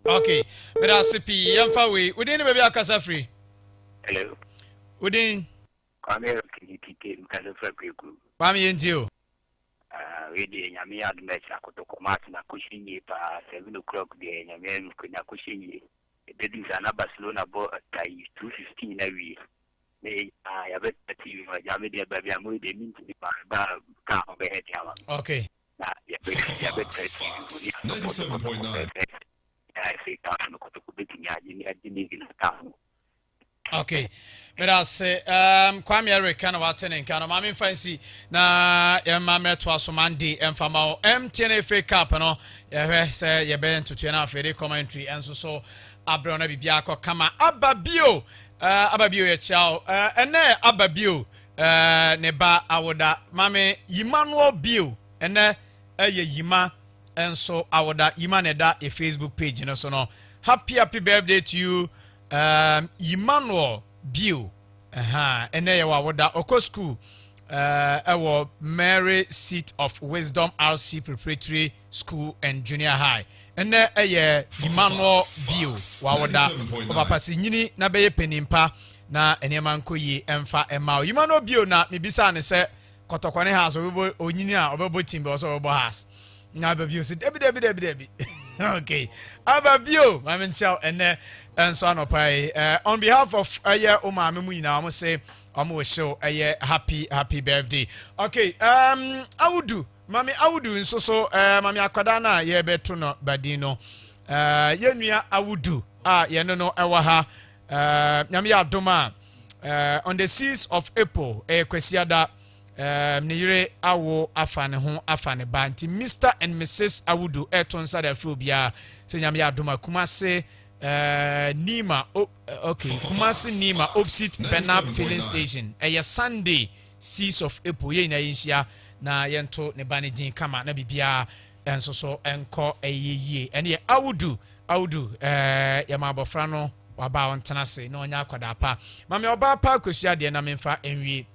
Okay. But I see yamfa we. We didn't baby akasa free. Hello. We didn't. Come here kiti mkazo free group. Kwami yentio. We nyame admecha kutokomata na kushinyi pa 7 o'clock de nyame kuna kushinyi dedi sana Barcelona bo tai 215 na wi ne ya betati wa nyame de ba bia mo de minti di ba ka o be heti awa okay na ya betati 97.9 ya se ta no kutokubeti nyaji ni ajini na tamu. Okay. But I say Kwame Eric kind of attending kind of mami fancy na mama to asomande emfama MTN FA Cup no ye say ye be ntutu na afere commentary enso so abrona bibia akọ kama ababio ye chao ene ababio ne ba awoda mame Emmanuel Bill ene yima enso awoda yima ne da a Facebook page no so no happy birthday to you Emmanuel Bill ene ye awoda oko school ewo Mary Seat of Wisdom RC Preparatory School and Junior High ene Emmanuel Bill wawoda papa sinyini na beye penimpa na enema nkoyi emfa ema Emmanuel Bill na mebisa ne se kotokwane house obebo onyini a obebo timbe oso obebo house na babio se debi okay ababio mame nchao ene enso anopai on behalf of umame mu nyina am say am show happy birthday okay awudu mame awudu nso so mame akwada na ye beto no badino yenua awudu ye no ewa ha nyame adoma on the 6th of April kwesiada niyire awo afane ho afane ba nti Mr and Mrs Awudu eton sada phobia se nyame adoma Kumase Nima okay Kumase Nima opposite Benab filling station Sunday 6th of April ye na yinhia na yento ne ba ne din kama na bibia enso so enko eyeye ene Awudu yama abofra no waba ontena se na onya akwada pa mame oba pa kwesua de na memfa enwie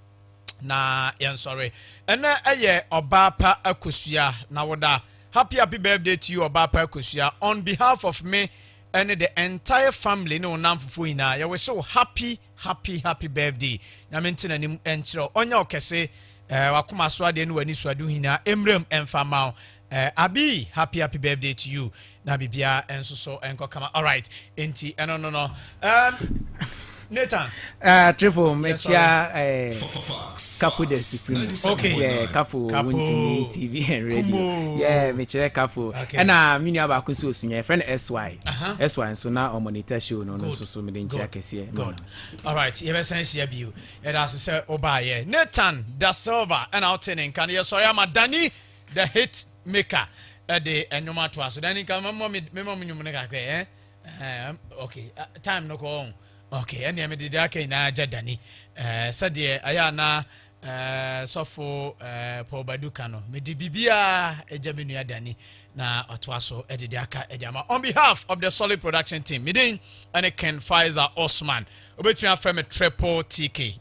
na yen sorry ene oba pa akosua na woda happy birthday to you oba pa akosua on behalf of me and the entire family no namfufo ina ye we so happy birthday na mentina nim enchiro onya okese wakoma so ade no wani so adu hina emrem emfa mawo Abi happy birthday to you na bibia enso so enko kama all right enti no Nathan Triple mechia Capo de Supreme okay yeah Capo TV and radio yeah mechia Capo and mini abako so sunya friend SY so na o monitor show no so me den chia kese good all right you be sense here bio it has say oba here Nathan Da Silva and out in can you sorry am Danny the hit maker de enoma to aso dan kan memo nyum ne kakre okay time no go on okay ene me de aka ina jadani sade aya na sofo Paul Baduka no me de bibia ejamenu adani na otwaso de aka edama on behalf of the Solid Production team midin and Ken Pfizer Osman obetumi aframe Triple TK